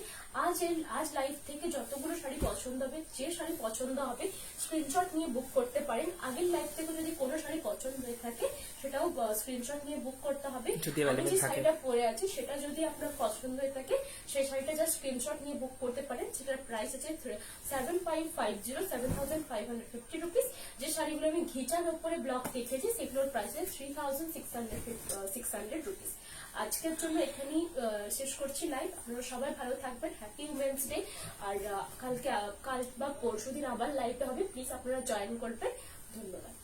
আজ লাইভ থেকে যতগুলো শাড়ি পছন্দ হবে, যে শাড়ি পছন্দ হবে স্ক্রিনশট নিয়ে বুক করতে পারেন। আগের লাইভ থেকে যদি কোনো শাড়ি পছন্দ হয়ে থাকে সেটাও স্ক্রিনশট নিয়ে বুক করতে হবে। আমি যে শাড়িটা পরে আছি সেটা যদি আপনার পছন্দ হয়ে থাকে, সেই শাড়িটা জাস্ট স্ক্রিনশট নিয়ে বুক করতে পারেন। সেটার প্রাইস আছে 7550 রুপিস। যে শাড়িগুলো আমি ঘিচার উপরে ব্লক দেখেছি সেগুলোর প্রাইস আছে 3600 রুপিস। আজকের জন্য এখানেই শেষ করছি লাইভ। আপনারা সবাই ভালো থাকবেন, হ্যাপি উমেন্স ডে। আর কাল বা পরশুদিন আবার লাইভটা হবে, প্লিজ আপনারা জয়েন করবেন। ধন্যবাদ।